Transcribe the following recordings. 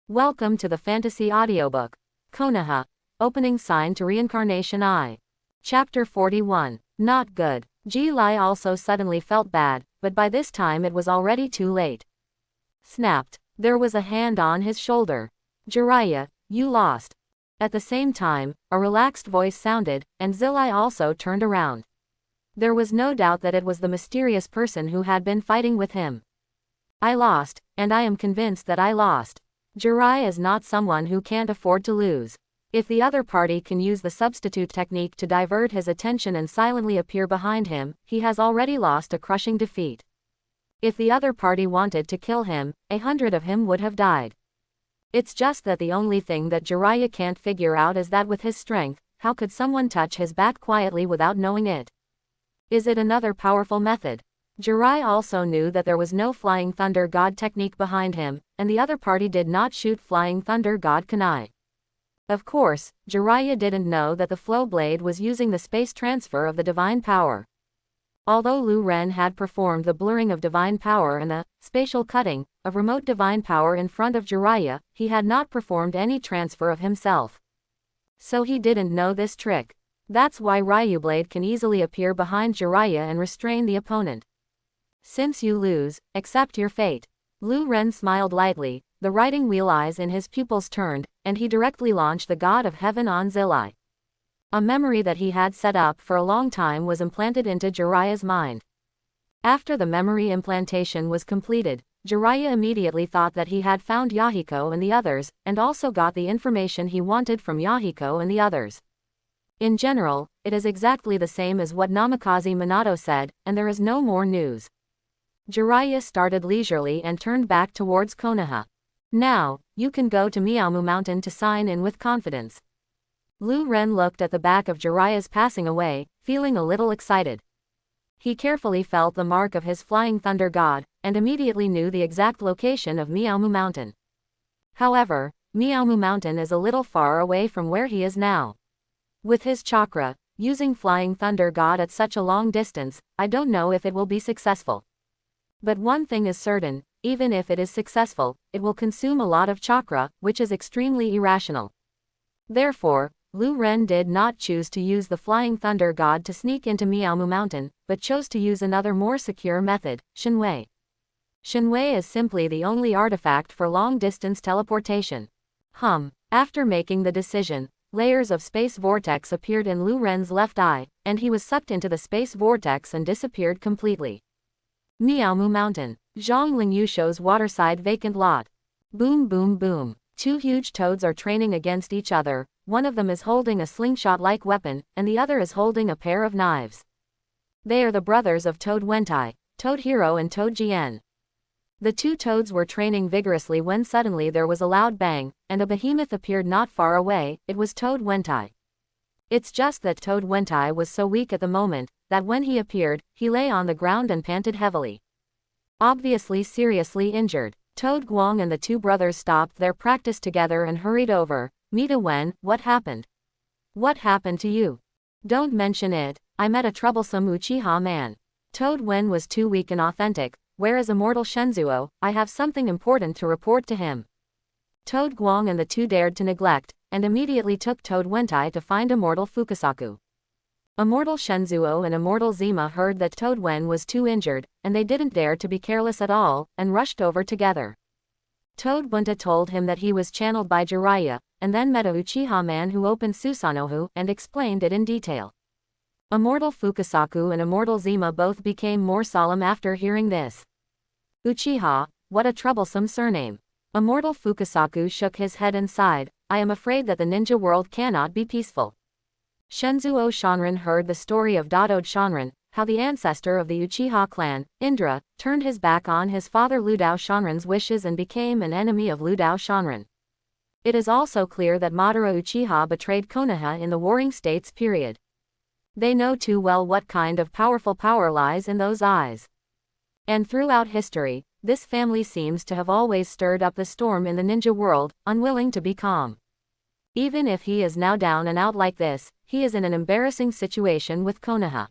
Welcome to the fantasy audiobook. Konoha. Opening sign to Reincarnation I. Chapter 41. Not good. Ji Lai also suddenly felt bad, but by this time it was already too late. Snapped. There was a hand on his shoulder. Jiraiya, you lost. At the same time, a relaxed voice sounded, and Zilai also turned around. There was no doubt that it was the mysterious person who had been fighting with him. I lost, and I am convinced that I lost. Jiraiya is not someone who can't afford to lose. If the other party can use the substitute technique to divert his attention and silently appear behind him, he has already lost a crushing defeat. If the other party wanted to kill him, 100 of him would have died. It's just that the only thing that Jiraiya can't figure out is that with his strength, how could someone touch his back quietly without knowing it? Is it another powerful method? Jiraiya also knew that there was no Flying Thunder God technique behind him, and the other party did not shoot Flying Thunder God kunai. Of course, Jiraiya didn't know that the Flow Blade was using the space transfer of the divine power. Although Lu Ren had performed the blurring of divine power and the spatial cutting of remote divine power in front of Jiraiya, he had not performed any transfer of himself. So he didn't know this trick. That's why Ryublade can easily appear behind Jiraiya and restrain the opponent. Since you lose, accept your fate. Lu Ren smiled lightly, the riding wheel eyes in his pupils turned, and he directly launched the God of Heaven on Zilai. A memory that he had set up for a long time was implanted into Jiraiya's mind. After the memory implantation was completed, Jiraiya immediately thought that he had found Yahiko and the others, and also got the information he wanted from Yahiko and the others. In general, it is exactly the same as what Namikaze Minato said, and there is no more news. Jiraiya started leisurely and turned back towards Konoha. Now, you can go to Miamu Mountain to sign in with confidence. Lu Ren looked at the back of Jiraiya's passing away, feeling a little excited. He carefully felt the mark of his Flying Thunder God, and immediately knew the exact location of Miamu Mountain. However, Miamu Mountain is a little far away from where he is now. With his chakra, using Flying Thunder God at such a long distance, I don't know if it will be successful. But one thing is certain, even if it is successful, it will consume a lot of chakra, which is extremely irrational. Therefore, Lu Ren did not choose to use the Flying Thunder God to sneak into Miamu Mountain, but chose to use another more secure method, Shinwei. Shinwei is simply the only artifact for long-distance teleportation. After making the decision, layers of space vortex appeared in Lu Ren's left eye, and he was sucked into the space vortex and disappeared completely. Miamu Mountain. Zhongling Yusho's waterside vacant lot. Boom boom boom. Two huge toads are training against each other, one of them is holding a slingshot-like weapon, and the other is holding a pair of knives. They are the brothers of Toad Wentai, Toad Hero and Toad Jien. The two toads were training vigorously when suddenly there was a loud bang, and a behemoth appeared not far away. It was Toad Wentai. It's just that Toad Wentai was so weak at the moment, that when he appeared, he lay on the ground and panted heavily. Obviously seriously injured, Toad Guang and the two brothers stopped their practice together and hurried over. Mita Wen, what happened? What happened to you? Don't mention it, I met a troublesome Uchiha man. Toad Wen was too weak and authentic, whereas immortal Shenzuo, I have something important to report to him. Toad Guang and the two dared to neglect, and immediately took Toad Wentai to find immortal Fukasaku. Immortal Shenzuo and immortal Zima heard that Toad Wen was too injured, and they didn't dare to be careless at all, and rushed over together. Toad Bunta told him that he was channeled by Jiraiya, and then met a Uchiha man who opened Susanoo and explained it in detail. Immortal Fukasaku and immortal Zima both became more solemn after hearing this. Uchiha, what a troublesome surname. Immortal Fukasaku shook his head and sighed, I am afraid that the ninja world cannot be peaceful. Shenzuo Shanran heard the story of Dadoed Shanran, how the ancestor of the Uchiha clan, Indra, turned his back on his father Ludao Shanran's wishes and became an enemy of Ludao Shanran. It is also clear that Madara Uchiha betrayed Konoha in the Warring States period. They know too well what kind of powerful power lies in those eyes. And throughout history, this family seems to have always stirred up the storm in the ninja world, unwilling to be calm. Even if he is now down and out like this, he is in an embarrassing situation with Konoha.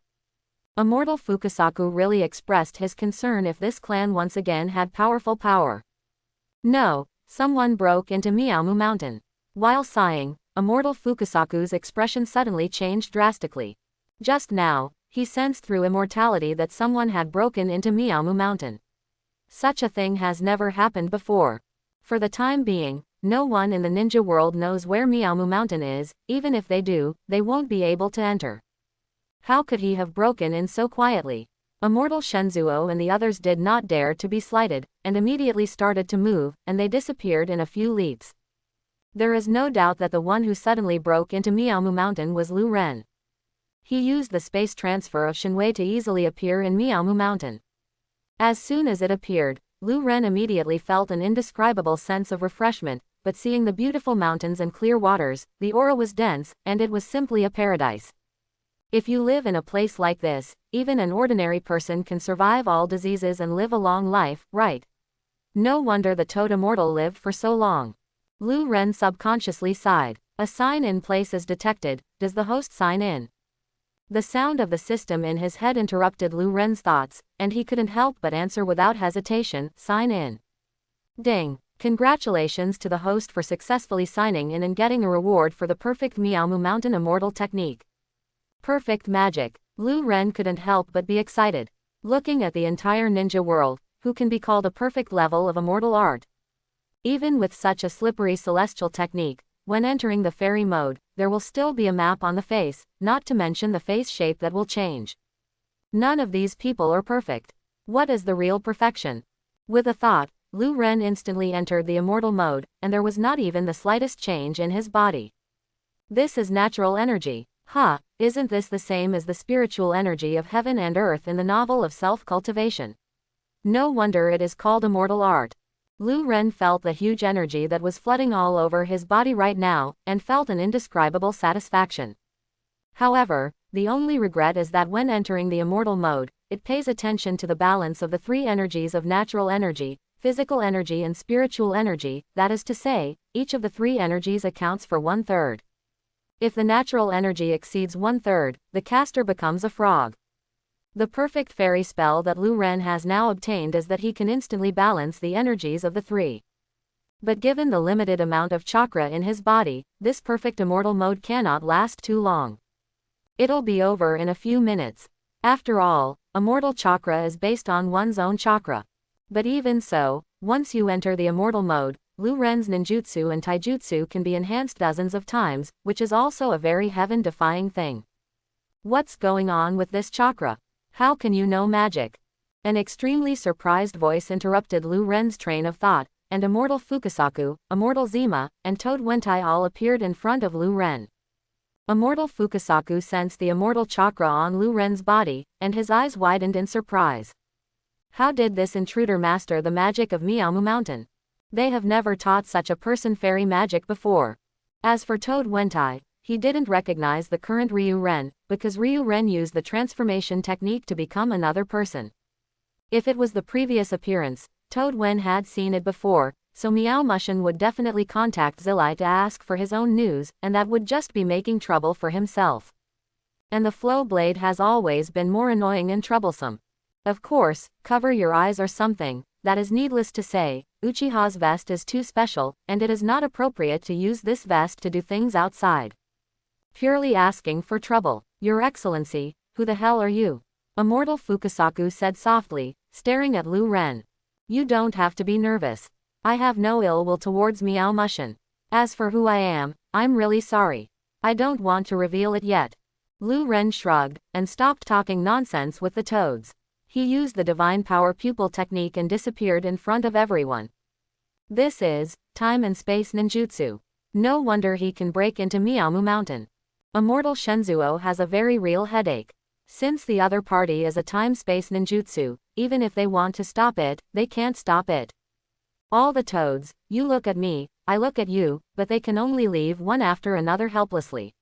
Immortal Fukasaku really expressed his concern if this clan once again had powerful power. No, Someone broke into Miaomu Mountain. While sighing, Immortal Fukasaku's expression suddenly changed drastically. Just now, he sensed through immortality that someone had broken into Miaomu Mountain. Such a thing has never happened before. For the time being, no one in the ninja world knows where Miaomu Mountain is. Even if they do, they won't be able to enter. How could he have broken in so quietly? Immortal Shenzuo and the others did not dare to be slighted, and immediately started to move, and they disappeared in a few leaps. There is no doubt that the one who suddenly broke into Miaomu Mountain was Lu Ren. He used the space transfer of Shinwei to easily appear in Miaomu Mountain. As soon as it appeared, Lu Ren immediately felt an indescribable sense of refreshment, but seeing the beautiful mountains and clear waters, the aura was dense, and it was simply a paradise. If you live in a place like this, even an ordinary person can survive all diseases and live a long life, right? No wonder the Toad Immortal lived for so long. Lu Ren subconsciously sighed. A sign in place is detected. Does the host sign in? The sound of the system in his head interrupted Lu Ren's thoughts, and he couldn't help but answer without hesitation, sign in. Ding! Congratulations to the host for successfully signing in and getting a reward for the perfect Miaomu Mountain Immortal technique. Perfect magic. Lu Ren couldn't help but be excited. Looking at the entire ninja world, who can be called a perfect level of immortal art? Even with such a slippery celestial technique, when entering the fairy mode, there will still be a map on the face, not to mention the face shape that will change. None of these people are perfect. What is the real perfection? With a thought, Lu Ren instantly entered the immortal mode, and there was not even the slightest change in his body. This is natural energy. Isn't this the same as the spiritual energy of heaven and earth in the novel of self-cultivation? No wonder it is called immortal art. Lu Ren felt the huge energy that was flooding all over his body right now, and felt an indescribable satisfaction. However, the only regret is that when entering the immortal mode, it pays attention to the balance of the three energies of natural energy, physical energy and spiritual energy, that is to say, each of the three energies accounts for 1/3. If the natural energy exceeds 1/3, the caster becomes a frog. The perfect fairy spell that Lu Ren has now obtained is that he can instantly balance the energies of the three. But given the limited amount of chakra in his body, this perfect immortal mode cannot last too long. It'll be over in a few minutes. After all, immortal chakra is based on one's own chakra. But even so, once you enter the immortal mode, Lu Ren's ninjutsu and taijutsu can be enhanced dozens of times, which is also a very heaven-defying thing. What's going on with this chakra? How can you know magic? An extremely surprised voice interrupted Lu Ren's train of thought, and Immortal Fukasaku, Immortal Zima, and Toad Wentai all appeared in front of Lu Ren. Immortal Fukasaku sensed the immortal chakra on Lu Ren's body, and his eyes widened in surprise. How did this intruder master the magic of Miaomu Mountain? They have never taught such a person fairy magic before. As for Toad Wentai, he didn't recognize the current Ryu Ren, because Ryu Ren used the transformation technique to become another person. If it was the previous appearance, Toad Wen had seen it before, so Miao Mushin would definitely contact Zilai to ask for his own news, and that would just be making trouble for himself. And the flow blade has always been more annoying and troublesome. Of course, cover your eyes or something. That is needless to say, Uchiha's vest is too special, and it is not appropriate to use this vest to do things outside. Purely asking for trouble. Your Excellency, who the hell are you? Immortal Fukasaku said softly, staring at Lu Ren. You don't have to be nervous. I have no ill will towards Miao Mushin. As for who I am, I'm really sorry. I don't want to reveal it yet. Lu Ren shrugged, and stopped talking nonsense with the toads. He used the Divine Power Pupil technique and disappeared in front of everyone. This is time and space ninjutsu. No wonder he can break into Miaomu Mountain. Immortal Shenzuo has a very real headache. Since the other party is a time-space ninjutsu, even if they want to stop it, they can't stop it. All the toads, you look at me, I look at you, but they can only leave one after another helplessly.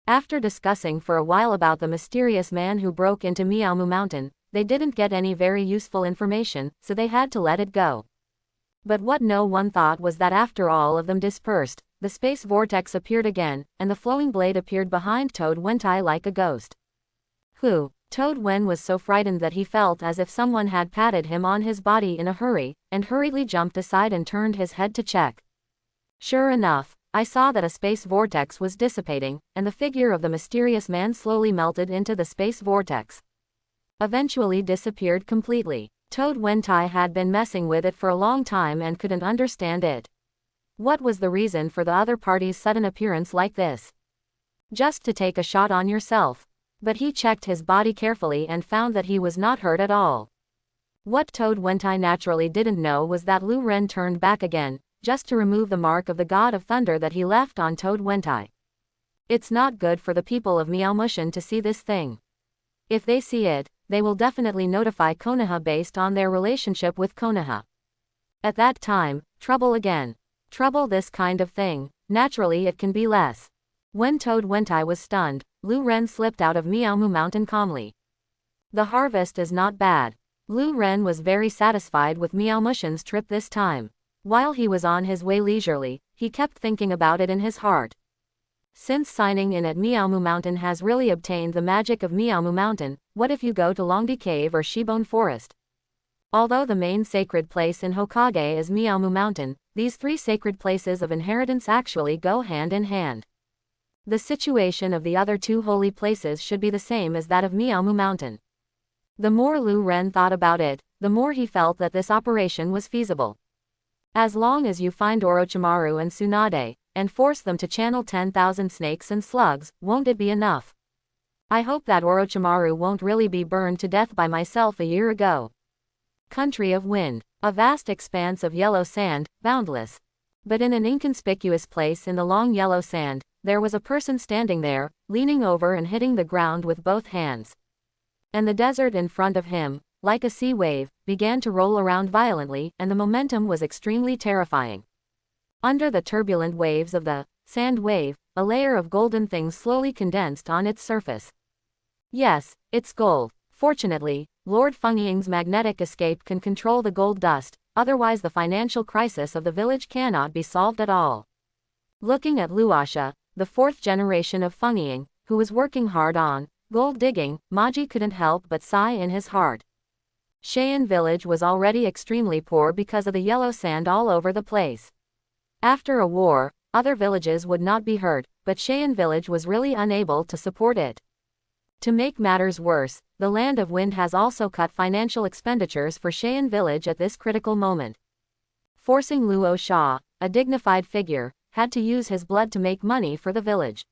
After discussing for a while about the mysterious man who broke into Miaomu Mountain, they didn't get any very useful information, so they had to let it go. But what no one thought was that after all of them dispersed, the space vortex appeared again, and the flowing blade appeared behind Toad Wentai like a ghost. Toad Wen was so frightened that he felt as if someone had patted him on his body in a hurry, and hurriedly jumped aside and turned his head to check. Sure enough, I saw that a space vortex was dissipating, and the figure of the mysterious man slowly melted into the space vortex. Eventually disappeared completely. Toad Wentai had been messing with it for a long time and couldn't understand it. What was the reason for the other party's sudden appearance like this? Just to take a shot on yourself. But he checked his body carefully and found that he was not hurt at all. What Toad Wentai naturally didn't know was that Lu Ren turned back again, just to remove the mark of the God of Thunder that he left on Toad Wentai. It's not good for the people of Meowmushin to see this thing. If they see it, they will definitely notify Konoha based on their relationship with Konoha. At that time, trouble again. Trouble this kind of thing, naturally it can be less. When Toad Wentai was stunned, Lu Ren slipped out of Meowmu Mountain calmly. The harvest is not bad. Lu Ren was very satisfied with Meowmushin's trip this time. While he was on his way leisurely, he kept thinking about it in his heart. Since signing in at Meowmu Mountain has really obtained the magic of Meowmu Mountain, what if you go to Longdi Cave or Shibone Forest? Although the main sacred place in Hokage is Meowmu Mountain, these three sacred places of inheritance actually go hand in hand. The situation of the other two holy places should be the same as that of Meowmu Mountain. The more Lu Ren thought about it, the more he felt that this operation was feasible. As long as you find Orochimaru and Tsunade, and force them to channel 10,000 snakes and slugs, won't it be enough? I hope that Orochimaru won't really be burned to death by myself a year ago. Country of Wind. A vast expanse of yellow sand, boundless. But in an inconspicuous place in the long yellow sand, there was a person standing there, leaning over and hitting the ground with both hands. And the desert in front of him, like a sea wave, began to roll around violently, and the momentum was extremely terrifying. Under the turbulent waves of the sand wave, a layer of golden things slowly condensed on its surface. Yes, it's gold. Fortunately, Lord Fengying's magnetic escape can control the gold dust, otherwise the financial crisis of the village cannot be solved at all. Looking at Luasha, the fourth generation of Fengying, who was working hard on gold digging, Maji couldn't help but sigh in his heart. Cheyenne village was already extremely poor because of the yellow sand all over the place. After a war, other villages would not be hurt, but Cheyenne village was really unable to support it. To make matters worse, the Land of Wind has also cut financial expenditures for Cheyenne village at this critical moment. Forcing Luo Sha, a dignified figure, had to use his blood to make money for the village.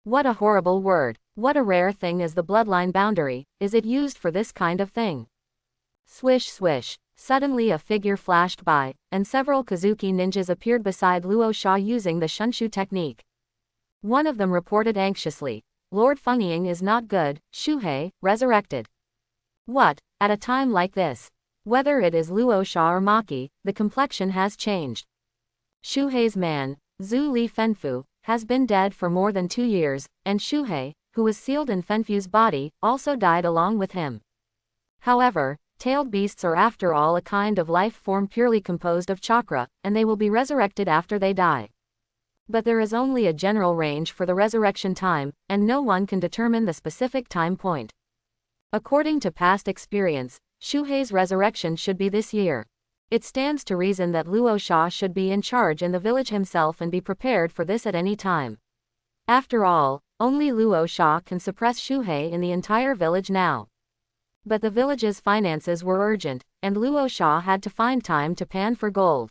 What a horrible word. What a rare thing is the bloodline boundary, is it used for this kind of thing? Swish swish. Suddenly a figure flashed by, and several Kazuki ninjas appeared beside Luo Sha using the Shunshu technique. One of them reported anxiously, Lord Fengying is not good, Shuhei, resurrected. What, at a time like this? Whether it is Luo Sha or Maki, the complexion has changed. Shuhei's man, Zhu Li Fenfu, has been dead for more than 2 years, and Shuhei, who was sealed in Fenfu's body, also died along with him. However, tailed beasts are after all a kind of life form purely composed of chakra, and they will be resurrected after they die. But there is only a general range for the resurrection time, and no one can determine the specific time point. According to past experience, Shuhei's resurrection should be this year. It stands to reason that Luo Sha should be in charge in the village himself and be prepared for this at any time. After all, only Luo Sha can suppress Shuhei in the entire village now. But the village's finances were urgent, and Luo Sha had to find time to pan for gold.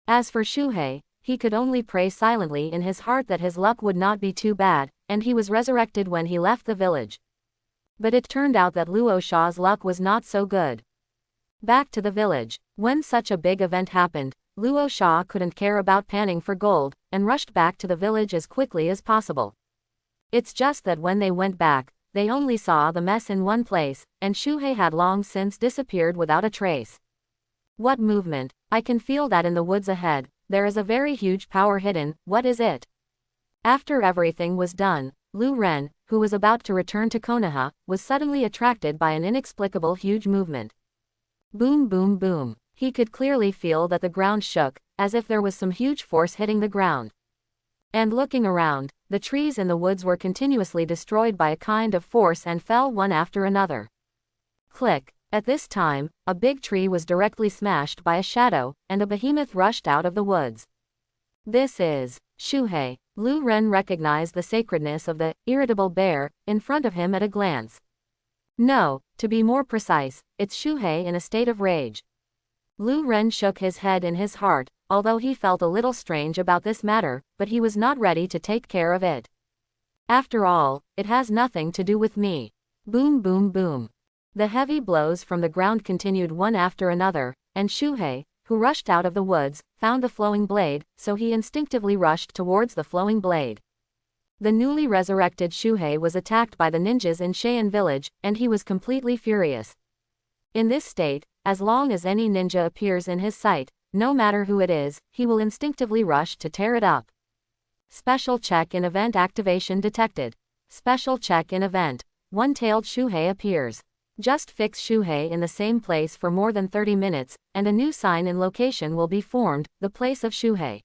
As for Shuhei, he could only pray silently in his heart that his luck would not be too bad, and he was resurrected when he left the village. But it turned out that Luo Sha's luck was not so good. Back to the village. When such a big event happened, Luo Sha couldn't care about panning for gold, and rushed back to the village as quickly as possible. It's just that when they went back, they only saw the mess in one place, and Shuhei had long since disappeared without a trace. What movement? I can feel that in the woods ahead. There is a very huge power hidden. What is it? After everything was done, Lu Ren, who was about to return to Konoha, was suddenly attracted by an inexplicable huge movement. Boom boom boom. He could clearly feel that the ground shook, as if there was some huge force hitting the ground. And looking around, the trees in the woods were continuously destroyed by a kind of force and fell one after another. Click. At this time, a big tree was directly smashed by a shadow, and a behemoth rushed out of the woods. This is Shuhei. Lu Ren recognized the sacredness of the irritable bear in front of him at a glance. No, to be more precise, it's Shuhei in a state of rage. Lu Ren shook his head in his heart, although he felt a little strange about this matter, but he was not ready to take care of it. After all, it has nothing to do with me. Boom boom boom. The heavy blows from the ground continued one after another, and Shuhei, who rushed out of the woods, found the flowing blade, so he instinctively rushed towards the flowing blade. The newly resurrected Shuhei was attacked by the ninjas in Cheyenne village, and he was completely furious. In this state, as long as any ninja appears in his sight, no matter who it is, he will instinctively rush to tear it up. Special check in event activation detected. Special check in event. One-tailed Shuhei appears. Just fix Shuhei in the same place for more than 30 minutes, and a new sign in location will be formed, the place of Shuhei.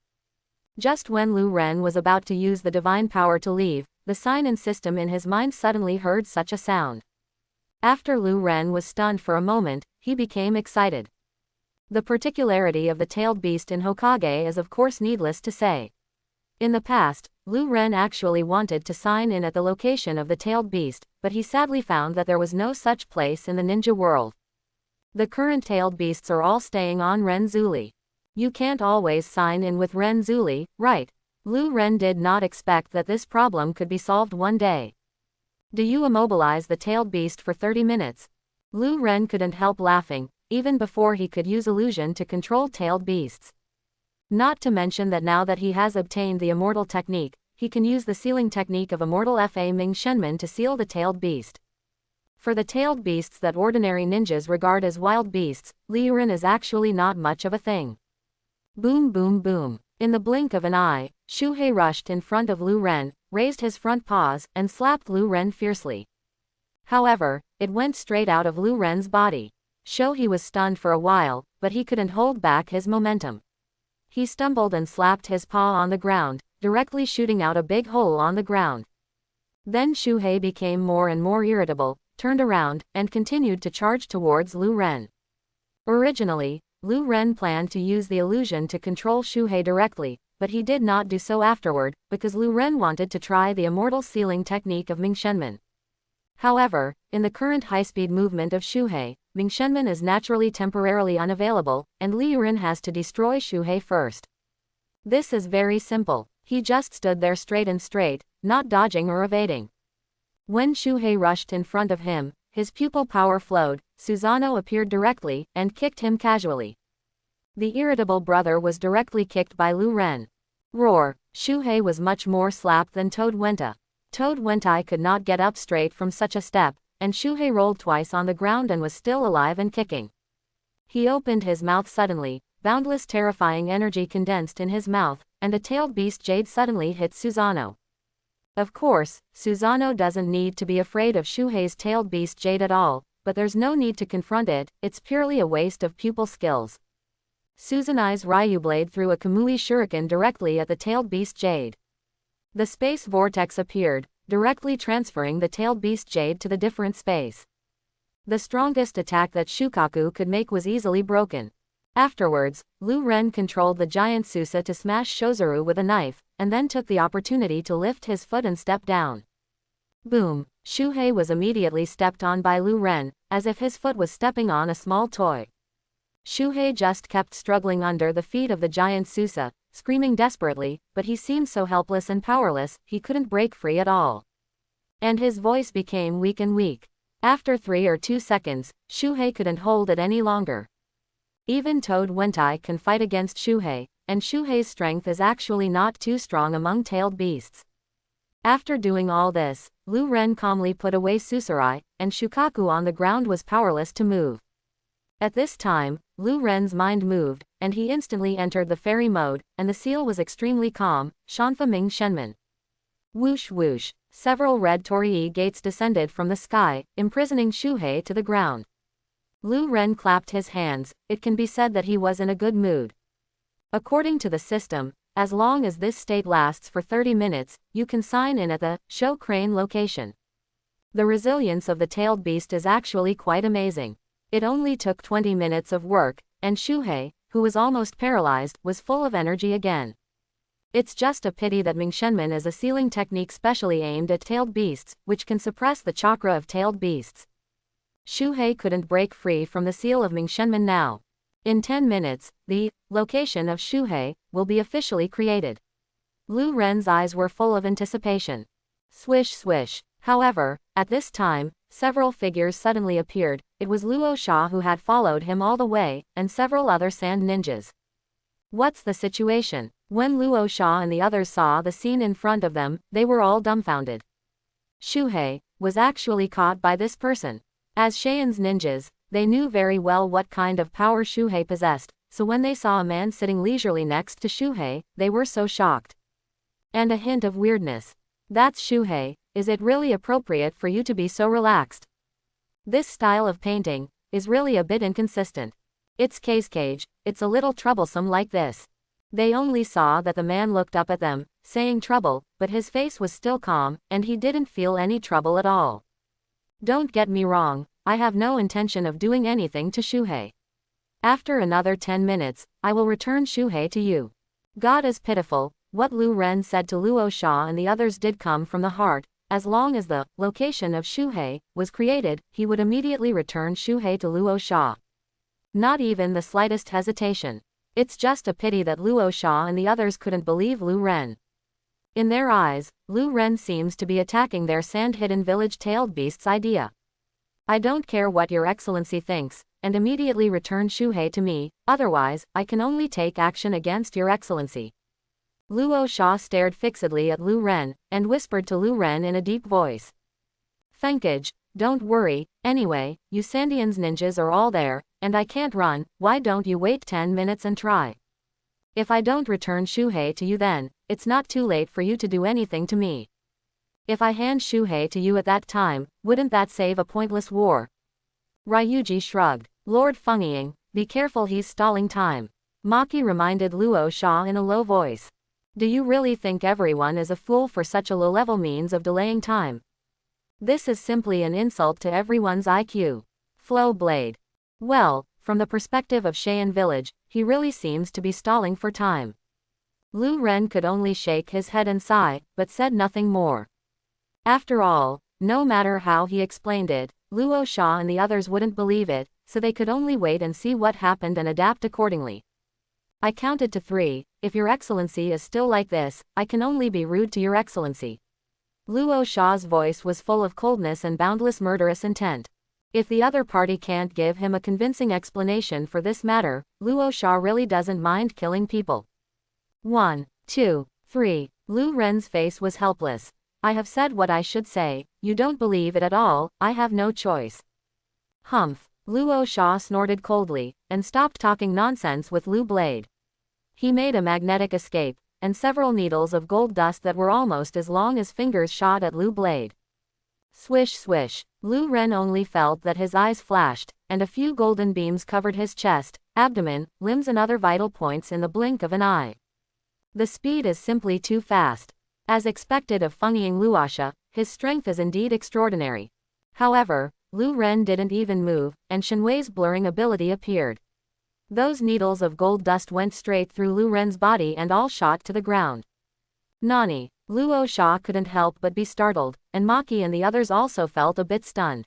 Just when Lu Ren was about to use the divine power to leave, the sign and system in his mind suddenly heard such a sound. After Lu Ren was stunned for a moment, he became excited. The particularity of the tailed beast in Hokage is of course needless to say. In the past, Lu Ren actually wanted to sign in at the location of the tailed beast, but he sadly found that there was no such place in the ninja world. The current tailed beasts are all staying on Renzuli. You can't always sign in with Renzuli, right? Lu Ren did not expect that this problem could be solved one day. Do you immobilize the tailed beast for 30 minutes? Lu Ren couldn't help laughing, even before he could use illusion to control tailed beasts. Not to mention that now that he has obtained the immortal technique, he can use the sealing technique of immortal Fa Ming Shenmen to seal the tailed beast. For the tailed beasts that ordinary ninjas regard as wild beasts, Lu Ren is actually not much of a thing. Boom boom boom. In the blink of an eye, Shuhei rushed in front of Lu Ren, raised his front paws, and slapped Lu Ren fiercely. However, it went straight out of Lu Ren's body. He was stunned for a while, but he couldn't hold back his momentum. He stumbled and slapped his paw on the ground, directly shooting out a big hole on the ground. Then Shuhei became more and more irritable, turned around, and continued to charge towards Lu Ren. Originally, Lu Ren planned to use the illusion to control Shuhei directly, but he did not do so afterward, because Lu Ren wanted to try the immortal sealing technique of Ming Shenmen. However, in the current high-speed movement of Shuhei, Ming Shenmen is naturally temporarily unavailable, and Lu Ren has to destroy Shuhei first. This is very simple. He just stood there straight, not dodging or evading. When Shuhei rushed in front of him, his pupil power flowed, Susanoo appeared directly, and kicked him casually. The irritable brother was directly kicked by Lu Ren. Roar! Shuhei was much more slapped than Toad Wenta. Toad Wentai could not get up straight from such a step, and Shuhei rolled twice on the ground and was still alive and kicking. He opened his mouth suddenly, boundless terrifying energy condensed in his mouth, and a tailed beast jade suddenly hit Susanoo. Of course, Susanoo doesn't need to be afraid of Shuhei's tailed beast jade at all, but there's no need to confront it, it's purely a waste of pupil skills. Susanoo's Ryu blade threw a Kamui shuriken directly at the tailed beast jade. The space vortex appeared, directly transferring the tailed beast jade to the different space. The strongest attack that Shukaku could make was easily broken. Afterwards, Lu Ren controlled the giant Susa to smash Shozuru with a knife, and then took the opportunity to lift his foot and step down. Boom! Shuhei was immediately stepped on by Lu Ren, as if his foot was stepping on a small toy. Shuhei just kept struggling under the feet of the giant Susa, screaming desperately, but he seemed so helpless and powerless, he couldn't break free at all. And his voice became weak and weak. After 3 or 2 seconds, Shuhei couldn't hold it any longer. Even Toad Wentai can fight against Shuhei, and Shuhei's strength is actually not too strong among tailed beasts. After doing all this, Lu Ren calmly put away Susarai, and Shukaku on the ground was powerless to move. At this time, Lu Ren's mind moved, and he instantly entered the fairy mode, and the seal was extremely calm, Shanfa Ming Shenmen. Whoosh whoosh, several red torii gates descended from the sky, imprisoning Shuhei to the ground. Lu Ren clapped his hands, it can be said that he was in a good mood. According to the system, as long as this state lasts for 30 minutes, you can sign in at the show crane location. The resilience of the tailed beast is actually quite amazing. It only took 20 minutes of work, and Shuhei, who was almost paralyzed, was full of energy again. It's just a pity that Mingshenmen is a sealing technique specially aimed at tailed beasts, which can suppress the chakra of tailed beasts. Shuhei couldn't break free from the seal of Mingshenmen now. In 10 minutes, the location of Shuhei will be officially created. Lu Ren's eyes were full of anticipation. Swish swish. However, at this time, several figures suddenly appeared. It was Luo Sha who had followed him all the way, and several other sand ninjas. What's the situation? When Luo Sha and the others saw the scene in front of them, they were all dumbfounded. Shuhei was actually caught by this person. As Sheian's ninjas, they knew very well what kind of power Shuhei possessed, so when they saw a man sitting leisurely next to Shuhei, they were so shocked. And a hint of weirdness. That's Shuhei. Is it really appropriate for you to be so relaxed? This style of painting is really a bit inconsistent. It's cage, it's a little troublesome like this. They only saw that the man looked up at them, saying trouble, but his face was still calm, and he didn't feel any trouble at all. Don't get me wrong, I have no intention of doing anything to Shuhei. After another 10 minutes, I will return Shuhei to you. God is pitiful. What Lu Ren said to Luo Sha and the others did come from the heart. As long as the location of Shuhei was created, he would immediately return Shuhei to Luo Sha. Not even the slightest hesitation. It's just a pity that Luo Sha and the others couldn't believe Lu Ren. In their eyes, Lu Ren seems to be attacking their sand-hidden village tailed beast's idea. I don't care what your excellency thinks, and immediately return Shuhei to me, otherwise, I can only take action against your excellency. Luo Sha stared fixedly at Lu Ren, and whispered to Lu Ren in a deep voice. Fenkage, don't worry, anyway, you Sandian's ninjas are all there, and I can't run, why don't you wait 10 minutes and try? If I don't return Shuhei to you then, it's not too late for you to do anything to me. If I hand Shuhei to you at that time, wouldn't that save a pointless war? Ryuji shrugged. Lord Fengying, be careful, he's stalling time. Maki reminded Luo Sha in a low voice. Do you really think everyone is a fool for such a low-level means of delaying time? This is simply an insult to everyone's IQ. Flow Blade. Well, from the perspective of Cheyenne Village, he really seems to be stalling for time. Lu Ren could only shake his head and sigh, but said nothing more. After all, no matter how he explained it, Luo Sha and the others wouldn't believe it, so they could only wait and see what happened and adapt accordingly. I counted to 3, if your excellency is still like this, I can only be rude to your excellency. Luo Sha's voice was full of coldness and boundless murderous intent. If the other party can't give him a convincing explanation for this matter, Luo Sha really doesn't mind killing people. 1, 2, 3. Lu Ren's face was helpless. I have said what I should say, you don't believe it at all, I have no choice. Humph. Luo Sha snorted coldly, and stopped talking nonsense with Lu Blade. He made a magnetic escape, and several needles of gold dust that were almost as long as fingers shot at Lu Blade. Swish swish. Lu Ren only felt that his eyes flashed, and a few golden beams covered his chest, abdomen, limbs and other vital points in the blink of an eye. The speed is simply too fast. As expected of Fengying Luosha, his strength is indeed extraordinary. However, Lu Ren didn't even move, and Shenwei's blurring ability appeared. Those needles of gold dust went straight through Lu Ren's body and all shot to the ground. Nani. Luo Sha couldn't help but be startled, and Maki and the others also felt a bit stunned.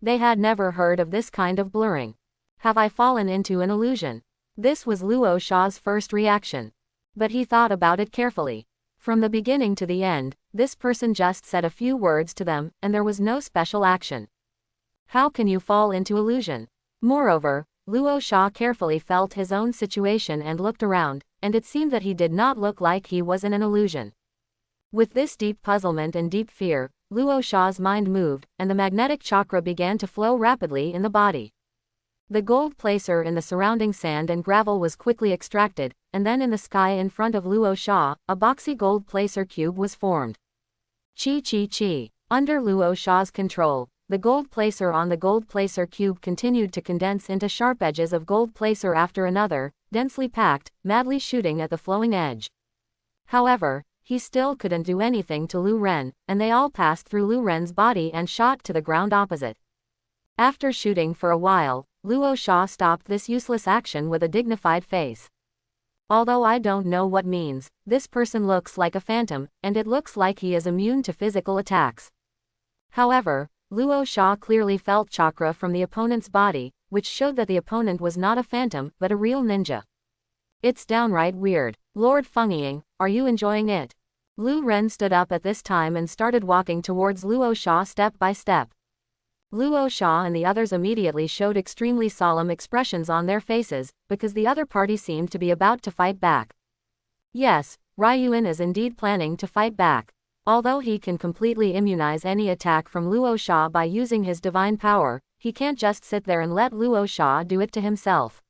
They had never heard of this kind of blurring. Have I fallen into an illusion? This was Luo Sha's first reaction. But he thought about it carefully. From the beginning to the end, this person just said a few words to them, and there was no special action. How can you fall into illusion? Moreover, Luo Sha carefully felt his own situation and looked around, and it seemed that he did not look like he was in an illusion. With this deep puzzlement and deep fear, Luo Sha's mind moved, and the magnetic chakra began to flow rapidly in the body. The gold placer in the surrounding sand and gravel was quickly extracted, and then in the sky in front of Luo Sha, a boxy gold placer cube was formed. Chi. Under Luo Sha's control, the gold placer on the gold placer cube continued to condense into sharp edges of gold placer after another, densely packed, madly shooting at the flowing edge. However, he still couldn't do anything to Lu Ren, and they all passed through Lu Ren's body and shot to the ground opposite. After shooting for a while, Luo Sha stopped this useless action with a dignified face. Although I don't know what means, this person looks like a phantom, and it looks like he is immune to physical attacks. However, Luo Sha clearly felt chakra from the opponent's body, which showed that the opponent was not a phantom, but a real ninja. It's downright weird. Lord Fengying, are you enjoying it? Lu Ren stood up at this time and started walking towards Luo Sha step by step. Luo Sha and the others immediately showed extremely solemn expressions on their faces, because the other party seemed to be about to fight back. Yes, Ryuan is indeed planning to fight back. Although he can completely immunize any attack from Luo Sha by using his divine power, he can't just sit there and let Luo Sha do it to himself.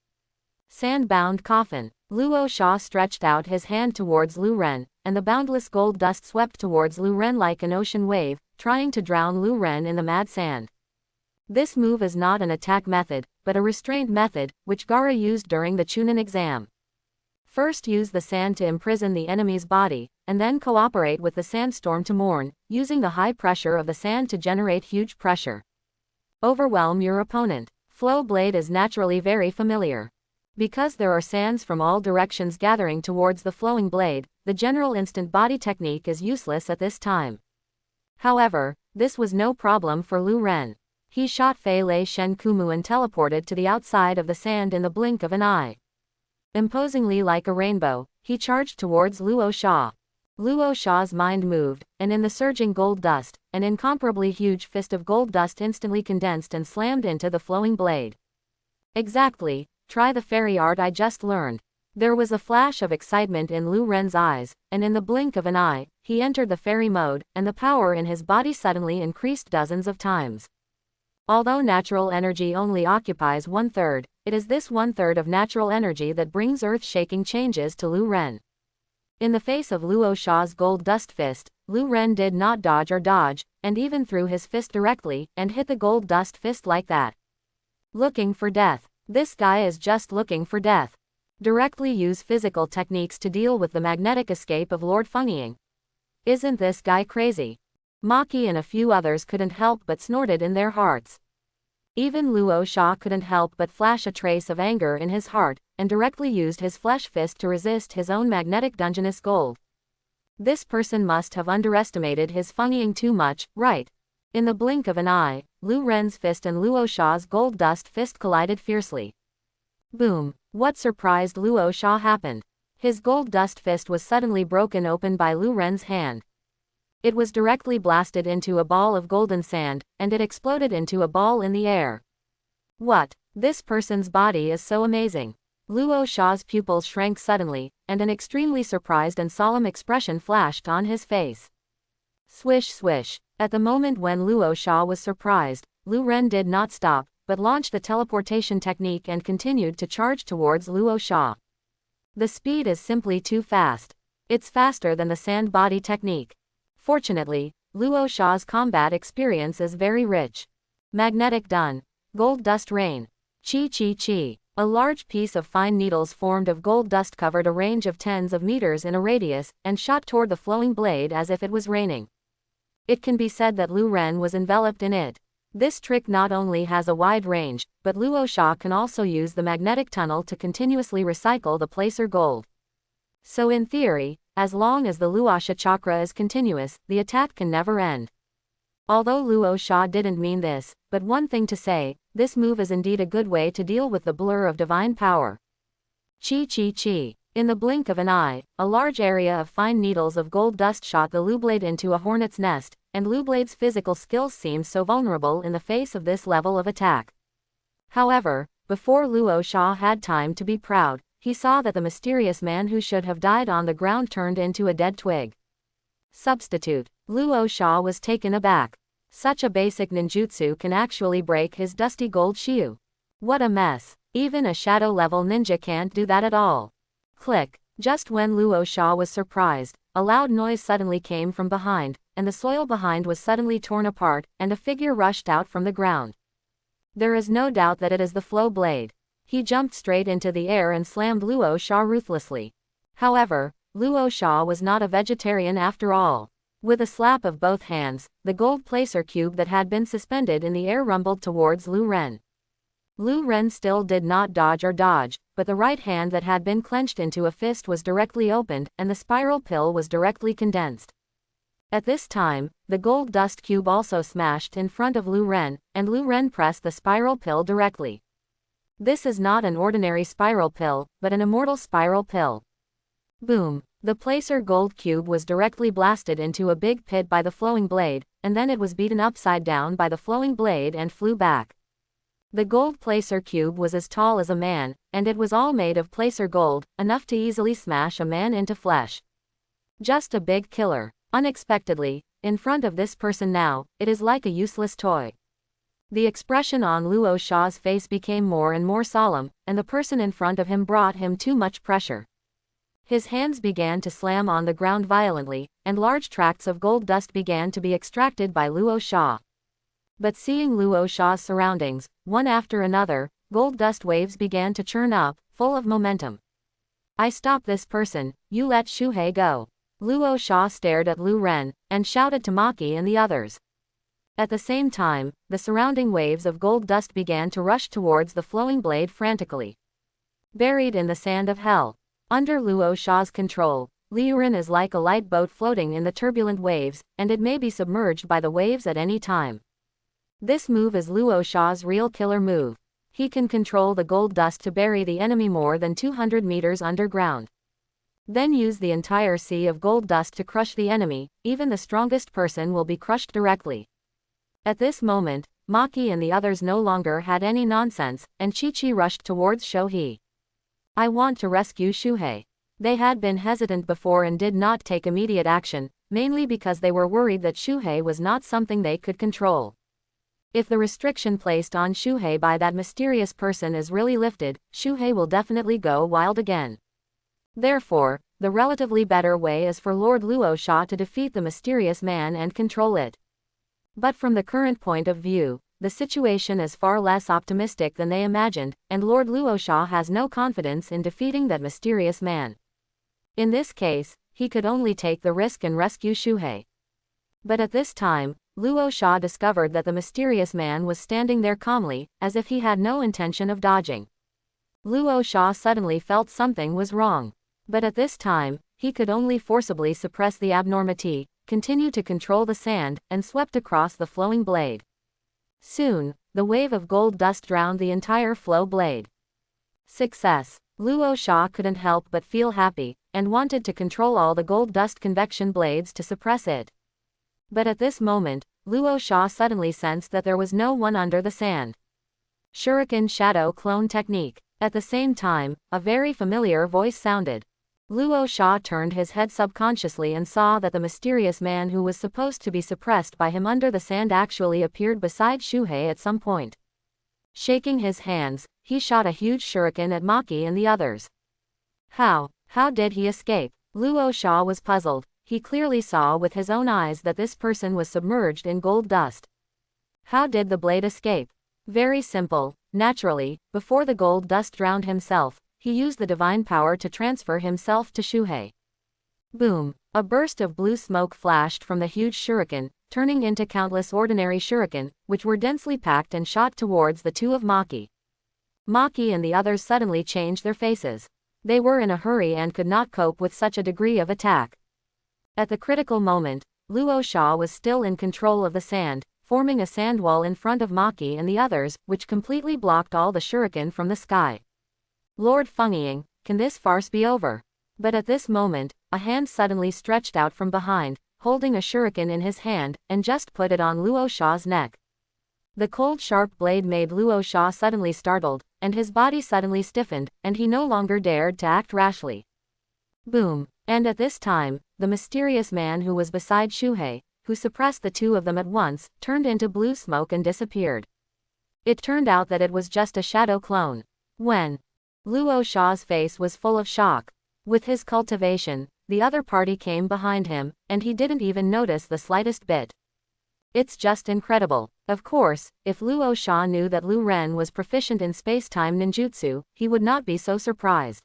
Sand-bound coffin. Luo Sha stretched out his hand towards Lu Ren, and the boundless gold dust swept towards Lu Ren like an ocean wave, trying to drown Lu Ren in the mad sand. This move is not an attack method, but a restraint method, which Gaara used during the Chunin exam. First use the sand to imprison the enemy's body, and then cooperate with the sandstorm to mourn, using the high pressure of the sand to generate huge pressure. Overwhelm your opponent. Flow blade is naturally very familiar. Because there are sands from all directions gathering towards the flowing blade, the general instant body technique is useless at this time. However, this was no problem for Lu Ren. He shot Fei Lei Shen Kumu and teleported to the outside of the sand in the blink of an eye. Imposingly like a rainbow, he charged towards Luo Sha. Luo Sha's mind moved, and in the surging gold dust, an incomparably huge fist of gold dust instantly condensed and slammed into the flowing blade. Exactly, try the fairy art I just learned. There was a flash of excitement in Lu Ren's eyes, and in the blink of an eye, he entered the fairy mode, and the power in his body suddenly increased dozens of times. Although natural energy only occupies 1/3, it is this 1/3 of natural energy that brings earth-shaking changes to Lu Ren. In the face of Luo Sha's gold dust fist, Lu Ren did not dodge or dodge, and even threw his fist directly, and hit the gold dust fist like that. Looking for death. This guy is just looking for death. Directly use physical techniques to deal with the magnetic escape of Lord Fengying. Isn't this guy crazy? Maki and a few others couldn't help but snorted in their hearts. Even Luo Sha couldn't help but flash a trace of anger in his heart, and directly used his flesh fist to resist his own magnetic Dungeness gold. This person must have underestimated his Fengying too much, right? In the blink of an eye, Lu Ren's fist and Luo Sha's gold dust fist collided fiercely. Boom! What surprised Luo Sha happened. His gold dust fist was suddenly broken open by Lu Ren's hand. It was directly blasted into a ball of golden sand, and it exploded into a ball in the air. What? This person's body is so amazing. Luo Sha's pupils shrank suddenly, and an extremely surprised and solemn expression flashed on his face. Swish swish. At the moment when Luo Sha was surprised, Lu Ren did not stop, but launched the teleportation technique and continued to charge towards Luo Sha. The speed is simply too fast. It's faster than the sand body technique. Fortunately, Luo Sha's combat experience is very rich. Magnetic Dun. Gold dust rain. Chi chi chi. A large piece of fine needles formed of gold dust covered a range of tens of meters in a radius, and shot toward the flowing blade as if it was raining. It can be said that Lu Ren was enveloped in it. This trick not only has a wide range, but Luo Sha can also use the magnetic tunnel to continuously recycle the placer gold. So in theory, as long as the Luosha chakra is continuous, the attack can never end. Although Luo Sha didn't mean this, but one thing to say, this move is indeed a good way to deal with the blur of divine power. Chi chi chi. In the blink of an eye, a large area of fine needles of gold dust shot the Lu Blade into a hornet's nest, and Lu Blade's physical skills seemed so vulnerable in the face of this level of attack. However, before Luo Sha had time to be proud, he saw that the mysterious man who should have died on the ground turned into a dead twig. Substitute. Luo Sha was taken aback. Such a basic ninjutsu can actually break his dusty gold shield. What a mess. Even a shadow-level ninja can't do that at all. Click. Just when Luo Sha was surprised, a loud noise suddenly came from behind, and the soil behind was suddenly torn apart, and a figure rushed out from the ground. There is no doubt that it is the flow blade. He jumped straight into the air and slammed Luo Sha ruthlessly. However, Luo Sha was not a vegetarian after all. With a slap of both hands, the gold placer cube that had been suspended in the air rumbled towards Lu Ren. Lu Ren still did not dodge, but the right hand that had been clenched into a fist was directly opened, and the spiral pill was directly condensed. At this time, the gold dust cube also smashed in front of Lu Ren, and Lu Ren pressed the spiral pill directly. This is not an ordinary spiral pill, but an immortal spiral pill. Boom! The placer gold cube was directly blasted into a big pit by the flowing blade, and then it was beaten upside down by the flowing blade and flew back. The gold placer cube was as tall as a man, and it was all made of placer gold, enough to easily smash a man into flesh. Just a big killer. Unexpectedly, in front of this person now, it is like a useless toy. The expression on Luo Sha's face became more and more solemn, and the person in front of him brought him too much pressure. His hands began to slam on the ground violently, and large tracts of gold dust began to be extracted by Luo Sha. But seeing Luo Sha's surroundings, one after another, gold dust waves began to churn up, full of momentum. I stop this person, you let Shuhei go. Luo Sha stared at Lu Ren, and shouted to Maki and the others. At the same time, the surrounding waves of gold dust began to rush towards the flowing blade frantically. Buried in the sand of hell. Under Luo Sha's control, Liu Ren is like a light boat floating in the turbulent waves, and it may be submerged by the waves at any time. This move is Luo Sha's real killer move. He can control the gold dust to bury the enemy more than 200 meters underground. Then use the entire sea of gold dust to crush the enemy, even the strongest person will be crushed directly. At this moment, Maki and the others no longer had any nonsense, and Chi-Chi rushed towards Shohei. I want to rescue Shuhei. They had been hesitant before and did not take immediate action, mainly because they were worried that Shuhei was not something they could control. If the restriction placed on Shuhei by that mysterious person is really lifted, Shuhei will definitely go wild again. Therefore, the relatively better way is for Lord Luo Sha to defeat the mysterious man and control it. But from the current point of view, the situation is far less optimistic than they imagined, and Lord Luo Sha has no confidence in defeating that mysterious man. In this case, he could only take the risk and rescue Shuhei. But at this time, Luo Sha discovered that the mysterious man was standing there calmly, as if he had no intention of dodging. Luo Sha suddenly felt something was wrong. But at this time, he could only forcibly suppress the abnormality, continue to control the sand, and swept across the flowing blade. Soon, the wave of gold dust drowned the entire flow blade. Success! Luo Sha couldn't help but feel happy, and wanted to control all the gold dust convection blades to suppress it. But at this moment, Luo Sha suddenly sensed that there was no one under the sand. Shuriken Shadow Clone Technique. At the same time, a very familiar voice sounded. Luo Sha turned his head subconsciously and saw that the mysterious man who was supposed to be suppressed by him under the sand actually appeared beside Shuhei at some point. Shaking his hands, he shot a huge shuriken at Maki and the others. How did he escape? Luo Sha was puzzled. He clearly saw with his own eyes that this person was submerged in gold dust. How did the blade escape? Very simple. Naturally, before the gold dust drowned himself, he used the divine power to transfer himself to Shuhei. Boom! A burst of blue smoke flashed from the huge shuriken, turning into countless ordinary shuriken, which were densely packed and shot towards the two of Maki. Maki and the others suddenly changed their faces. They were in a hurry and could not cope with such a degree of attack. At the critical moment, Luo Sha was still in control of the sand, forming a sand wall in front of Maki and the others, which completely blocked all the shuriken from the sky. Lord Fengying, can this farce be over? But at this moment, a hand suddenly stretched out from behind, holding a shuriken in his hand, and just put it on Luo Sha's neck. The cold sharp blade made Luo Sha suddenly startled, and his body suddenly stiffened, and he no longer dared to act rashly. Boom! And at this time, the mysterious man who was beside Shuhei, who suppressed the two of them at once, turned into blue smoke and disappeared. It turned out that it was just a shadow clone. When Luo Sha's face was full of shock. With his cultivation, the other party came behind him, and he didn't even notice the slightest bit. It's just incredible. Of course, if Luo Sha knew that Lu Ren was proficient in space-time ninjutsu, he would not be so surprised.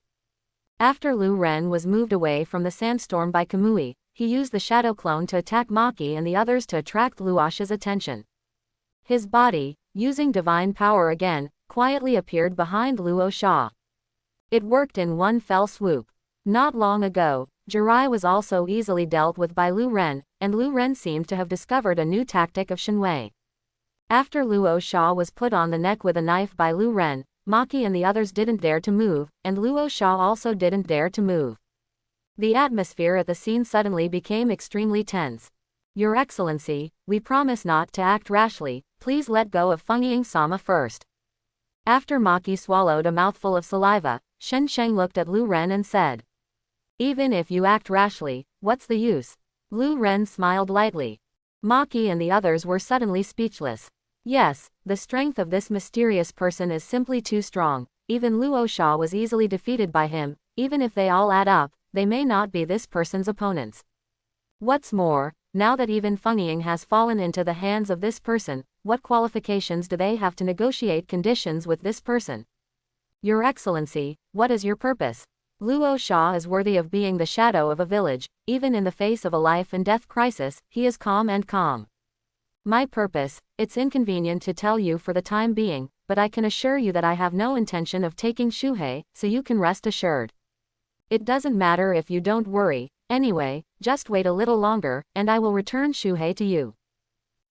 After Lu Ren was moved away from the sandstorm by Kamui, he used the shadow clone to attack Maki and the others to attract Luosh's attention. His body, using divine power again, quietly appeared behind Luosha. It worked in one fell swoop. Not long ago, Jirai was also easily dealt with by Lu Ren, and Lu Ren seemed to have discovered a new tactic of Shenwei. After Luosha was put on the neck with a knife by Lu Ren, Maki and the others didn't dare to move, and Luosha also didn't dare to move. The atmosphere at the scene suddenly became extremely tense. Your Excellency, we promise not to act rashly, please let go of Fengying-sama first. After Maki swallowed a mouthful of saliva, Shen Sheng looked at Lu Ren and said. Even if you act rashly, what's the use? Lu Ren smiled lightly. Maki and the others were suddenly speechless. Yes, the strength of this mysterious person is simply too strong. Even Luosha was easily defeated by him. Even if they all add up, they may not be this person's opponents. What's more, now that even Fengying has fallen into the hands of this person, what qualifications do they have to negotiate conditions with this person? Your Excellency, what is your purpose? Luosha is worthy of being the shadow of a village. Even in the face of a life and death crisis, he is calm and calm. My purpose, it's inconvenient to tell you for the time being, but I can assure you that I have no intention of taking Shuhei, so you can rest assured. It doesn't matter if you don't worry, anyway, just wait a little longer, and I will return Shuhei to you.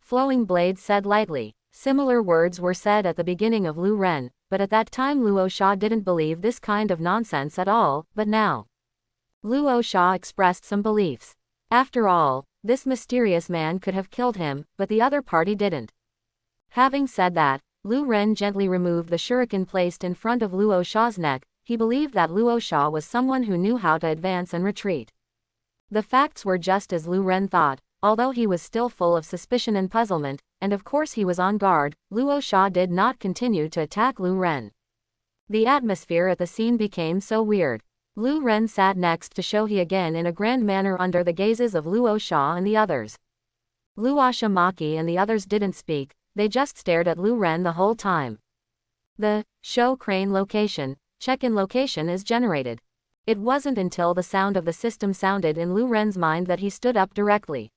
Flowing Blade said lightly. Similar words were said at the beginning of Lu Ren, but at that time Luosha didn't believe this kind of nonsense at all, but now. Luosha expressed some beliefs. After all, this mysterious man could have killed him, but the other party didn't. Having said that, Lu Ren gently removed the shuriken placed in front of Luosha's neck. He believed that Luosha was someone who knew how to advance and retreat. The facts were just as Lu Ren thought, although he was still full of suspicion and puzzlement, and of course he was on guard. Luosha did not continue to attack Lu Ren. The atmosphere at the scene became so weird. Lu Ren sat next to Shohei again in a grand manner under the gazes of Luosha and the others. Luosha, Maki and the others didn't speak, they just stared at Lu Ren the whole time. The show crane location, check-in location is generated. It wasn't until the sound of the system sounded in Lu Ren's mind that he stood up directly.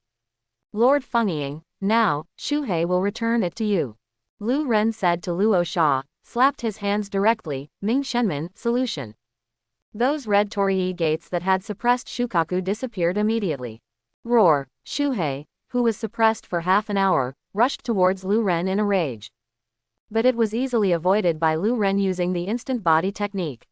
Lord Fengying, now, Shuhei will return it to you. Lu Ren said to Luosha, slapped his hands directly. Ming Shenmin, solution. Those red torii gates that had suppressed Shukaku disappeared immediately. Roar. Shuhei, who was suppressed for half an hour, rushed towards Lu Ren in a rage. But it was easily avoided by Lu Ren using the instant body technique.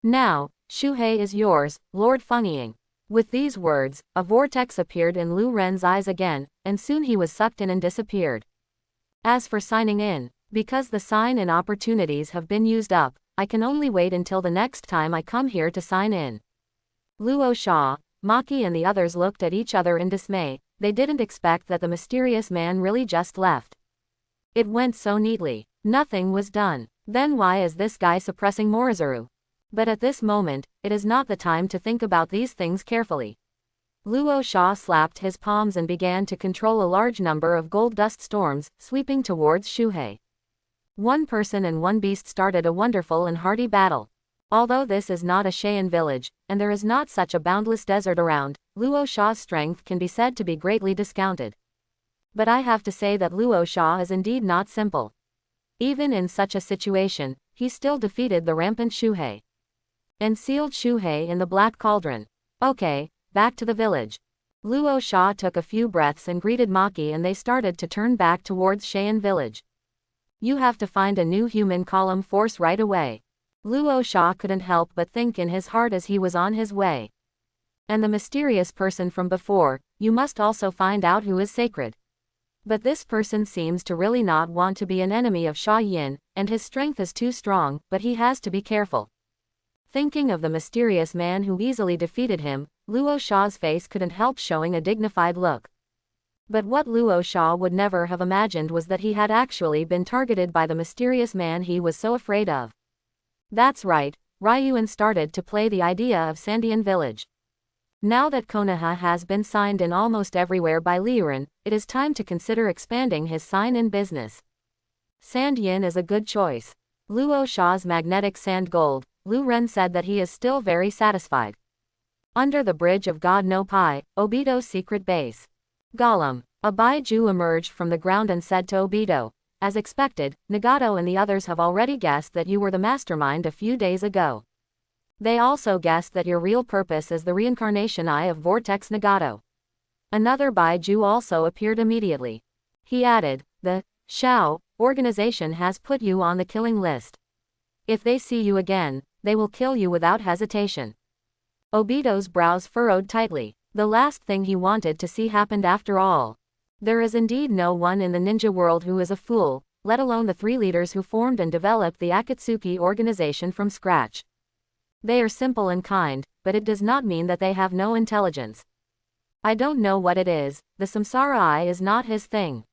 Now, Shuhei is yours, Lord Fengying. With these words, a vortex appeared in Lu Ren's eyes again, and soon he was sucked in and disappeared. As for signing in, because the sign-in opportunities have been used up, I can only wait until the next time I come here to sign in. Luosha, Maki and the others looked at each other in dismay. They didn't expect that the mysterious man really just left. It went so neatly. Nothing was done. Then why is this guy suppressing Morizuru? But at this moment, it is not the time to think about these things carefully. Luosha slapped his palms and began to control a large number of gold dust storms, sweeping towards Shuhei. One person and one beast started a wonderful and hearty battle. Although this is not a Cheyenne village, and there is not such a boundless desert around, Luosha's strength can be said to be greatly discounted. But I have to say that Luosha is indeed not simple. Even in such a situation, he still defeated the rampant Shuhei. And sealed Shuhei in the Black Cauldron. Okay, back to the village. Luosha took a few breaths and greeted Maki and they started to turn back towards Cheyenne village. You have to find a new human column force right away. Luosha couldn't help but think in his heart as he was on his way. And the mysterious person from before, you must also find out who is sacred. But this person seems to really not want to be an enemy of Sha Yin, and his strength is too strong, but he has to be careful. Thinking of the mysterious man who easily defeated him, Luosha's face couldn't help showing a dignified look. But what Luosha would never have imagined was that he had actually been targeted by the mysterious man he was so afraid of. That's right, Ryuan started to play the idea of Sandian village. Now that Konoha has been signed in almost everywhere by Liuran, it is time to consider expanding his sign-in business. Sandian is a good choice. Luosha's magnetic sand gold, Lu Ren said that he is still very satisfied. Under the bridge of God no Pi, Obito's secret base. Gollum. A Baiju emerged from the ground and said to Obito, "As expected, Nagato and the others have already guessed that you were the mastermind a few days ago. They also guessed that your real purpose is the reincarnation eye of Vortex Nagato." Another Baiju also appeared immediately. He added, "The Shao organization has put you on the killing list. If they see you again, they will kill you without hesitation." Obito's brows furrowed tightly. The last thing he wanted to see happened after all. There is indeed no one in the ninja world who is a fool, let alone the three leaders who formed and developed the Akatsuki organization from scratch. They are simple and kind, but it does not mean that they have no intelligence. I don't know what it is, the samsara eye is not his thing.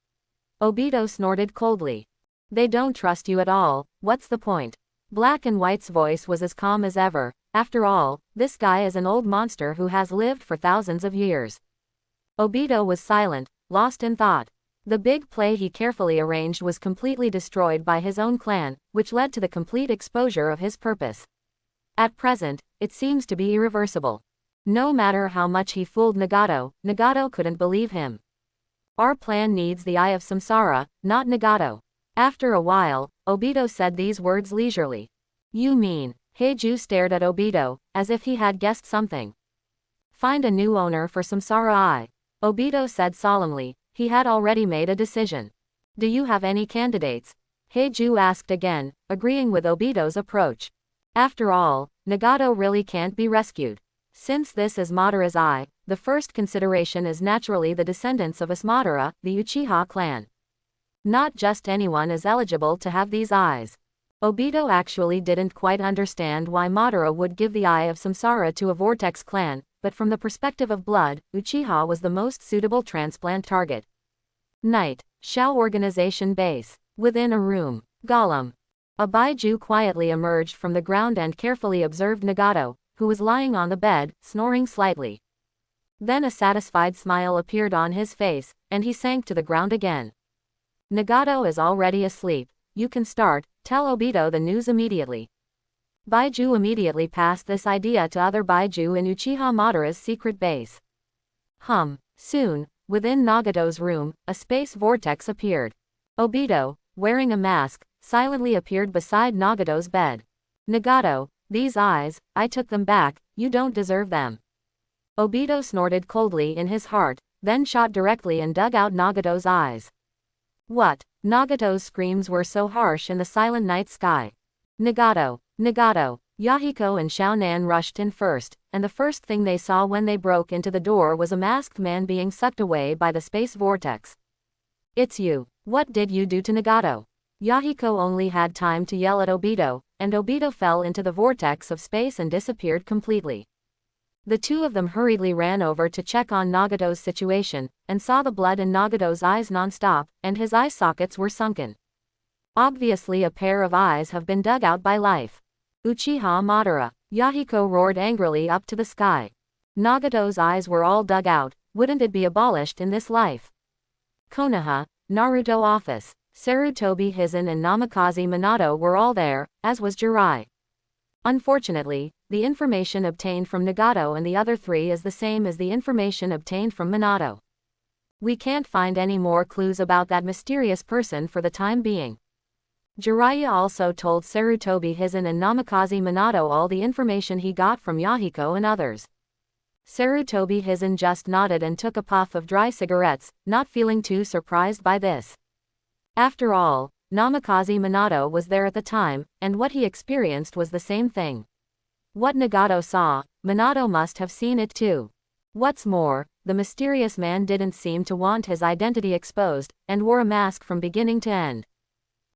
Obito snorted coldly. They don't trust you at all, what's the point? Black and White's voice was as calm as ever. After all, this guy is an old monster who has lived for thousands of years. Obito was silent, lost in thought. The big play he carefully arranged was completely destroyed by his own clan, which led to the complete exposure of his purpose. At present, it seems to be irreversible. No matter how much he fooled Nagato, Nagato couldn't believe him. Our plan needs the Eye of Samsara, not Nagato. After a while, Obito said these words leisurely. You mean? Heiju stared at Obito, as if he had guessed something. Find a new owner for Samsara Eye. Obito said solemnly. He had already made a decision. Do you have any candidates? Heiju asked again, agreeing with Obito's approach. After all, Nagato really can't be rescued. Since this is Madara's eye, the first consideration is naturally the descendants of Madara, the Uchiha clan. Not just anyone is eligible to have these eyes. Obito actually didn't quite understand why Madara would give the Eye of Samsara to a Vortex clan, but from the perspective of blood, Uchiha was the most suitable transplant target. Night. Shao Organization Base. Within a room. Gollum. A Baiju quietly emerged from the ground and carefully observed Nagato, who was lying on the bed, snoring slightly. Then a satisfied smile appeared on his face, and he sank to the ground again. Nagato is already asleep. You can start, tell Obito the news immediately. Baiju immediately passed this idea to other Baiju in Uchiha Madara's secret base. Soon, within Nagato's room, a space vortex appeared. Obito, wearing a mask, silently appeared beside Nagato's bed. Nagato, these eyes, I took them back, you don't deserve them. Obito snorted coldly in his heart, then shot directly and dug out Nagato's eyes. What? Nagato's screams were so harsh in the silent night sky. Nagato, Nagato, Yahiko and Xiaonan rushed in first, and the first thing they saw when they broke into the door was a masked man being sucked away by the space vortex. It's you. What did you do to Nagato? Yahiko only had time to yell at Obito, and Obito fell into the vortex of space and disappeared completely. The two of them hurriedly ran over to check on Nagato's situation, and saw the blood in Nagato's eyes non-stop, and his eye sockets were sunken. Obviously a pair of eyes have been dug out by life. Uchiha Madara. Yahiko roared angrily up to the sky. Nagato's eyes were all dug out, wouldn't it be abolished in this life? Konoha, Naruto office. Sarutobi Hizen and Namikaze Minato were all there, as was Jirai. Unfortunately, the information obtained from Nagato and the other three is the same as the information obtained from Minato. We can't find any more clues about that mysterious person for the time being. Jiraiya also told Sarutobi Hizen and Namikaze Minato all the information he got from Yahiko and others. Sarutobi Hizen just nodded and took a puff of dry cigarettes, not feeling too surprised by this. After all, Namikaze Minato was there at the time, and what he experienced was the same thing. What Nagato saw, Minato must have seen it too. What's more, the mysterious man didn't seem to want his identity exposed, and wore a mask from beginning to end.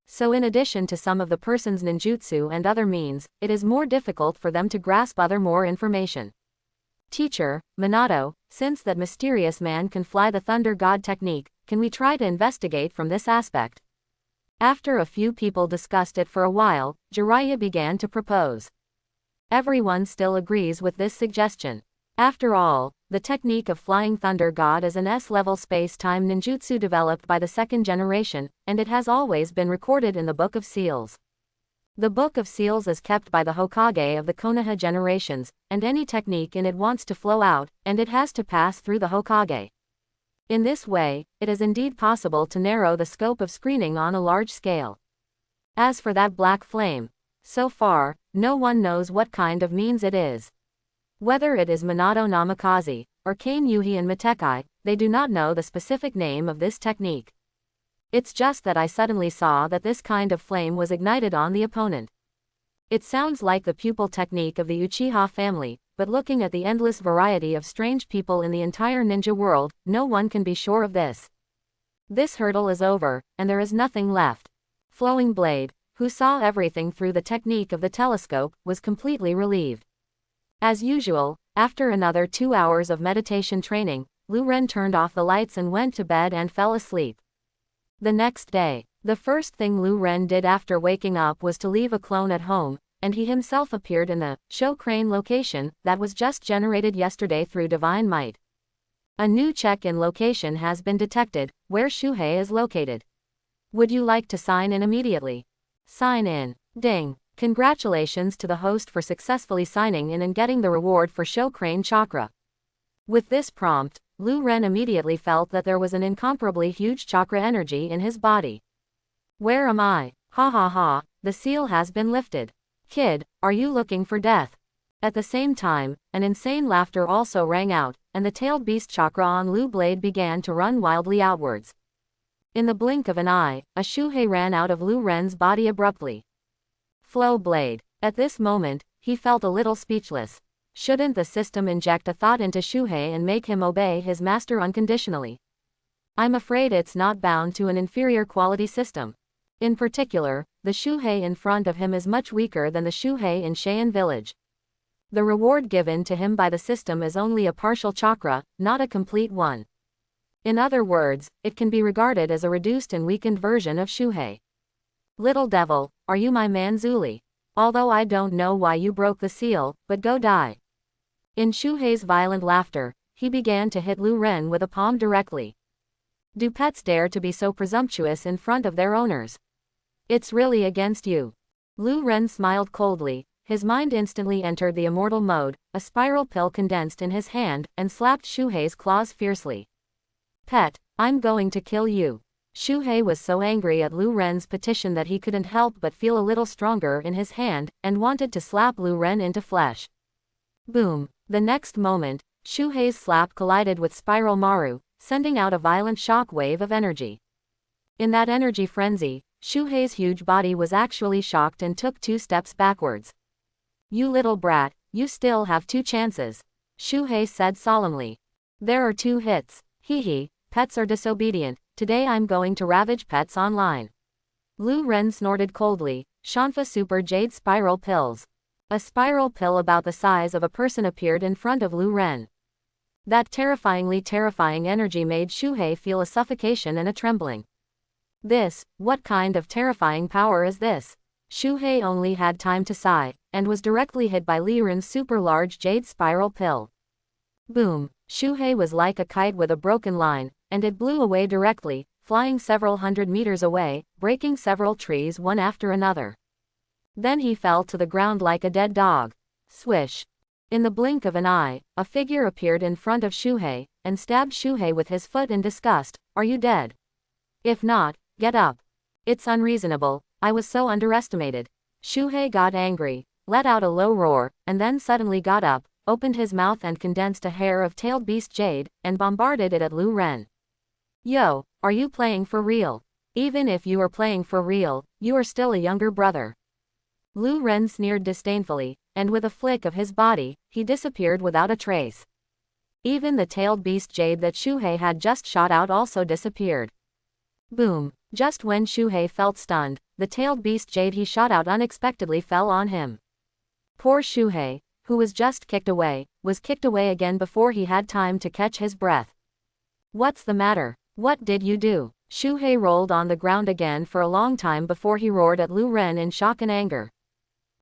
So in addition to some of the person's ninjutsu and other means, it is more difficult for them to grasp more information. Teacher, Minato, since that mysterious man can fly the Thunder God technique, can we try to investigate from this aspect? After a few people discussed it for a while, Jiraiya began to propose. Everyone still agrees with this suggestion. After all, the technique of flying Thunder God is an S-level space-time ninjutsu developed by the second generation, and it has always been recorded in the Book of Seals. The Book of Seals is kept by the Hokage of the Konoha generations, and any technique in it wants to flow out, and it has to pass through the Hokage. In this way, it is indeed possible to narrow the scope of screening on a large scale. As for that black flame, so far, no one knows what kind of means it is. Whether it is Minato Namikaze, or Kane Yuhi and Mitekai, they do not know the specific name of this technique. It's just that I suddenly saw that this kind of flame was ignited on the opponent. It sounds like the pupil technique of the Uchiha family, but looking at the endless variety of strange people in the entire ninja world, no one can be sure of this. This hurdle is over, and there is nothing left. Flowing Blade, who saw everything through the technique of the telescope, was completely relieved. As usual, after another 2 hours of meditation training, Lu Ren turned off the lights and went to bed and fell asleep. The next day, the first thing Lu Ren did after waking up was to leave a clone at home, and he himself appeared in the show crane location that was just generated yesterday through divine might. A new check-in location has been detected, where Shuhei is located. Would you like to sign in immediately? Sign in. Ding. Congratulations to the host for successfully signing in and getting the reward for show crane chakra. With this prompt, Lu Ren immediately felt that there was an incomparably huge chakra energy in his body. Where am I? Ha ha ha, the seal has been lifted. Kid, are you looking for death? At the same time, an insane laughter also rang out, and the tailed beast chakra on Lu Blade began to run wildly outwards. In the blink of an eye, a Shuhei ran out of Lu Ren's body abruptly. Flow Blade. At this moment, he felt a little speechless. Shouldn't the system inject a thought into Shuhei and make him obey his master unconditionally? I'm afraid it's not bound to an inferior quality system. In particular, the Shuhei in front of him is much weaker than the Shuhei in Cheyenne village. The reward given to him by the system is only a partial chakra, not a complete one. In other words, it can be regarded as a reduced and weakened version of Shuhei. Little devil, are you my man Zuli? Although I don't know why you broke the seal, but go die. In Shuhei's violent laughter, he began to hit Lu Ren with a palm directly. Do pets dare to be so presumptuous in front of their owners? It's really against you. Lu Ren smiled coldly, his mind instantly entered the immortal mode, a spiral pill condensed in his hand, and slapped Shuhei's claws fiercely. Pet, I'm going to kill you. Shuhei was so angry at Lu Ren's petition that he couldn't help but feel a little stronger in his hand, and wanted to slap Lu Ren into flesh. Boom. The next moment, Shuhei's slap collided with Spiral Maru, sending out a violent shock wave of energy. In that energy frenzy, Shuhei's huge body was actually shocked and took 2 steps backwards. You little brat, you still have 2 chances. Shuhei said solemnly. There are 2 hits. Hee, pets are disobedient, today I'm going to ravage pets online. Lu Ren snorted coldly, Shanfa Super Jade Spiral Pills. A spiral pill about the size of a person appeared in front of Lu Ren. That terrifyingly terrifying energy made Shuhei feel a suffocation and a trembling. What kind of terrifying power is this? Shuhei only had time to sigh, and was directly hit by Li Ren's super large jade spiral pill. Boom! Shuhei was like a kite with a broken line, and it blew away directly, flying several hundred meters away, breaking several trees one after another. Then he fell to the ground like a dead dog. Swish! In the blink of an eye, a figure appeared in front of Shuhei, and stabbed Shuhei with his foot in disgust. Are you dead? If not, get up. It's unreasonable, I was so underestimated. Shuhei got angry, let out a low roar, and then suddenly got up, opened his mouth and condensed a hair of tailed beast jade, and bombarded it at Lu Ren. Yo, are you playing for real? Even if you are playing for real, you are still a younger brother. Lu Ren sneered disdainfully, and with a flick of his body, he disappeared without a trace. Even the tailed beast jade that Shuhei had just shot out also disappeared. Boom! Just when Shuhei felt stunned, the tailed beast jade he shot out unexpectedly fell on him. Poor Shuhei, who was just kicked away, was kicked away again before he had time to catch his breath. What's the matter? What did you do? Shuhei rolled on the ground again for a long time before he roared at Lu Ren in shock and anger.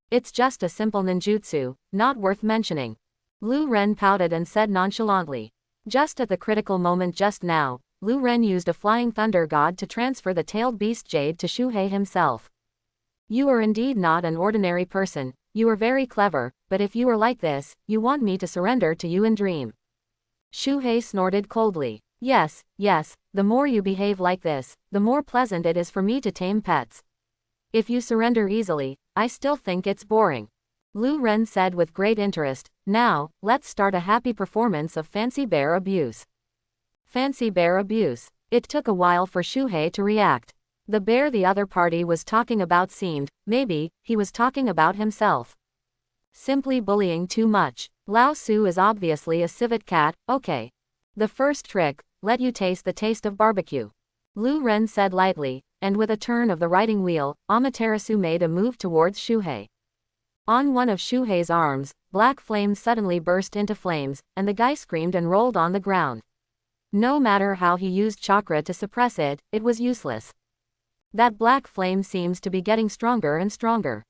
It's just a simple ninjutsu, not worth mentioning. Lu Ren pouted and said nonchalantly. Just at the critical moment just now, Lu Ren used a flying thunder god to transfer the tailed beast jade to Shuhei himself. You are indeed not an ordinary person, you are very clever, but if you are like this, you want me to surrender to you in dream. Shuhei snorted coldly. Yes, yes, the more you behave like this, the more pleasant it is for me to tame pets. If you surrender easily, I still think it's boring. Lu Ren said with great interest. Now, let's start a happy performance of fancy bear abuse. Fancy bear abuse. It took a while for Shuhei to react. The bear the other party was talking about seemed, maybe, he was talking about himself. Simply bullying too much. Lao Su is obviously a civet cat, okay. The first trick, let you taste the taste of barbecue. Lu Ren said lightly, and with a turn of the riding wheel, Amaterasu made a move towards Shuhei. On one of Shuhei's arms, black flames suddenly burst into flames, and the guy screamed and rolled on the ground. No matter how he used chakra to suppress it, it was useless. That black flame seems to be getting stronger and stronger.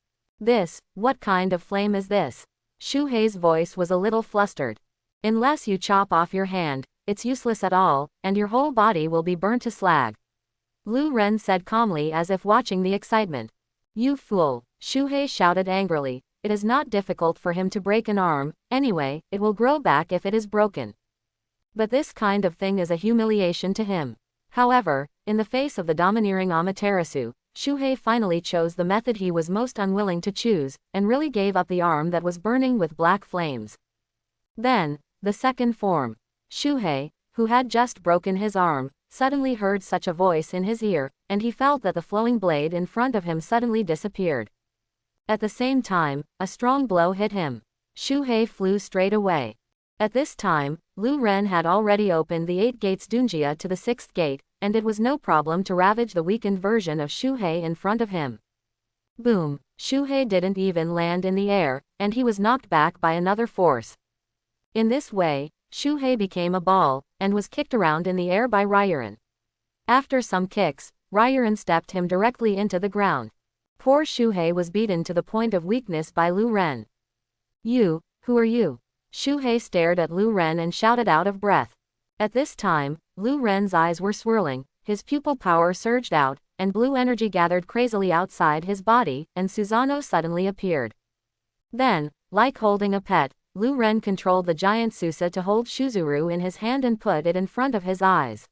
What kind of flame is this? Shuhei's voice was a little flustered. Unless you chop off your hand, it's useless at all, and your whole body will be burnt to slag. Lu Ren said calmly as if watching the excitement. You fool, Shuhei shouted angrily. It is not difficult for him to break an arm, anyway, it will grow back if it is broken. But this kind of thing is a humiliation to him. However, in the face of the domineering Amaterasu, Shuhei finally chose the method he was most unwilling to choose, and really gave up the arm that was burning with black flames. Then, the second form. Shuhei, who had just broken his arm, suddenly heard such a voice in his ear, and he felt that the flowing blade in front of him suddenly disappeared. At the same time, a strong blow hit him. Shuhei flew straight away. At this time, Lu Ren had already opened the 8 gates Dunjia to the 6th gate, and it was no problem to ravage the weakened version of Shuhei in front of him. Boom! Shuhei didn't even land in the air, and he was knocked back by another force. In this way, Shuhei became a ball, and was kicked around in the air by Rairan. After some kicks, Rairan stepped him directly into the ground. Poor Shuhei was beaten to the point of weakness by Lu Ren. You, who are you? Shuhei stared at Lu Ren and shouted out of breath. At this time, Lu Ren's eyes were swirling, his pupil power surged out, and blue energy gathered crazily outside his body, and Susanoo suddenly appeared. Then, like holding a pet, Lu Ren controlled the giant Susa to hold Shuzuru in his hand and put it in front of his eyes.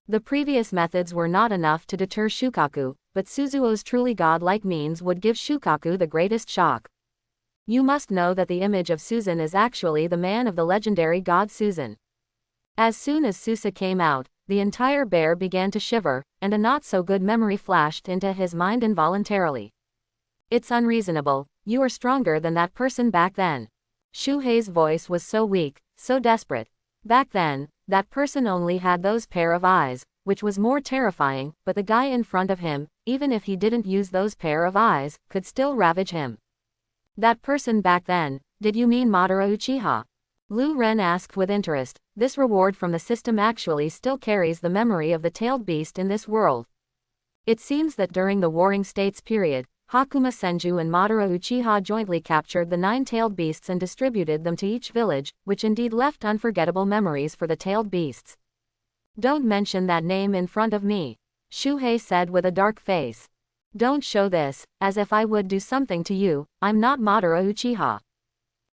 The previous methods were not enough to deter Shukaku, but Suzuo's truly godlike means would give Shukaku the greatest shock. You must know that the image of Susan is actually the man of the legendary god Susan. As soon as Susa came out, the entire bear began to shiver, and a not-so-good memory flashed into his mind involuntarily. It's unreasonable, you are stronger than that person back then. Shuhei's voice was so weak, so desperate. Back then, that person only had those pair of eyes, which was more terrifying, but the guy in front of him, even if he didn't use those pair of eyes, could still ravage him. That person back then, did you mean Madara Uchiha? Lu Ren asked with interest. This reward from the system actually still carries the memory of the tailed beast in this world. It seems that during the Warring States period, Hakuma Senju and Madara Uchiha jointly captured the 9 tailed beasts and distributed them to each village, which indeed left unforgettable memories for the tailed beasts. Don't mention that name in front of me, Shuhei said with a dark face. Don't show this, as if I would do something to you, I'm not Madara Uchiha.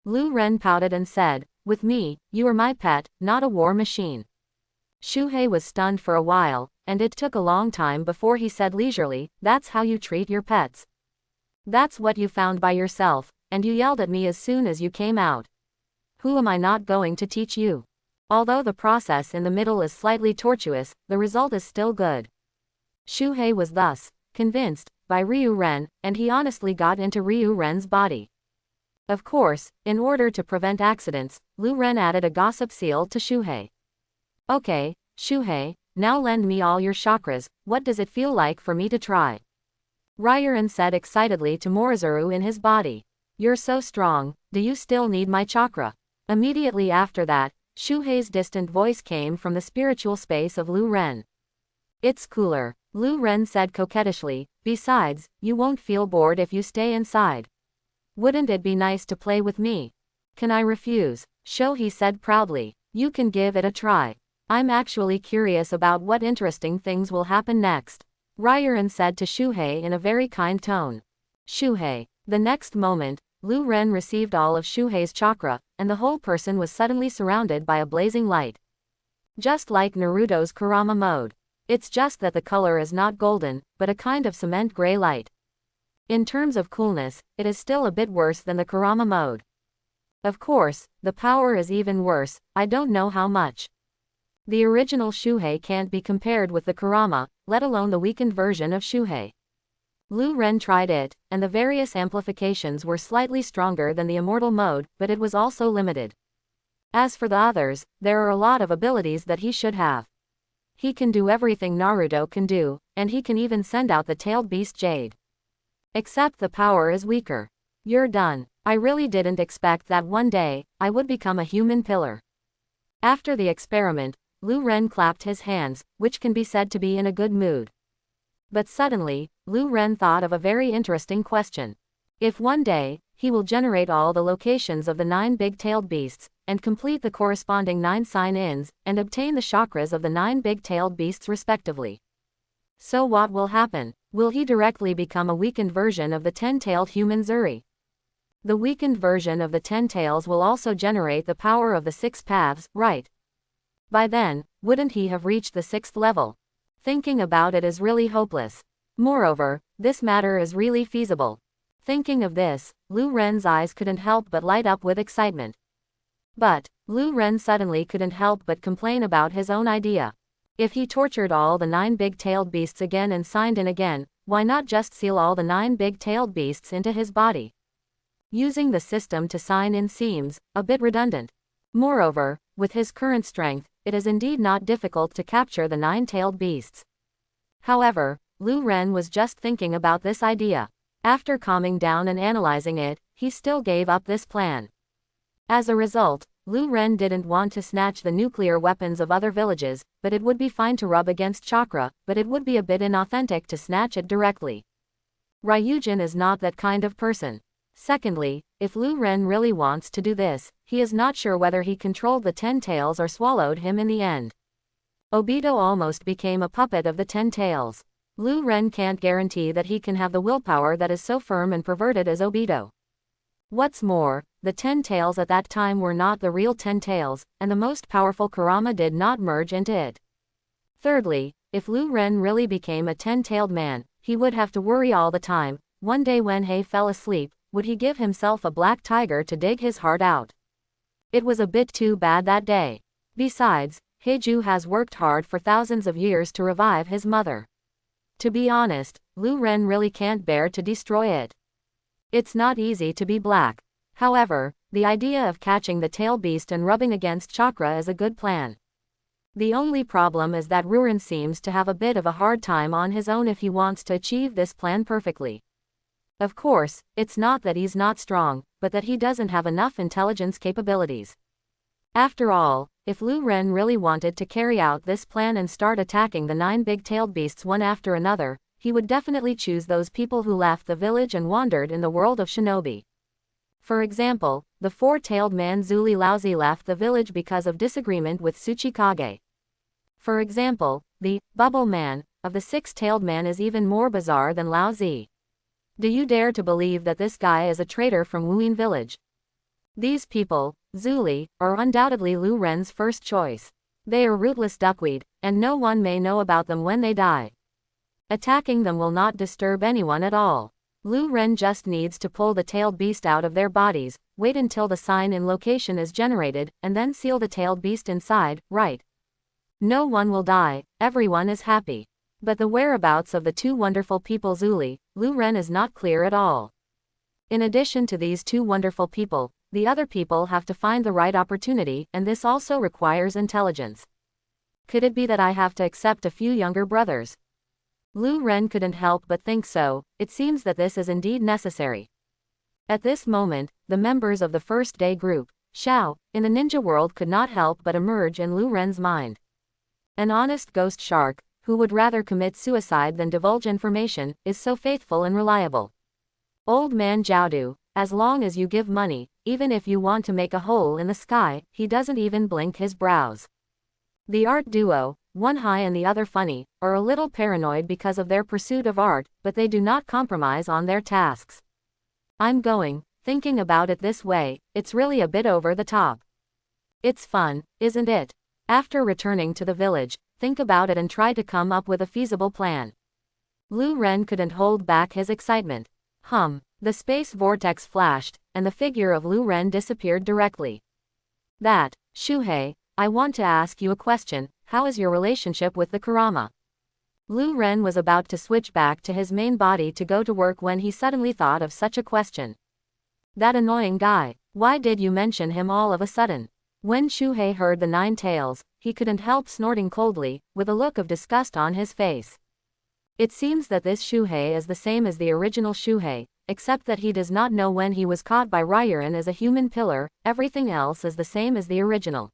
Lu Ren pouted and said, with me, you are my pet, not a war machine. Shuhei was stunned for a while, and it took a long time before he said leisurely, that's how you treat your pets. That's what you found by yourself, and you yelled at me as soon as you came out. Who am I not going to teach you? Although the process in the middle is slightly tortuous, the result is still good. Shuhei was thus convinced by Ryu Ren, and he honestly got into Ryu Ren's body. Of course, in order to prevent accidents, Lu Ren added a gossip seal to Shuhei. Okay, Shuhei, now lend me all your chakras, what does it feel like for me to try? Rairan said excitedly to Morizuru in his body. You're so strong, do you still need my chakra? Immediately after that, Shuhei's distant voice came from the spiritual space of Lu Ren. It's cooler, Lu Ren said coquettishly, besides, you won't feel bored if you stay inside. Wouldn't it be nice to play with me? Can I refuse? Shohei said proudly. You can give it a try. I'm actually curious about what interesting things will happen next. Rairan said to Shuhei in a very kind tone. Shuhei. The next moment, Lu Ren received all of Shuhei's chakra, and the whole person was suddenly surrounded by a blazing light. Just like Naruto's Kurama mode. It's just that the color is not golden, but a kind of cement gray light. In terms of coolness, it is still a bit worse than the Kurama mode. Of course, the power is even worse, I don't know how much. The original Shuhei can't be compared with the Kurama, let alone the weakened version of Shuhei. Lu Ren tried it, and the various amplifications were slightly stronger than the immortal mode, but it was also limited. As for the others, there are a lot of abilities that he should have. He can do everything Naruto can do, and he can even send out the tailed beast Jade. Except the power is weaker. You're done. I really didn't expect that one day, I would become a human pillar. After the experiment, Lu Ren clapped his hands, which can be said to be in a good mood. But suddenly, Lu Ren thought of a very interesting question. If one day, he will generate all the locations of the 9 big-tailed beasts, and complete the corresponding 9 sign-ins, and obtain the chakras of the 9 big-tailed beasts respectively. So what will happen? Will he directly become a weakened version of the 10-tailed human Zuri? The weakened version of the 10 tails will also generate the power of the 6 paths, right? By then, wouldn't he have reached the 6th level? Thinking about it is really hopeless. Moreover, this matter is really feasible. Thinking of this, Lu Ren's eyes couldn't help but light up with excitement. But, Lu Ren suddenly couldn't help but complain about his own idea. If he tortured all the 9 big-tailed beasts again and signed in again, why not just seal all the 9 big-tailed beasts into his body? Using the system to sign in seems a bit redundant. Moreover, with his current strength, it is indeed not difficult to capture the 9-tailed beasts. However, Lu Ren was just thinking about this idea. After calming down and analyzing it, he still gave up this plan. As a result, Lu Ren didn't want to snatch the nuclear weapons of other villages, but it would be fine to rub against chakra, but it would be a bit inauthentic to snatch it directly. Ryujin is not that kind of person. Secondly, if Lu Ren really wants to do this, he is not sure whether he controlled the 10 tails or swallowed him in the end. Obito almost became a puppet of the 10 tails. Lu Ren can't guarantee that he can have the willpower that is so firm and perverted as Obito. What's more, the 10 tails at that time were not the real 10 tails, and the most powerful Kurama did not merge into it. Thirdly, if Lu Ren really became a 10-tailed man, he would have to worry all the time. One day when Hei fell asleep, would he give himself a black tiger to dig his heart out? It was a bit too bad that day. Besides, Heiju has worked hard for thousands of years to revive his mother. To be honest, Lu Ren really can't bear to destroy it. It's not easy to be black. However, the idea of catching the tail beast and rubbing against chakra is a good plan. The only problem is that Ruren seems to have a bit of a hard time on his own if he wants to achieve this plan perfectly. Of course, it's not that he's not strong, but that he doesn't have enough intelligence capabilities. After all, if Lu Ren really wanted to carry out this plan and start attacking the 9 big-tailed beasts one after another, he would definitely choose those people who left the village and wandered in the world of shinobi. For example, the 4-tailed man Zuli Laozi left the village because of disagreement with Tsuchikage. For example, the bubble man of the 6-tailed man is even more bizarre than Laozi. Do you dare to believe that this guy is a traitor from Wuyin village? These people, Zuli, are undoubtedly Lu Ren's first choice. They are rootless duckweed, and no one may know about them when they die. Attacking them will not disturb anyone at all. Lu Ren just needs to pull the tailed beast out of their bodies, wait until the sign-in location is generated, and then seal the tailed beast inside, right? No one will die, everyone is happy. But the whereabouts of the 2 wonderful people Zuli, Lu Ren is not clear at all. In addition to these 2 wonderful people, the other people have to find the right opportunity, and this also requires intelligence. Could it be that I have to accept a few younger brothers? Lu Ren couldn't help but think so. It seems that this is indeed necessary. At this moment, the members of the first day group, Xiao, in the ninja world could not help but emerge in Lu Ren's mind. An honest ghost shark, who would rather commit suicide than divulge information, is so faithful and reliable. Old man Jiaodu, as long as you give money, even if you want to make a hole in the sky, he doesn't even blink his brows. The art duo, one high and the other funny, or a little paranoid because of their pursuit of art, but they do not compromise on their tasks. I'm going, thinking about it this way, it's really a bit over the top. It's fun, isn't it? After returning to the village, think about it and try to come up with a feasible plan. Lu Ren couldn't hold back his excitement. The space vortex flashed, and the figure of Lu Ren disappeared directly. That, Shuhei, I want to ask you a question, how is your relationship with the Kurama? Lu Ren was about to switch back to his main body to go to work when he suddenly thought of such a question. That annoying guy, why did you mention him all of a sudden? When Shuhei heard the 9 tails, he couldn't help snorting coldly, with a look of disgust on his face. It seems that this Shuhei is the same as the original Shuhei, except that he does not know when he was caught by Rairin as a human pillar, everything else is the same as the original.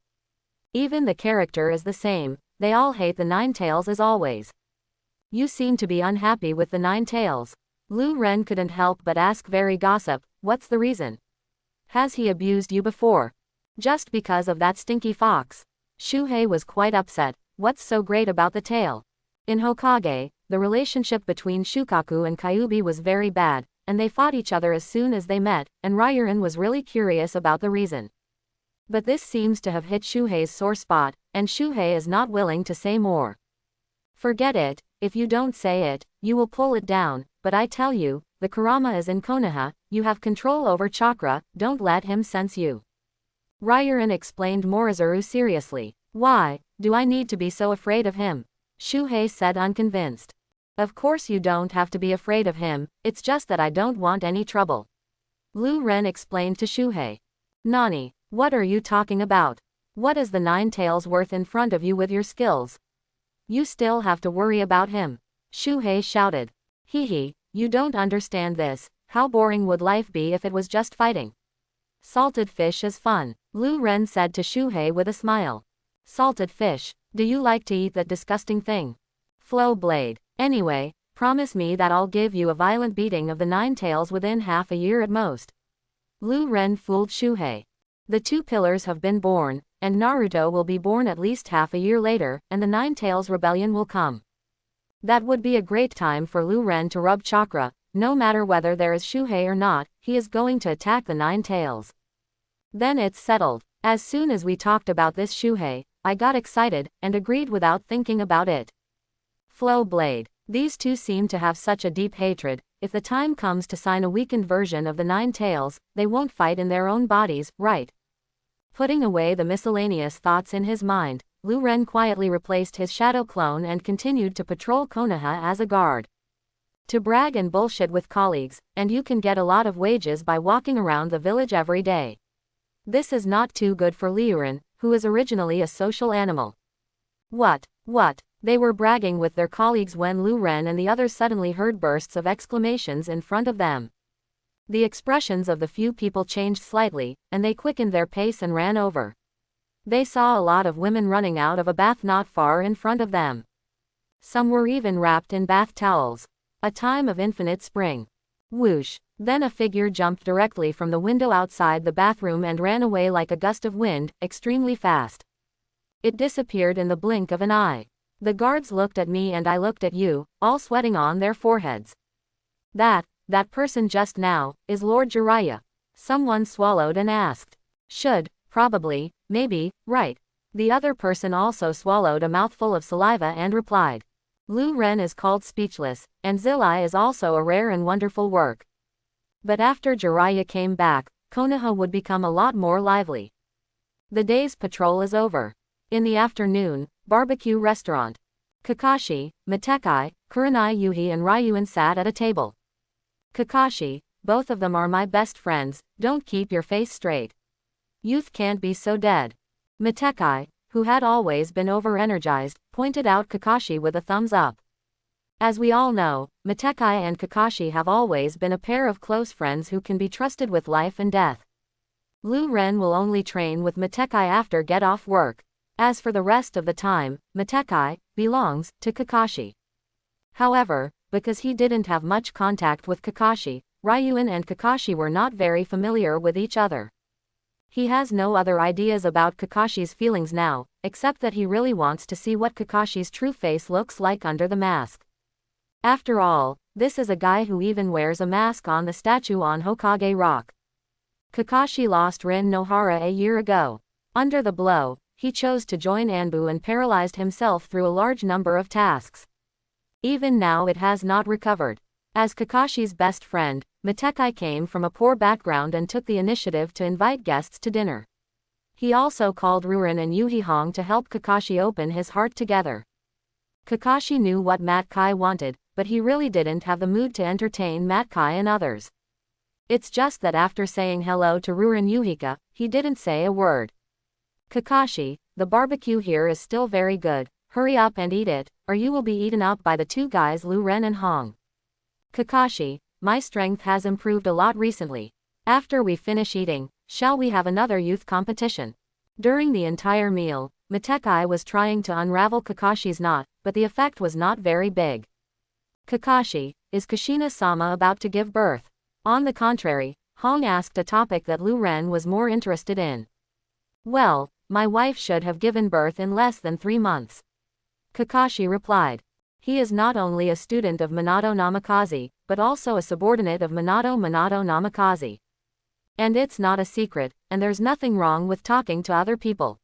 Even the character is the same, they all hate the 9 tails as always. You seem to be unhappy with the 9 tails. Lu Ren couldn't help but ask very gossip, what's the reason? Has he abused you before? Just because of that stinky fox. Shuhei was quite upset, what's so great about the tail? In Hokage, the relationship between Shukaku and Kyuubi was very bad, and they fought each other as soon as they met, and Rairin was really curious about the reason. But this seems to have hit Shuhei's sore spot, and Shuhei is not willing to say more. Forget it, if you don't say it, you will pull it down, but I tell you, the Kurama is in Konoha, you have control over chakra, don't let him sense you. Rairin explained Morizuru seriously. Why do I need to be so afraid of him? Shuhei said unconvinced. Of course you don't have to be afraid of him, it's just that I don't want any trouble. Lu Ren explained to Shuhei. Nani, what are you talking about? What is the 9 tails worth in front of you with your skills? You still have to worry about him. Shuhei shouted. Hehe, you don't understand this, how boring would life be if it was just fighting? Salted fish is fun, Lu Ren said to Shuhei with a smile. Salted fish, do you like to eat that disgusting thing? Flow blade. Anyway, promise me that I'll give you a violent beating of the 9 tails within half a year at most. Lu Ren fooled Shuhei. The 2 pillars have been born, and Naruto will be born at least half a year later, and the 9 tails rebellion will come. That would be a great time for Lu Ren to rub chakra, no matter whether there is Shuhei or not, he is going to attack the 9 tails. Then it's settled. As soon as we talked about this Shuhei, I got excited, and agreed without thinking about it. Flow blade. These 2 seem to have such a deep hatred, if the time comes to sign a weakened version of the 9 tails, they won't fight in their own bodies, right? Putting away the miscellaneous thoughts in his mind, Lu Ren quietly replaced his shadow clone and continued to patrol Konoha as a guard. To brag and bullshit with colleagues, and you can get a lot of wages by walking around the village every day. This is not too good for Liurin, who is originally a social animal. What? They were bragging with their colleagues when Lu Ren and the others suddenly heard bursts of exclamations in front of them. The expressions of the few people changed slightly, and they quickened their pace and ran over. They saw a lot of women running out of a bath not far in front of them. Some were even wrapped in bath towels. A time of infinite spring. Whoosh! Then a figure jumped directly from the window outside the bathroom and ran away like a gust of wind, extremely fast. It disappeared in the blink of an eye. The guards looked at me and I looked at you, all sweating on their foreheads. That person just now, is Lord Jiraiya. Someone swallowed and asked. Should, probably, maybe, right. The other person also swallowed a mouthful of saliva and replied. Lu Ren is called speechless, and Zilai is also a rare and wonderful work. But after Jiraiya came back, Konoha would become a lot more lively. The day's patrol is over. In the afternoon, barbecue restaurant. Kakashi, Mitekai, Kurenai Yuhi and Ryuin sat at a table. Kakashi, both of them are my best friends, don't keep your face straight. Youth can't be so dead. Mitekai, who had always been over-energized, pointed out Kakashi with a thumbs up. As we all know, Mitekai and Kakashi have always been a pair of close friends who can be trusted with life and death. Lu Ren will only train with Mitekai after get-off work. As for the rest of the time, Mitekai belongs to Kakashi. However, because he didn't have much contact with Kakashi, Ryuin and Kakashi were not very familiar with each other. He has no other ideas about Kakashi's feelings now, except that he really wants to see what Kakashi's true face looks like under the mask. After all, this is a guy who even wears a mask on the statue on Hokage Rock. Kakashi lost Rin Nohara a year ago. Under the blow, he chose to join Anbu and paralyzed himself through a large number of tasks. Even now it has not recovered. As Kakashi's best friend, Mitekai came from a poor background and took the initiative to invite guests to dinner. He also called Rurin and Yuhi Hong to help Kakashi open his heart together. Kakashi knew what Matt Kai wanted, but he really didn't have the mood to entertain Matt Kai and others. It's just that after saying hello to Rurin Yuhika, he didn't say a word. Kakashi, the barbecue here is still very good, hurry up and eat it, or you will be eaten up by the two guys Lu Ren and Hong. Kakashi, my strength has improved a lot recently. After we finish eating, shall we have another youth competition? During the entire meal, Mitekai was trying to unravel Kakashi's knot, but the effect was not very big. Kakashi, is Kushina-sama about to give birth? On the contrary, Hong asked a topic that Lu Ren was more interested in. Well, my wife should have given birth in less than 3 months. Kakashi replied. He is not only a student of Minato Namikaze, but also a subordinate of Minato Namikaze. And it's not a secret, and there's nothing wrong with talking to other people.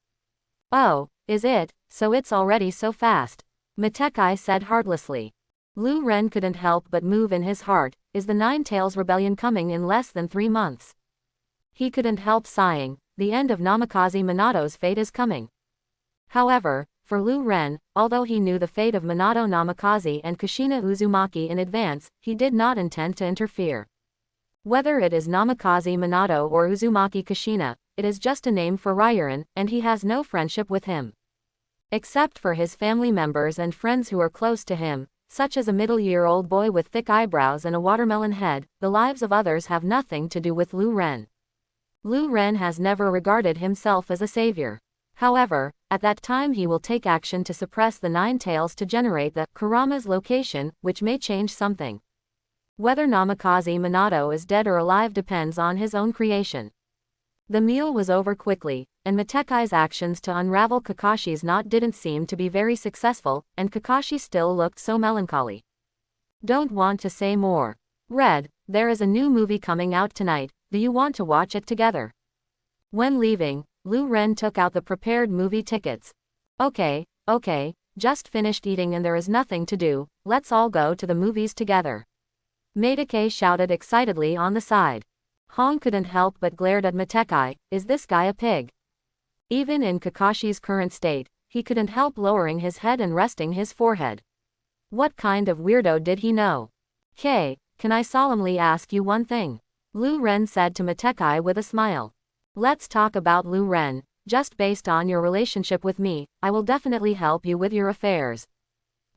Oh, is it, so it's already so fast? Mitekai said heartlessly. Lu Ren couldn't help but move in his heart. Is the Nine Tails Rebellion coming in less than 3 months? He couldn't help sighing. The end of Namikaze Minato's fate is coming. However, for Lu Ren, although he knew the fate of Minato Namikaze and Kushina Uzumaki in advance, he did not intend to interfere. Whether it is Namikaze Minato or Uzumaki Kushina, it is just a name for Rairin, and he has no friendship with him. Except for his family members and friends who are close to him, such as a middle-year-old boy with thick eyebrows and a watermelon head, the lives of others have nothing to do with Lu Ren. Lu Ren has never regarded himself as a savior. However, at that time he will take action to suppress the Nine Tails to generate the Kurama's location, which may change something. Whether Namikaze Minato is dead or alive depends on his own creation. The meal was over quickly, and Mitekai's actions to unravel Kakashi's knot didn't seem to be very successful, and Kakashi still looked so melancholy. Don't want to say more. Red, there is a new movie coming out tonight, do you want to watch it together? When leaving, Lu Ren took out the prepared movie tickets. Okay, just finished eating and there is nothing to do, let's all go to the movies together. Maedake shouted excitedly on the side. Hong couldn't help but glared at Mitekai, is this guy a pig? Even in Kakashi's current state, he couldn't help lowering his head and resting his forehead. What kind of weirdo did he know? Can I solemnly ask you one thing? Lu Ren said to Mitekai with a smile. Let's talk about Lu Ren. Just based on your relationship with me, I will definitely help you with your affairs.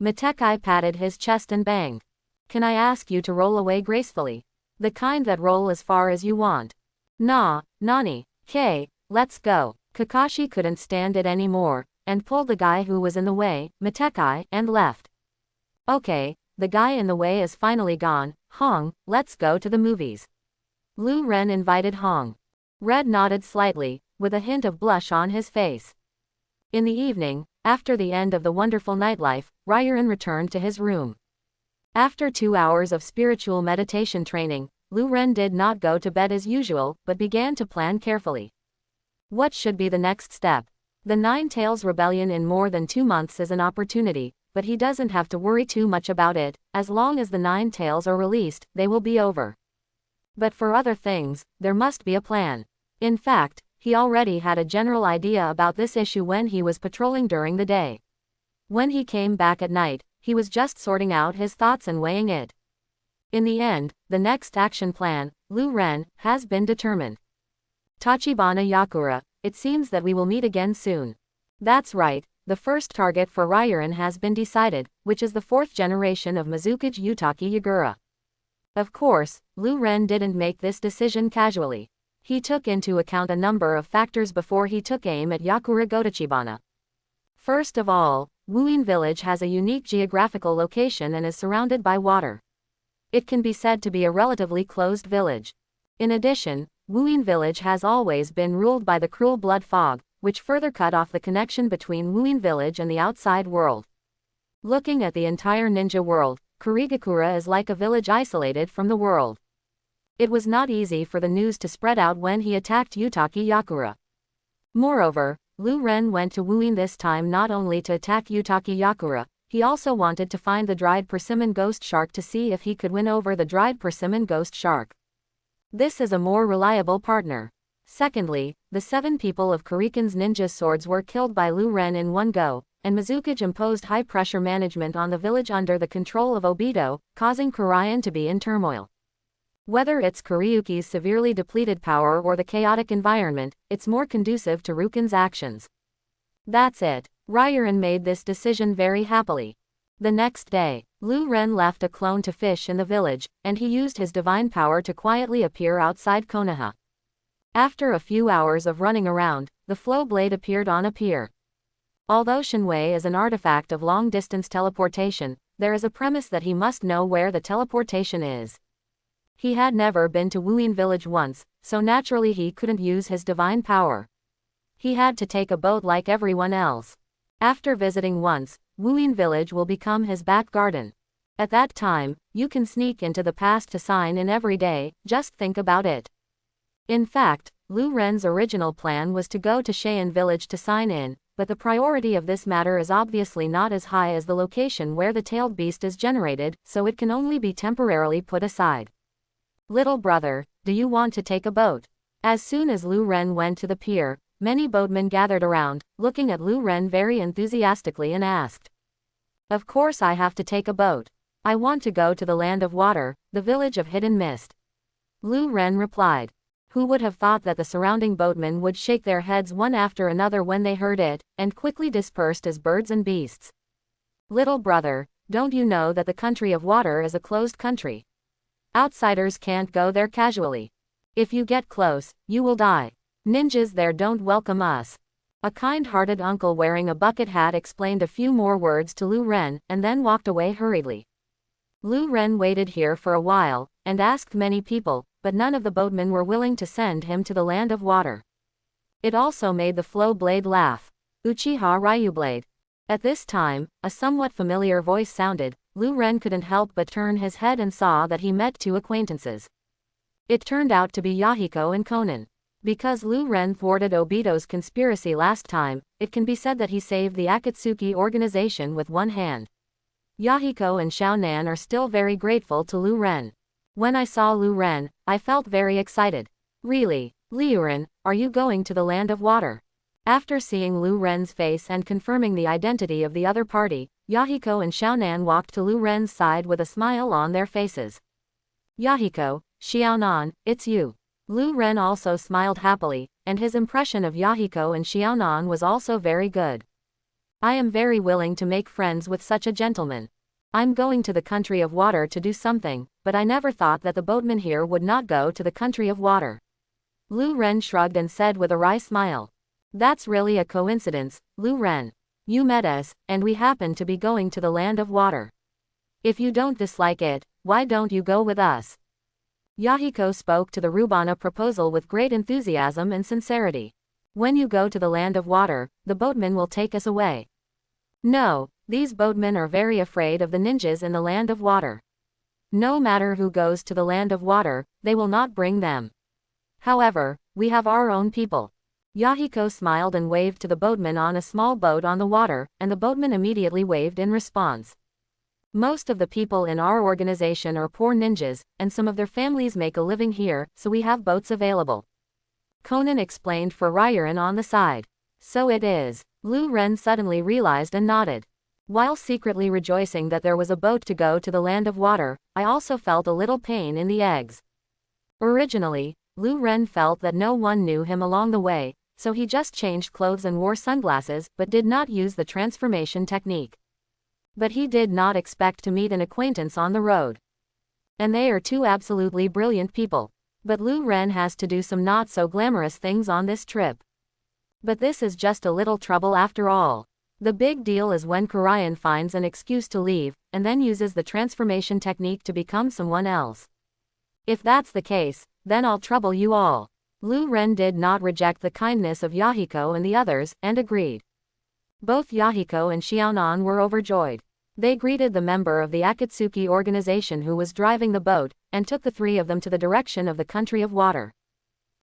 Mitekai patted his chest and banged. Can I ask you to roll away gracefully? The kind that roll as far as you want. Nah, Nani. Let's go. Kakashi couldn't stand it anymore, and pulled the guy who was in the way, Mitekai, and left. Okay, the guy in the way is finally gone. Hong, let's go to the movies. Lu Ren invited Hong. Red nodded slightly, with a hint of blush on his face. In the evening, after the end of the wonderful nightlife, Rairin returned to his room. After 2 hours of spiritual meditation training, Lu Ren did not go to bed as usual, but began to plan carefully. What should be the next step? The Nine Tails Rebellion in more than 2 months is an opportunity, but he doesn't have to worry too much about it. As long as the Nine Tails are released, they will be over. But for other things, there must be a plan. In fact, he already had a general idea about this issue when he was patrolling during the day. When he came back at night, he was just sorting out his thoughts and weighing it. In the end, the next action plan, Lu Ren, has been determined. Tachibana Yakura, it seems that we will meet again soon. That's right, the first target for Rairin has been decided, which is the 4th generation of Mizukage Yutaki Yagura. Of course, Lu Ren didn't make this decision casually. He took into account a number of factors before he took aim at Yakura Tachibana. First of all, Wuin village has a unique geographical location and is surrounded by water. It can be said to be a relatively closed village. In addition, Wuyin village has always been ruled by the cruel blood fog, which further cut off the connection between Wuyin village and the outside world. Looking at the entire ninja world, Kurigakura is like a village isolated from the world. It was not easy for the news to spread out when he attacked Utaki Yakura. Moreover, Lu Ren went to Wuyin this time not only to attack Utaki Yakura, he also wanted to find the dried persimmon ghost shark to see if he could win over the dried persimmon ghost shark. This is a more reliable partner. Secondly, the 7 people of Kurikan's ninja swords were killed by Lu Ren in one go, and Mizukage imposed high-pressure management on the village under the control of Obito, causing Kurian to be in turmoil. Whether it's Kuryuki's severely depleted power or the chaotic environment, it's more conducive to Rukin's actions. That's it. Rairin made this decision very happily. The next day, Lu Ren left a clone to fish in the village, and he used his divine power to quietly appear outside Konoha. After a few hours of running around, the flow blade appeared on a pier. Although Shinwei is an artifact of long-distance teleportation, there is a premise that he must know where the teleportation is. He had never been to Wuyin village once, so naturally he couldn't use his divine power. He had to take a boat like everyone else. After visiting once, Wuyin village will become his back garden. At that time, you can sneak into the past to sign in every day, just think about it. In fact, Lu Ren's original plan was to go to Cheyenne village to sign in, but the priority of this matter is obviously not as high as the location where the tailed beast is generated, so it can only be temporarily put aside. Little brother, do you want to take a boat? As soon as Lu Ren went to the pier, many boatmen gathered around, looking at Lu Ren very enthusiastically and asked. Of course I have to take a boat. I want to go to the land of water, the village of hidden mist. Lu Ren replied. Who would have thought that the surrounding boatmen would shake their heads one after another when they heard it, and quickly dispersed as birds and beasts. Little brother, don't you know that the country of water is a closed country? Outsiders can't go there casually. If you get close, you will die. Ninjas there don't welcome us. A kind-hearted uncle wearing a bucket hat explained a few more words to Lu Ren, and then walked away hurriedly. Lu Ren waited here for a while, and asked many people, but none of the boatmen were willing to send him to the land of water. It also made the flow blade laugh. Uchiha Ryublade. At this time, a somewhat familiar voice sounded. Lu Ren couldn't help but turn his head and saw that he met 2 acquaintances. It turned out to be Yahiko and Konan. Because Lu Ren thwarted Obito's conspiracy last time, it can be said that he saved the Akatsuki organization with one hand. Yahiko and Xiaonan are still very grateful to Lu Ren. When I saw Lu Ren, I felt very excited. Really, Liu Ren, are you going to the land of water? After seeing Lu Ren's face and confirming the identity of the other party, Yahiko and Xiaonan walked to Lu Ren's side with a smile on their faces. Yahiko, Xiaonan, it's you. Lu Ren also smiled happily, and his impression of Yahiko and Xiaonan was also very good. I am very willing to make friends with such a gentleman. I'm going to the country of water to do something, but I never thought that the boatmen here would not go to the country of water. Lu Ren shrugged and said with a wry smile. That's really a coincidence, Lu Ren. You met us, and we happen to be going to the land of water. If you don't dislike it, why don't you go with us? Yahiko spoke to the Rubana proposal with great enthusiasm and sincerity. When you go to the land of water, the boatmen will take us away. No, these boatmen are very afraid of the ninjas in the land of water. No matter who goes to the land of water, they will not bring them. However, we have our own people. Yahiko smiled and waved to the boatmen on a small boat on the water, and the boatmen immediately waved in response. Most of the people in our organization are poor ninjas, and some of their families make a living here, so we have boats available. Konan explained for Rairin on the side. So it is. Lu Ren suddenly realized and nodded. While secretly rejoicing that there was a boat to go to the land of water, I also felt a little pain in the eggs. Originally, Lu Ren felt that no one knew him along the way, so he just changed clothes and wore sunglasses but did not use the transformation technique. But he did not expect to meet an acquaintance on the road. And they are 2 absolutely brilliant people. But Lu Ren has to do some not so glamorous things on this trip. But this is just a little trouble after all. The big deal is when Kurian finds an excuse to leave, and then uses the transformation technique to become someone else. If that's the case, then I'll trouble you all. Lu Ren did not reject the kindness of Yahiko and the others, and agreed. Both Yahiko and Xiaonan were overjoyed. They greeted the member of the Akatsuki organization who was driving the boat, and took the three of them to the direction of the country of water.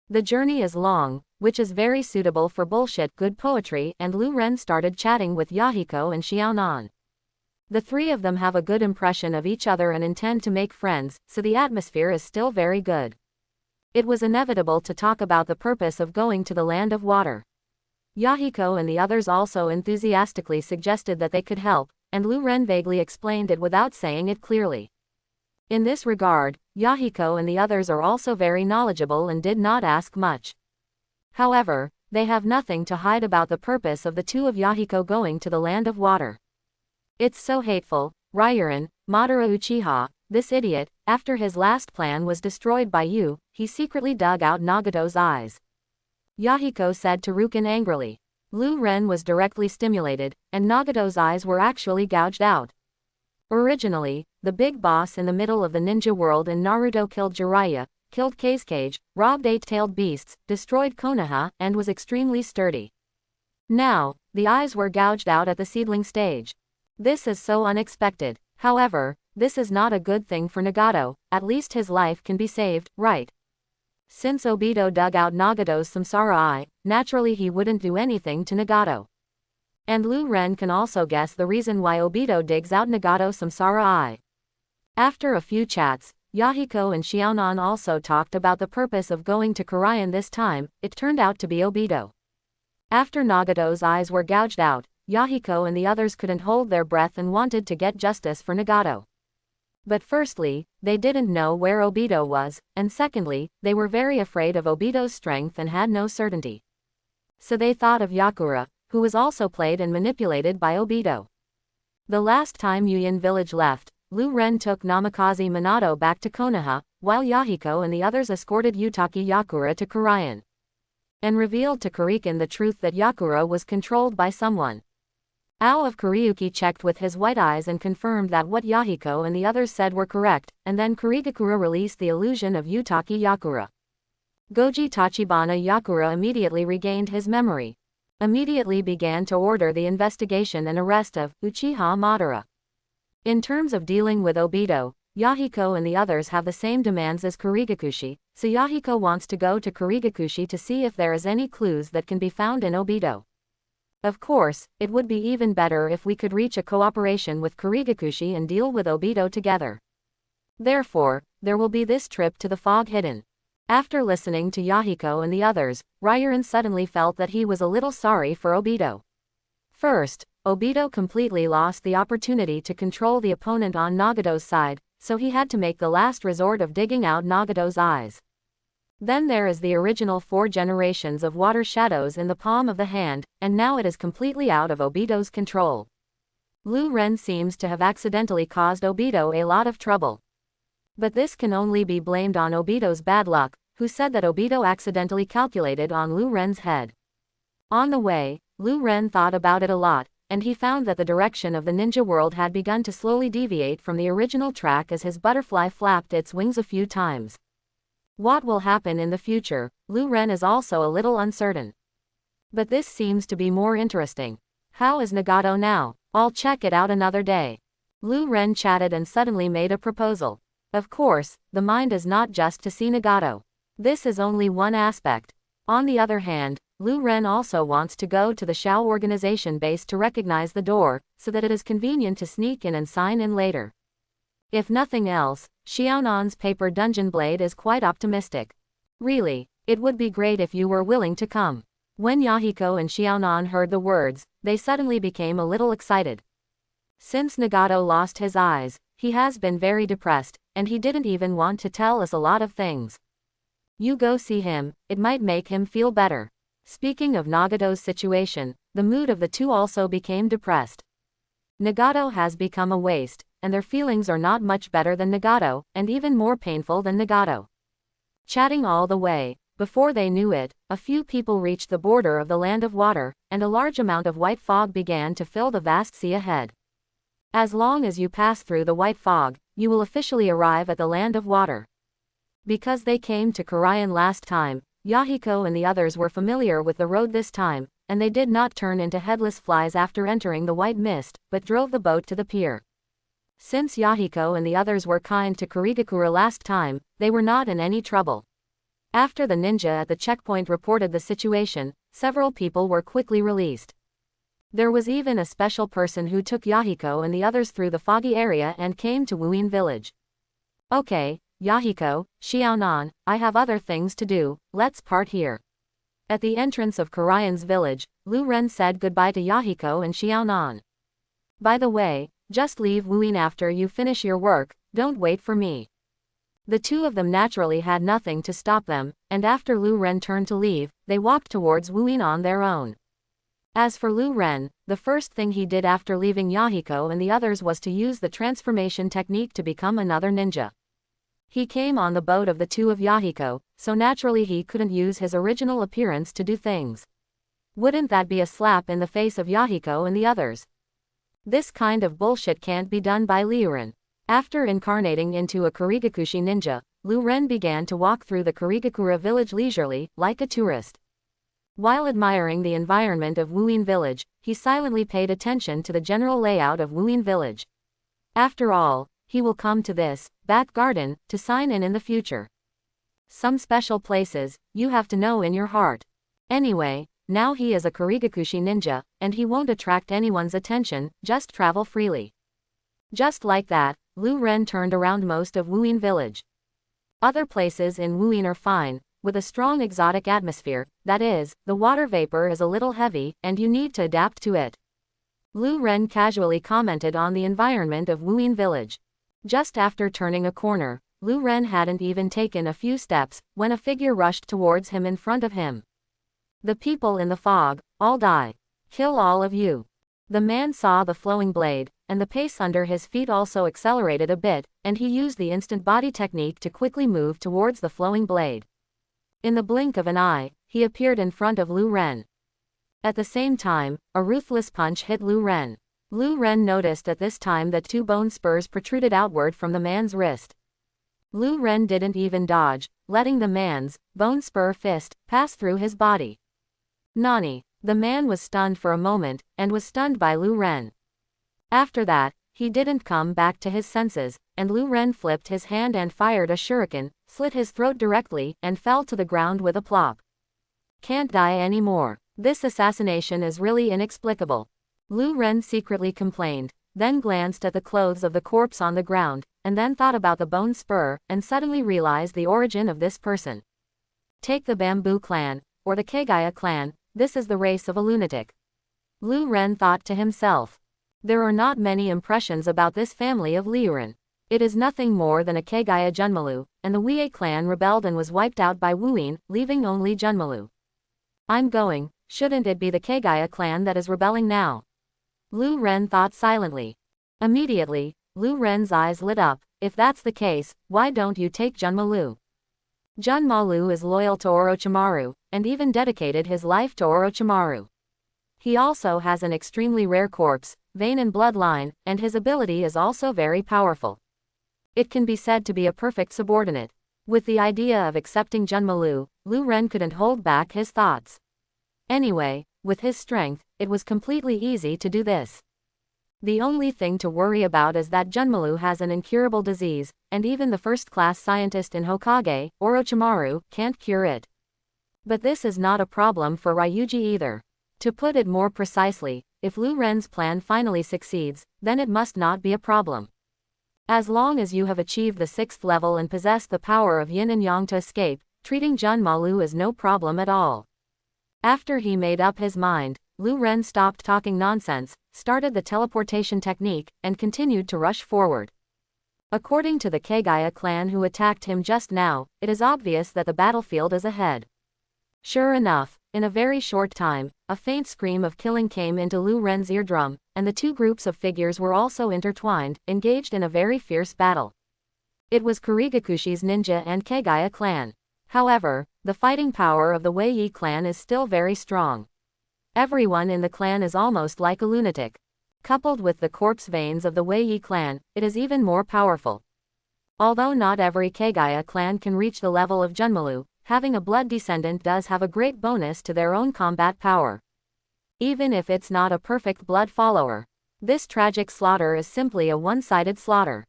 The journey is long, which is very suitable for bullshit good poetry, and Lu Ren started chatting with Yahiko and Xiaonan. The three of them have a good impression of each other and intend to make friends, so the atmosphere is still very good. It was inevitable to talk about the purpose of going to the land of water. Yahiko and the others also enthusiastically suggested that they could help, and Lu Ren vaguely explained it without saying it clearly. In this regard, Yahiko and the others are also very knowledgeable and did not ask much. However, they have nothing to hide about the purpose of the two of Yahiko going to the land of water. It's so hateful, Rairan, Madara Uchiha, this idiot, after his last plan was destroyed by you, he secretly dug out Nagato's eyes. Yahiko said to Rukin angrily. Lu Ren was directly stimulated, and Nagato's eyes were actually gouged out. Originally, the big boss in the middle of the ninja world in Naruto killed Jiraiya, killed Kazekage, robbed 8-tailed beasts, destroyed Konoha, and was extremely sturdy. Now, the eyes were gouged out at the seedling stage. This is so unexpected. However, this is not a good thing for Nagato, at least his life can be saved, right? Since Obito dug out Nagato's samsara eye, naturally he wouldn't do anything to Nagato. And Lu Ren can also guess the reason why Obito digs out Nagato's samsara eye. After a few chats, Yahiko and Xiaonan also talked about the purpose of going to Korean this time. It turned out to be Obito. After Nagato's eyes were gouged out, Yahiko and the others couldn't hold their breath and wanted to get justice for Nagato. But firstly, they didn't know where Obito was, and secondly, they were very afraid of Obito's strength and had no certainty. So they thought of Yakura, who was also played and manipulated by Obito. The last time Yuyin village left, Lu Ren took Namikaze Minato back to Konoha, while Yahiko and the others escorted Utaki Yakura to Korean. And revealed to Kurikan the truth that Yakura was controlled by someone. Ao of Kuriuki checked with his white eyes and confirmed that what Yahiko and the others said were correct, and then Kurigakura released the illusion of Utaki Yakura. Goji Tachibana Yakura immediately regained his memory. Immediately began to order the investigation and arrest of Uchiha Madara. In terms of dealing with Obito, Yahiko and the others have the same demands as Kurigakushi, so Yahiko wants to go to Kurigakushi to see if there is any clues that can be found in Obito. Of course, it would be even better if we could reach a cooperation with Kurigakushi and deal with Obito together. Therefore, there will be this trip to the Fog Hidden. After listening to Yahiko and the others, Rairan suddenly felt that he was a little sorry for Obito. First, Obito completely lost the opportunity to control the opponent on Nagato's side, so he had to make the last resort of digging out Nagato's eyes. Then there is the original 4 generations of water shadows in the palm of the hand, and now it is completely out of Obito's control. Lu Ren seems to have accidentally caused Obito a lot of trouble. But this can only be blamed on Obito's bad luck, who said that Obito accidentally calculated on Lu Ren's head. On the way, Lu Ren thought about it a lot, and he found that the direction of the ninja world had begun to slowly deviate from the original track as his butterfly flapped its wings a few times. What will happen in the future, Lu Ren is also a little uncertain. But this seems to be more interesting. How is Nagato now? I'll check it out another day. Lu Ren chatted and suddenly made a proposal. Of course, the mind is not just to see Nagato. This is only one aspect. On the other hand, Lu Ren also wants to go to the Shao organization base to recognize the door, so that it is convenient to sneak in and sign in later. If nothing else, Xiaonan's paper dungeon blade is quite optimistic. Really, it would be great if you were willing to come. When Yahiko and Xiaonan heard the words, they suddenly became a little excited. Since Nagato lost his eyes, he has been very depressed, and he didn't even want to tell us a lot of things. You go see him, it might make him feel better. Speaking of Nagato's situation, the mood of the two also became depressed. Nagato has become a waste, and their feelings are not much better than Nagato, and even more painful than Nagato. Chatting all the way, before they knew it, a few people reached the border of the land of water, and a large amount of white fog began to fill the vast sea ahead. As long as you pass through the white fog, you will officially arrive at the land of water. Because they came to Korean last time, Yahiko and the others were familiar with the road this time, and they did not turn into headless flies after entering the white mist, but drove the boat to the pier. Since Yahiko and the others were kind to Kurigakura last time, they were not in any trouble. After the ninja at the checkpoint reported the situation, several people were quickly released. There was even a special person who took Yahiko and the others through the foggy area and came to Wuin village. Okay, Yahiko, Xiaonan, I have other things to do, let's part here. At the entrance of Karayan's village, Lu Ren said goodbye to Yahiko and Xiaonan. By the way, just leave Wuin after you finish your work, don't wait for me. The two of them naturally had nothing to stop them, and after Lu Ren turned to leave, they walked towards Wuin on their own. As for Lu Ren, the first thing he did after leaving Yahiko and the others was to use the transformation technique to become another ninja. He came on the boat of the two of Yahiko, so naturally he couldn't use his original appearance to do things. Wouldn't that be a slap in the face of Yahiko and the others? This kind of bullshit can't be done by Lu Ren. After incarnating into a Kurigakushi ninja, Lu Ren began to walk through the Kurigakura village leisurely, like a tourist. While admiring the environment of Wuin village, he silently paid attention to the general layout of Wuin village. After all, he will come to this back garden to sign in the future. Some special places you have to know in your heart. Anyway, now he is a Kurigakushi ninja, and he won't attract anyone's attention, just travel freely. Just like that, Lu Ren turned around most of Wuin village. Other places in Wuin are fine, with a strong exotic atmosphere, that is, the water vapor is a little heavy, and you need to adapt to it. Lu Ren casually commented on the environment of Wuin village. Just after turning a corner, Lu Ren hadn't even taken a few steps, when a figure rushed towards him in front of him. The people in the fog, all die. Kill all of you. The man saw the flowing blade, and the pace under his feet also accelerated a bit, and he used the instant body technique to quickly move towards the flowing blade. In the blink of an eye, he appeared in front of Lu Ren. At the same time, a ruthless punch hit Lu Ren. Lu Ren noticed at this time that two bone spurs protruded outward from the man's wrist. Lu Ren didn't even dodge, letting the man's bone spur fist pass through his body. Nani! The man was stunned for a moment, and was stunned by Lu Ren. After that, he didn't come back to his senses, and Lu Ren flipped his hand and fired a shuriken, slit his throat directly, and fell to the ground with a plop. Can't die anymore. This assassination is really inexplicable. Lu Ren secretly complained, then glanced at the clothes of the corpse on the ground, and then thought about the bone spur, and suddenly realized the origin of this person. Take the Bamboo clan, or the Kagaya clan, this is the race of a lunatic. Lu Ren thought to himself. There are not many impressions about this family of Lu Ren. It is nothing more than a Kagaya Junmalu, and the Wei clan rebelled and was wiped out by Wuin, leaving only Junmalu. I'm going, shouldn't it be the Kagaya clan that is rebelling now? Lu Ren thought silently. Immediately, Lu Ren's eyes lit up. If that's the case, why don't you take Junmalu? Junmalu is loyal to Orochimaru, and even dedicated his life to Orochimaru. He also has an extremely rare corpse, vein and bloodline, and his ability is also very powerful. It can be said to be a perfect subordinate. With the idea of accepting Junmalu, Lu Ren couldn't hold back his thoughts. Anyway, with his strength, it was completely easy to do this. The only thing to worry about is that Junmalu has an incurable disease, and even the first-class scientist in Hokage, Orochimaru, can't cure it. But this is not a problem for Ryuji either. To put it more precisely, if Lu Ren's plan finally succeeds, then it must not be a problem. As long as you have achieved the 6th level and possess the power of yin and yang to escape, treating Junmalu is no problem at all. After he made up his mind, Lu Ren stopped talking nonsense, started the teleportation technique, and continued to rush forward. According to the Kagaya clan who attacked him just now, it is obvious that the battlefield is ahead. Sure enough, in a very short time, a faint scream of killing came into Lu Ren's eardrum, and the two groups of figures were also intertwined, engaged in a very fierce battle. It was Kurigakushi's ninja and Kagaya clan. However, the fighting power of the Wei clan is still very strong. Everyone in the clan is almost like a lunatic. Coupled with the corpse veins of the Wei clan, it is even more powerful. Although not every Kagaya clan can reach the level of Junmalu, having a blood descendant does have a great bonus to their own combat power. Even if it's not a perfect blood follower. This tragic slaughter is simply a one-sided slaughter.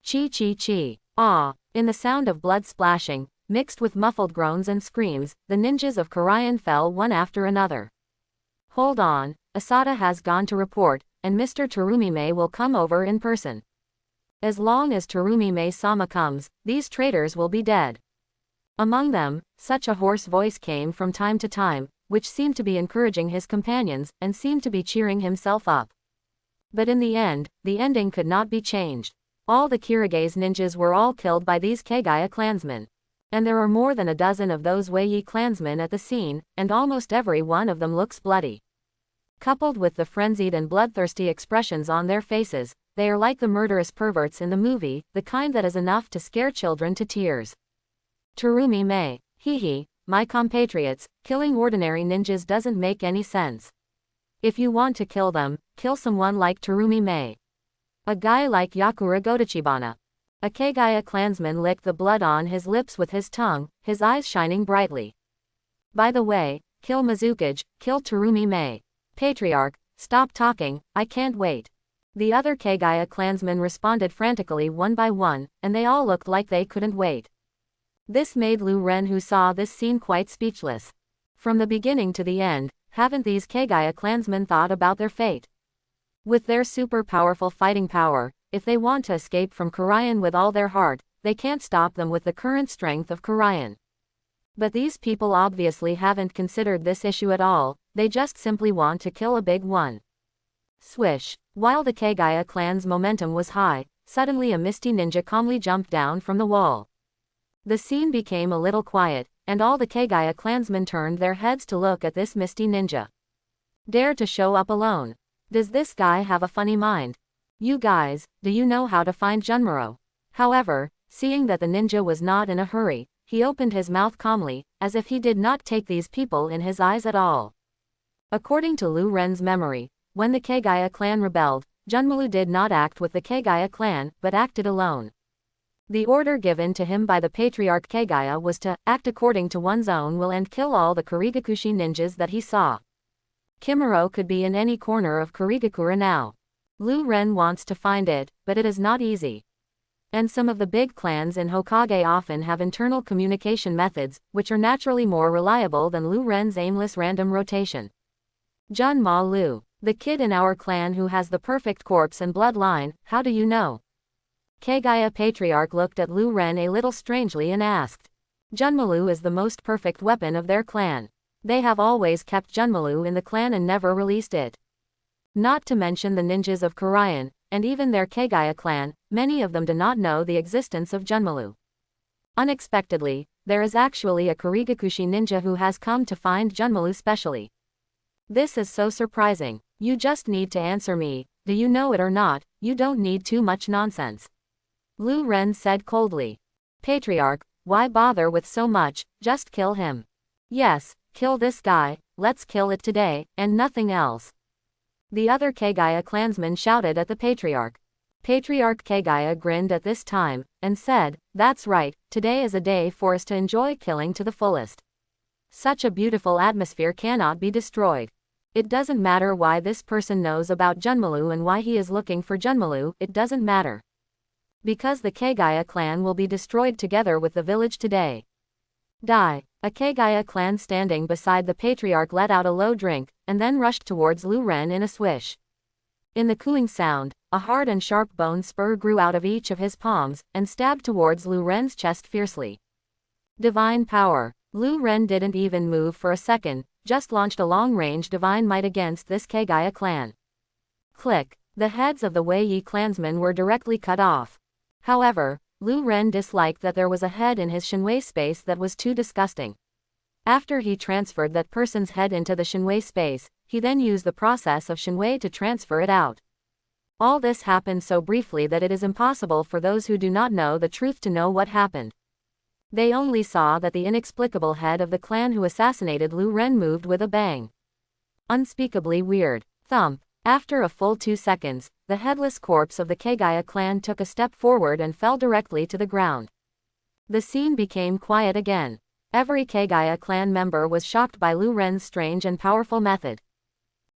Chi chi chi. Ah. In the sound of blood splashing, mixed with muffled groans and screams, the ninjas of Korean fell one after another. Hold on, Asada has gone to report, and Mr. Terumime will come over in person. As long as Terumime-sama comes, these traitors will be dead. Among them, such a hoarse voice came from time to time, which seemed to be encouraging his companions, and seemed to be cheering himself up. But in the end, the ending could not be changed. All the Kirige's ninjas were all killed by these Kagaya clansmen. And there are more than a dozen of those Wei clansmen at the scene, and almost every one of them looks bloody. Coupled with the frenzied and bloodthirsty expressions on their faces, they are like the murderous perverts in the movie, the kind that is enough to scare children to tears. Terumime, hee, my compatriots, killing ordinary ninjas doesn't make any sense. If you want to kill them, kill someone like Terumime. A guy like Yakura Godachibana. A Kagaya clansman licked the blood on his lips with his tongue, his eyes shining brightly. By the way, kill Mizukage, kill Terumime. Patriarch, stop talking, I can't wait. The other Kagaya clansmen responded frantically one by one, and they all looked like they couldn't wait. This made Lu Ren, who saw this scene, quite speechless. From the beginning to the end, haven't these Kagaya clansmen thought about their fate? With their super powerful fighting power, if they want to escape from Korean with all their heart, they can't stop them with the current strength of Korean. But these people obviously haven't considered this issue at all, they just simply want to kill a big one. Swish. While the Kagaya clan's momentum was high, suddenly a misty ninja calmly jumped down from the wall. The scene became a little quiet, and all the Kagaya clansmen turned their heads to look at this misty ninja. Dare to show up alone. Does this guy have a funny mind? You guys, do you know how to find Junmuro? However, seeing that the ninja was not in a hurry, he opened his mouth calmly, as if he did not take these people in his eyes at all. According to Lu Ren's memory, when the Kagaya clan rebelled, Junmulu did not act with the Kagaya clan, but acted alone. The order given to him by the Patriarch Kagaya was to act according to one's own will and kill all the Kurigakushi ninjas that he saw. Kimuro could be in any corner of Kurigakura now. Lu Ren wants to find it, but it is not easy. And some of the big clans in Hokage often have internal communication methods, which are naturally more reliable than Lu Ren's aimless random rotation. Jun Ma Lu, the kid in our clan who has the perfect corpse and bloodline, how do you know? Kagaya Patriarch looked at Lu Ren a little strangely and asked. Junmalu is the most perfect weapon of their clan. They have always kept Junmalu in the clan and never released it. Not to mention the ninjas of Korean, and even their Kagaya clan, many of them do not know the existence of Junmalu. Unexpectedly, there is actually a Kurigakushi ninja who has come to find Junmalu specially. This is so surprising. You just need to answer me, do you know it or not, you don't need too much nonsense. Lu Ren said coldly. Patriarch, why bother with so much, just kill him. Yes, kill this guy, let's kill it today, and nothing else. The other Kagaya clansmen shouted at the Patriarch. Patriarch Kagaya grinned at this time, and said, that's right, today is a day for us to enjoy killing to the fullest. Such a beautiful atmosphere cannot be destroyed. It doesn't matter why this person knows about Junmalu and why he is looking for Junmalu, it doesn't matter. Because the Kagaya clan will be destroyed together with the village today. Die. A Kagaya clan standing beside the Patriarch let out a low drink, and then rushed towards Lu Ren in a swish. In the cooing sound, a hard and sharp bone spur grew out of each of his palms, and stabbed towards Lu Ren's chest fiercely. Divine power. Lu Ren didn't even move for a second, just launched a long-range divine might against this Kagaya clan. Click. The heads of the Wei clansmen were directly cut off. However, Lu Ren disliked that there was a head in his Shinwei space that was too disgusting. After he transferred that person's head into the Shinwei space, he then used the process of Shinwei to transfer it out. All this happened so briefly that it is impossible for those who do not know the truth to know what happened. They only saw that the inexplicable head of the clan who assassinated Lu Ren moved with a bang. Unspeakably weird. Thump. After a full 2 seconds, the headless corpse of the Kagaya clan took a step forward and fell directly to the ground. The scene became quiet again. Every Kagaya clan member was shocked by Lu Ren's strange and powerful method.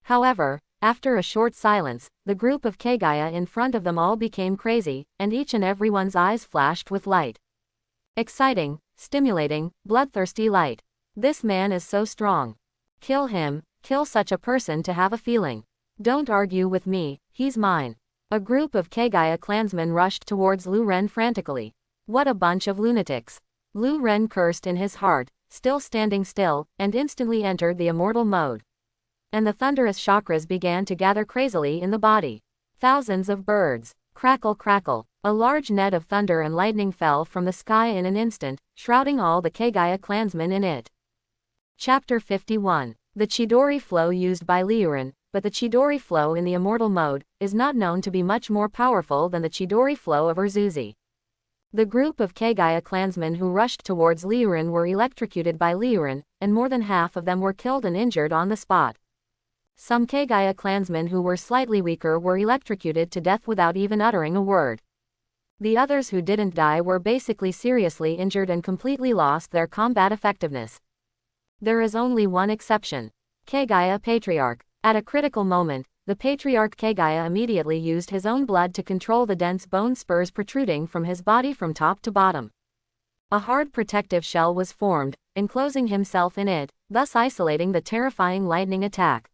However, after a short silence, the group of Kagaya in front of them all became crazy, and each and everyone's eyes flashed with light. Exciting, stimulating, bloodthirsty light. This man is so strong. Kill him, kill such a person to have a feeling. Don't argue with me, he's mine. A group of Kagaya clansmen rushed towards Lu Ren frantically. What a bunch of lunatics. Lu Ren cursed in his heart, still standing still, and instantly entered the immortal mode. And the thunderous chakras began to gather crazily in the body. Thousands of birds. Crackle crackle. A large net of thunder and lightning fell from the sky in an instant, shrouding all the Kagaya clansmen in it. Chapter 51. The Chidori flow used by Liuren, but the Chidori flow in the immortal mode, is not known to be much more powerful than the Chidori flow of Urzuzi. The group of Kagaya clansmen who rushed towards Liuren were electrocuted by Liuren, and more than half of them were killed and injured on the spot. Some Kagaya clansmen who were slightly weaker were electrocuted to death without even uttering a word. The others who didn't die were basically seriously injured and completely lost their combat effectiveness. There is only one exception. Kagaya Patriarch. At a critical moment, the Patriarch Kagaya immediately used his own blood to control the dense bone spurs protruding from his body from top to bottom. A hard protective shell was formed, enclosing himself in it, thus isolating the terrifying lightning attack.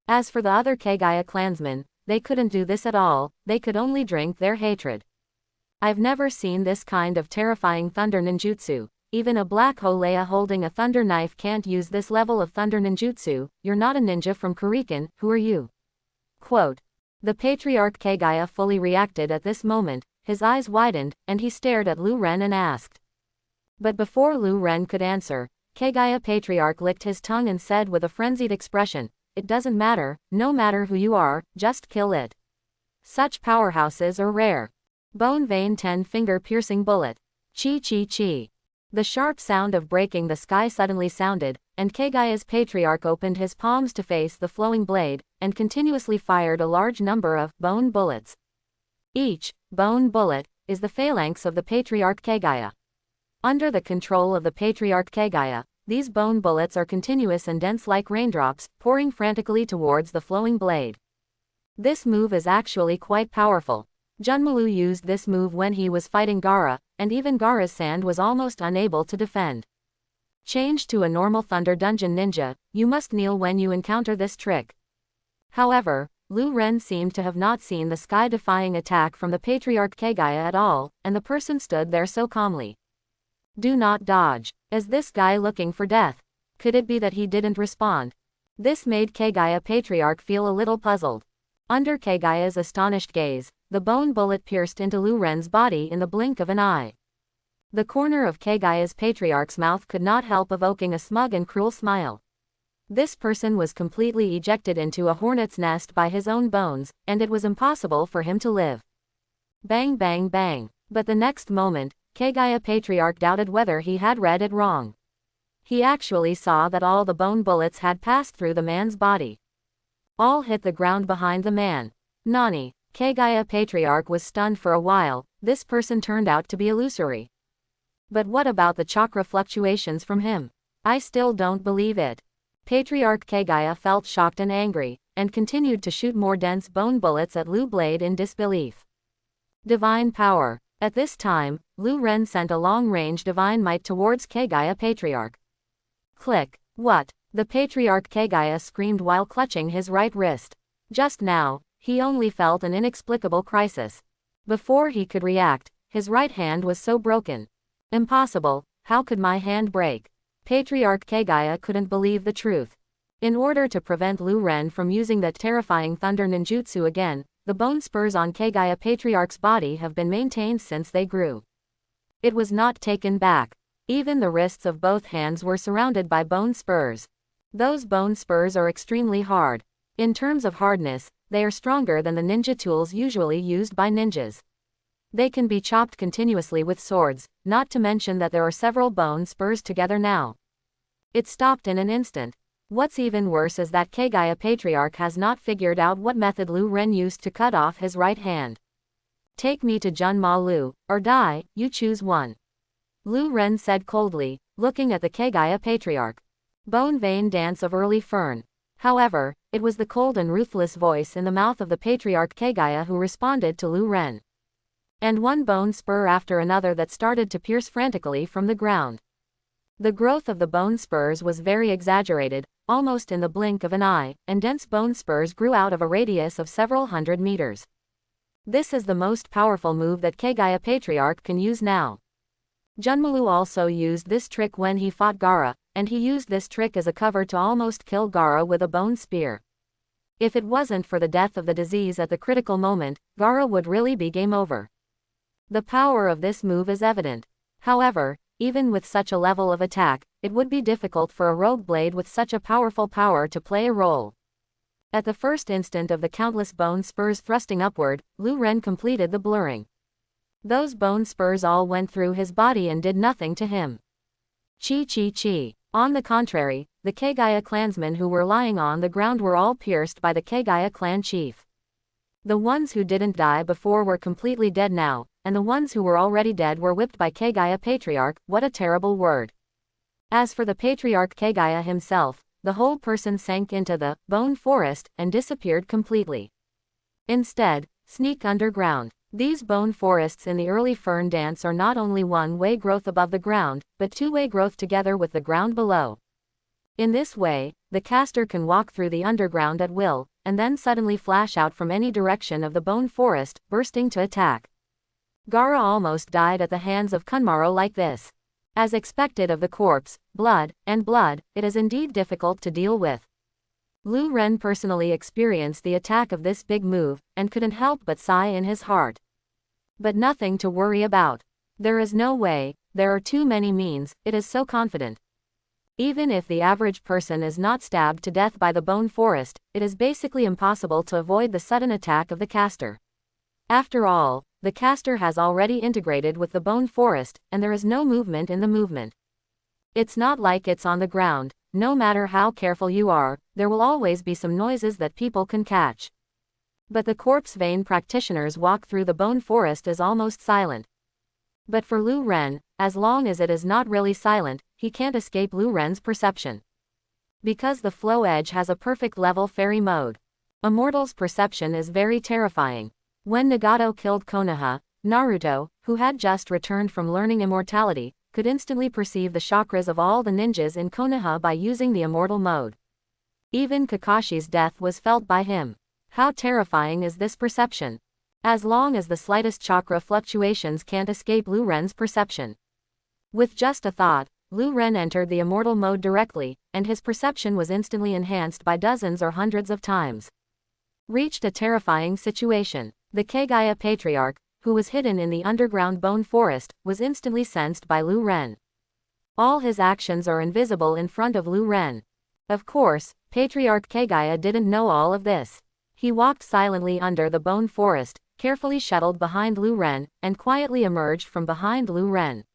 As for the other Kagaya clansmen, they couldn't do this at all, they could only drink their hatred. I've never seen this kind of terrifying thunder ninjutsu. Even a black Holea holding a thunder knife can't use this level of thunder ninjutsu. You're not a ninja from Kurikan, who are you? Quote. The Patriarch Kagaya fully reacted at this moment, his eyes widened, and he stared at Lu Ren and asked. But before Lu Ren could answer, Kagaya Patriarch licked his tongue and said with a frenzied expression, "It doesn't matter, no matter who you are, just kill it." Such powerhouses are rare. Bone vein 10-finger piercing bullet. Chi chi chi. The sharp sound of breaking the sky suddenly sounded, and Kagaya's Patriarch opened his palms to face the flowing blade, and continuously fired a large number of bone bullets. Each bone bullet is the phalanx of the Patriarch Kagaya. Under the control of the Patriarch Kagaya, these bone bullets are continuous and dense like raindrops, pouring frantically towards the flowing blade. This move is actually quite powerful. Junmalu used this move when he was fighting Gaara, and even Gaara's sand was almost unable to defend. Changed to a normal Thunder Dungeon ninja, you must kneel when you encounter this trick. However, Lu Ren seemed to have not seen the sky-defying attack from the Patriarch Kagaya at all, and the person stood there so calmly. Do not dodge. Is this guy looking for death? Could it be that he didn't respond? This made Kagaya Patriarch feel a little puzzled. Under Kagaya's astonished gaze, the bone bullet pierced into Lu Ren's body in the blink of an eye. The corner of Kagaya's Patriarch's mouth could not help evoking a smug and cruel smile. This person was completely ejected into a hornet's nest by his own bones, and it was impossible for him to live. Bang bang bang. But the next moment, Kagaya Patriarch doubted whether he had read it wrong. He actually saw that all the bone bullets had passed through the man's body. All hit the ground behind the man. Nani. Kagaya Patriarch was stunned for a while. This person turned out to be illusory. But what about the chakra fluctuations from him? I still don't believe it. Patriarch Kagaya felt shocked and angry, and continued to shoot more dense bone bullets at Lu Blade in disbelief. Divine power. At this time, Lu Ren sent a long-range divine might towards Kagaya Patriarch. Click. What? The Patriarch Kagaya screamed while clutching his right wrist. Just now, he only felt an inexplicable crisis. Before he could react, his right hand was so broken. Impossible, how could my hand break? Patriarch Kagaya couldn't believe the truth. In order to prevent Lu Ren from using that terrifying thunder ninjutsu again, the bone spurs on Kagaya Patriarch's body have been maintained since they grew. It was not taken back. Even the wrists of both hands were surrounded by bone spurs. Those bone spurs are extremely hard. In terms of hardness, they are stronger than the ninja tools usually used by ninjas. They can be chopped continuously with swords, not to mention that there are several bone spurs together now. It stopped in an instant. What's even worse is that Kagaya Patriarch has not figured out what method Lu Ren used to cut off his right hand. Take me to Junma Lu, or die, you choose one. Lu Ren said coldly, looking at the Kagaya patriarch. Bone vein dance of early fern. However, it was the cold and ruthless voice in the mouth of the patriarch Kagaya who responded to Lu Ren. And one bone spur after another that started to pierce frantically from the ground. The growth of the bone spurs was very exaggerated, almost in the blink of an eye, and dense bone spurs grew out of a radius of several hundred meters. This is the most powerful move that Kagaya Patriarch can use now. Junmalu also used this trick when he fought Gaara, and he used this trick as a cover to almost kill Gaara with a bone spear. If it wasn't for the death of the disease at the critical moment, Gaara would really be game over. The power of this move is evident. However, even with such a level of attack, it would be difficult for a rogue blade with such a powerful power to play a role. At the first instant of the countless bone spurs thrusting upward, Lu Ren completed the blurring. Those bone spurs all went through his body and did nothing to him. Chi chi chi. On the contrary, the Kagaya clansmen who were lying on the ground were all pierced by the Kagaya clan chief. The ones who didn't die before were completely dead now, and the ones who were already dead were whipped by Kagaya Patriarch. What a terrible word. As for the Patriarch Kagaya himself, the whole person sank into the bone forest and disappeared completely. Instead, sneak underground. These bone forests in the early fern dance are not only one-way growth above the ground, but two-way growth together with the ground below. In this way, the caster can walk through the underground at will, and then suddenly flash out from any direction of the bone forest, bursting to attack. Gaara almost died at the hands of Kunmaro like this. As expected of the corpse, blood, it is indeed difficult to deal with. Lu Ren personally experienced the attack of this big move, and couldn't help but sigh in his heart. But nothing to worry about. There is no way, there are too many means, it is so confident. Even if the average person is not stabbed to death by the bone forest, it is basically impossible to avoid the sudden attack of the caster. After all, the caster has already integrated with the bone forest, and there is no movement in the movement. It's not like it's on the ground. No matter how careful you are, there will always be some noises that people can catch. But the corpse vein practitioners walk through the bone forest is almost silent. But for Lu Ren, as long as it is not really silent, he can't escape Lu Ren's perception. Because the flow edge has a perfect level fairy mode. A mortal's perception is very terrifying. When Nagato killed Konoha, Naruto, who had just returned from learning immortality, could instantly perceive the chakras of all the ninjas in Konoha by using the immortal mode. Even Kakashi's death was felt by him. How terrifying is this perception? As long as the slightest chakra fluctuations can't escape Lu Ren's perception. With just a thought, Lu Ren entered the immortal mode directly, and his perception was instantly enhanced by dozens or hundreds of times. Reached a terrifying situation. The Kagaya Patriarch, who was hidden in the underground bone forest, was instantly sensed by Lu Ren. All his actions are invisible in front of Lu Ren. Of course, Patriarch Kagaya didn't know all of this. He walked silently under the bone forest, carefully shuttled behind Lu Ren, and quietly emerged from behind Lu Ren.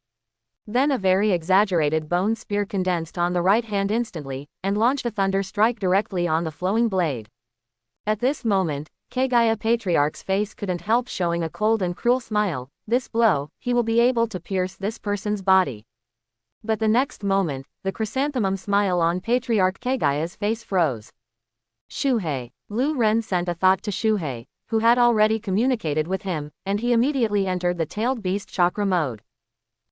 Then a very exaggerated bone spear condensed on the right hand instantly, and launched a thunder strike directly on the flowing blade. At this moment, Kagaya Patriarch's face couldn't help showing a cold and cruel smile. This blow, he will be able to pierce this person's body. But the next moment, the chrysanthemum smile on Patriarch Kagaya's face froze. Shuhei. Lu Ren sent a thought to Shuhei, who had already communicated with him, and he immediately entered the tailed beast chakra mode.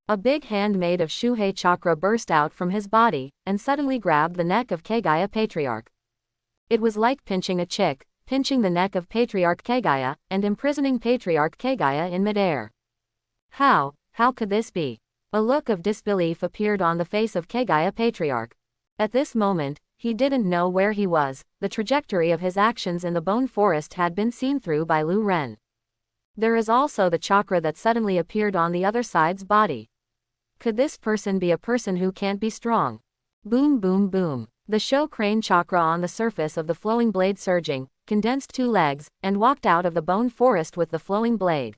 A big hand made of Shuhei chakra burst out from his body, and suddenly grabbed the neck of Kagaya Patriarch. It was like pinching a chick, pinching the neck of Patriarch Kagaya, and imprisoning Patriarch Kagaya in midair. How could this be? A look of disbelief appeared on the face of Kagaya Patriarch. At this moment, he didn't know where he was. The trajectory of his actions in the bone forest had been seen through by Lu Ren. There is also the chakra that suddenly appeared on the other side's body. Could this person be a person who can't be strong? Boom boom boom. The Sho Crane chakra on the surface of the flowing blade surging, condensed 2 legs, and walked out of the bone forest with the flowing blade.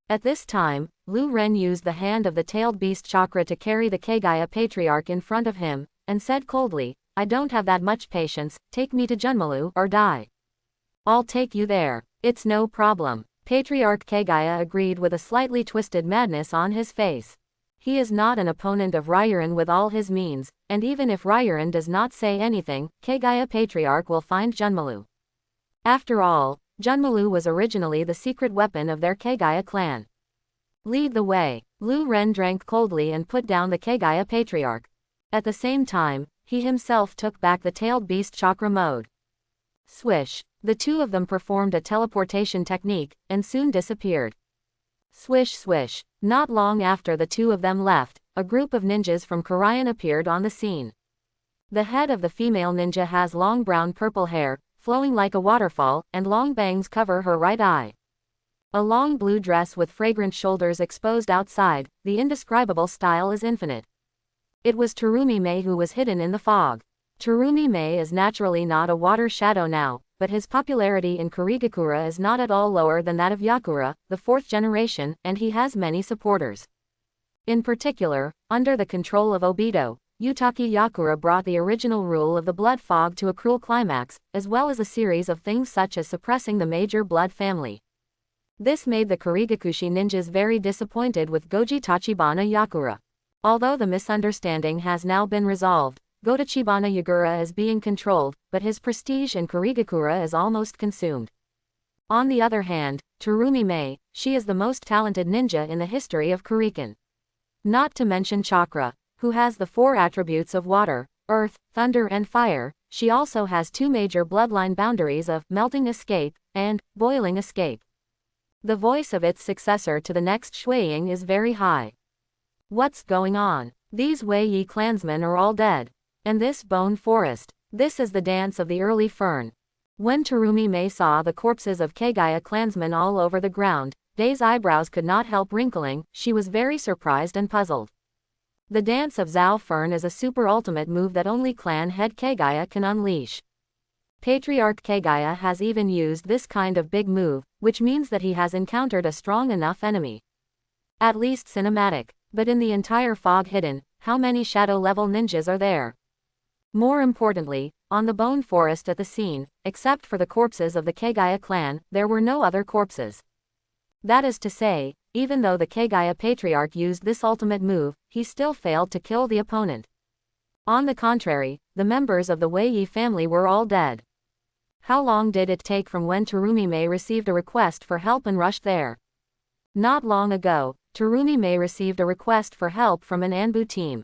At this time, Lu Ren used the hand of the tailed beast chakra to carry the Kagaya Patriarch in front of him, and said coldly, "I don't have that much patience, take me to Junmalu or die. I'll take you there. It's no problem." Patriarch Kagaya agreed with a slightly twisted madness on his face. He is not an opponent of Rairan with all his means, and even if Rairan does not say anything, Kagaya Patriarch will find Junmalu. After all, Junmalu was originally the secret weapon of their Kagaya clan. Lead the way. Lu Ren drank coldly and put down the Kagaya Patriarch. At the same time, he himself took back the tailed beast chakra mode. Swish. The two of them performed a teleportation technique, and soon disappeared. Swish swish. Not long after the two of them left, a group of ninjas from Korean appeared on the scene. The head of the female ninja has long brown-purple hair, flowing like a waterfall, and long bangs cover her right eye. A long blue dress with fragrant shoulders exposed outside, the indescribable style is infinite. It was Terumi Mei who was hidden in the fog. Terumi Mei is naturally not a water shadow now, but his popularity in Karigakura is not at all lower than that of Yakura, the fourth generation, and he has many supporters. In particular, under the control of Obito, Yutaki Yakura brought the original rule of the blood fog to a cruel climax, as well as a series of things such as suppressing the major blood family. This made the Karigakushi ninjas very disappointed with Goji Tachibana Yakura. Although the misunderstanding has now been resolved, Gotachibana Yagura is being controlled, but his prestige in Karigakura is almost consumed. On the other hand, Terumi Mei, she is the most talented ninja in the history of Kurikan. Not to mention Chakra, who has the four attributes of water, earth, thunder and fire. She also has two major bloodline boundaries of melting escape and boiling escape. The voice of its successor to the next Shuiying is very high. What's going on? These Wei Yi clansmen are all dead. And this bone forest. This is the dance of the early fern. When Terumi Mei saw the corpses of Kagaya clansmen all over the ground, Day's eyebrows could not help wrinkling. She was very surprised and puzzled. The dance of Zhao Fern is a super ultimate move that only clan head Kagaya can unleash. Patriarch Kagaya has even used this kind of big move, which means that he has encountered a strong enough enemy. At least cinematic, but in the entire fog hidden, how many shadow level ninjas are there? More importantly, on the bone forest at the scene, except for the corpses of the Kagaya clan, there were no other corpses. That is to say, even though the Kagaya Patriarch used this ultimate move, he still failed to kill the opponent. On the contrary, the members of the Wei Yi family were all dead. How long did it take from when Terumi Mei received a request for help and rushed there? Not long ago, Terumi Mei received a request for help from an Anbu team.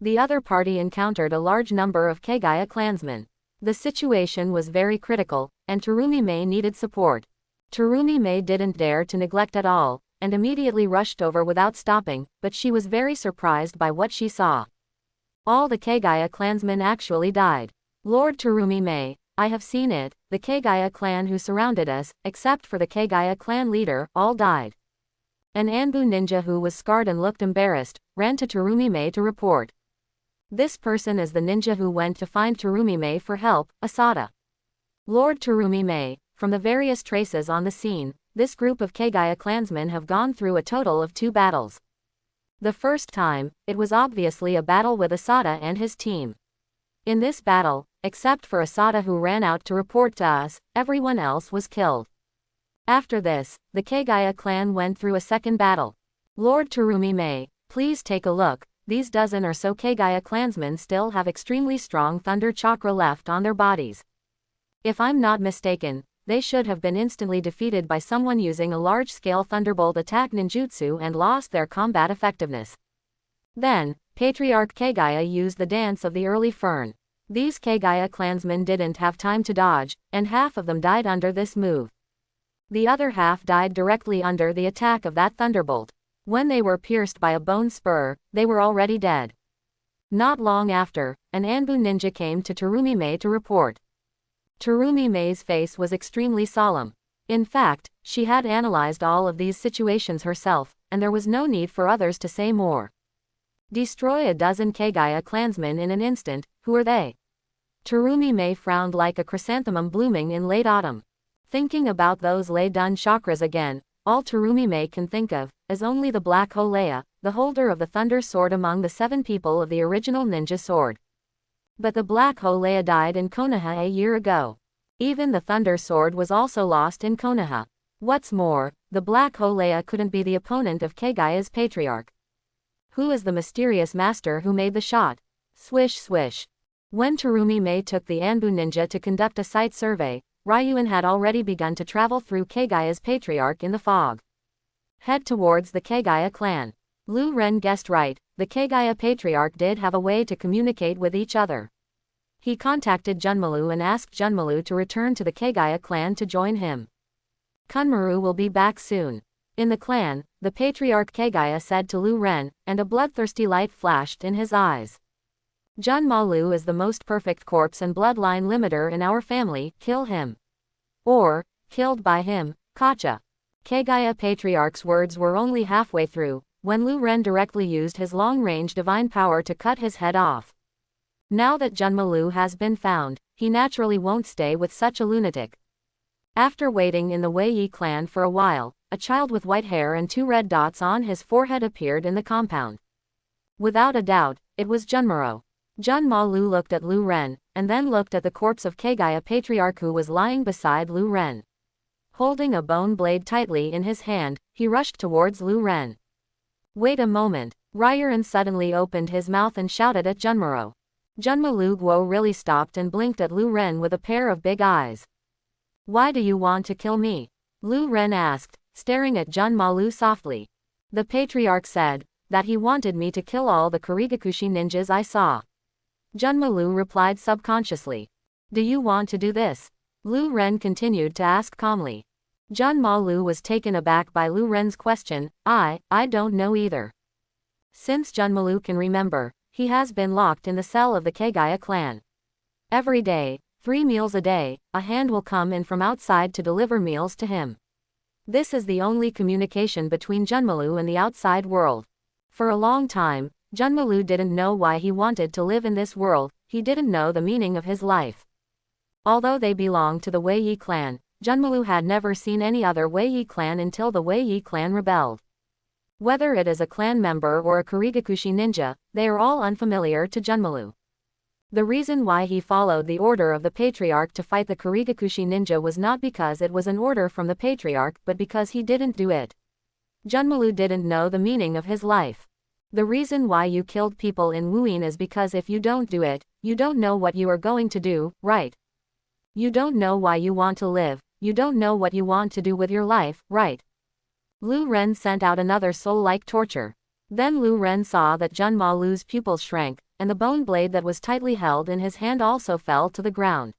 The other party encountered a large number of Kagaya clansmen. The situation was very critical, and Terumi Mei needed support. Terumi Mei didn't dare to neglect at all, and immediately rushed over without stopping, but she was very surprised by what she saw. All the Kagaya clansmen actually died. Lord Terumi Mei, I have seen it, the Kagaya clan who surrounded us, except for the Kagaya clan leader, all died. An Anbu ninja who was scarred and looked embarrassed, ran to Terumi Mei to report. This person is the ninja who went to find Terumi Mei for help, Asada. Lord Terumi Mei, from the various traces on the scene, this group of Kagaya clansmen have gone through a total of 2 battles. The first time, it was obviously a battle with Asada and his team. In this battle, except for Asada who ran out to report to us, everyone else was killed. After this, the Kagaya clan went through a second battle. Lord Terumi Mei, please take a look. These dozen or so Kagaya clansmen still have extremely strong thunder chakra left on their bodies. If I'm not mistaken, they should have been instantly defeated by someone using a large-scale thunderbolt attack ninjutsu and lost their combat effectiveness. Then, Patriarch Kagaya used the dance of the early fern. These Kagaya clansmen didn't have time to dodge, and half of them died under this move. The other half died directly under the attack of that thunderbolt. When they were pierced by a bone spur, they were already dead. Not long after, an Anbu ninja came to Terumi Mei to report. Terumi Mei's face was extremely solemn. In fact, she had analyzed all of these situations herself, and there was no need for others to say more. Destroy a dozen Kagaya clansmen in an instant, who are they? Terumi Mei frowned like a chrysanthemum blooming in late autumn. Thinking about those Lei-dun chakras again, all Terumi Mei can think of is only the Black Holea, the holder of the Thunder Sword among the 7 people of the original ninja sword. But the Black Holea died in Konoha a year ago. Even the Thunder Sword was also lost in Konoha. What's more, the Black Holea couldn't be the opponent of Kagaya's Patriarch. Who is the mysterious master who made the shot? Swish swish. When Terumi-Mei took the Anbu ninja to conduct a site survey, Ryuin had already begun to travel through Kagaya's patriarch in the fog. Head towards the Kagaya clan. Lu Ren guessed right, the Kagaya patriarch did have a way to communicate with each other. He contacted Junmalu and asked Junmalu to return to the Kagaya clan to join him. Kunmaru will be back soon. In the clan, the patriarch Kagaya said to Lu Ren, and a bloodthirsty light flashed in his eyes. Junmalu is the most perfect corpse and bloodline limiter in our family, kill him. Or, killed by him, Kacha. Kagaya patriarch's words were only halfway through, when Lu Ren directly used his long-range divine power to cut his head off. Now that Junmalu has been found, he naturally won't stay with such a lunatic. After waiting in the Wei Yi clan for a while, a child with white hair and 2 red dots on his forehead appeared in the compound. Without a doubt, it was Junmaro. Junmalu looked at Lu Ren, and then looked at the corpse of Kagaya patriarch who was lying beside Lu Ren. Holding a bone blade tightly in his hand, he rushed towards Lu Ren. Wait a moment. Ryuin suddenly opened his mouth and shouted at Junmaro. Junmalu Guo really stopped and blinked at Lu Ren with a pair of big eyes. Why do you want to kill me? Lu Ren asked, staring at Junmalu softly. The patriarch said that he wanted me to kill all the Kurigakushi ninjas I saw. Junmalu replied subconsciously. Do you want to do this? Lu Ren continued to ask calmly. Junmalu was taken aback by Lu Ren's question. I don't know either. Since Junmalu can remember, he has been locked in the cell of the Kagaya clan. Every day, 3 meals a day, a hand will come in from outside to deliver meals to him. This is the only communication between Junmalu and the outside world. For a long time, Junmalu didn't know why he wanted to live in this world, he didn't know the meaning of his life. Although they belonged to the Wei Yi clan, Junmalu had never seen any other Wei Yi clan until the Wei Yi clan rebelled. Whether it is a clan member or a Kurigakushi ninja, they are all unfamiliar to Junmalu. The reason why he followed the order of the patriarch to fight the Kurigakushi ninja was not because it was an order from the patriarch but because he didn't do it. Junmalu didn't know the meaning of his life. The reason why you killed people in Wuyin is because if you don't do it, you don't know what you are going to do, right? You don't know why you want to live, you don't know what you want to do with your life, right? Lu Ren sent out another soul-like torture. Then Lu Ren saw that Junmalu's pupils shrank, and the bone blade that was tightly held in his hand also fell to the ground.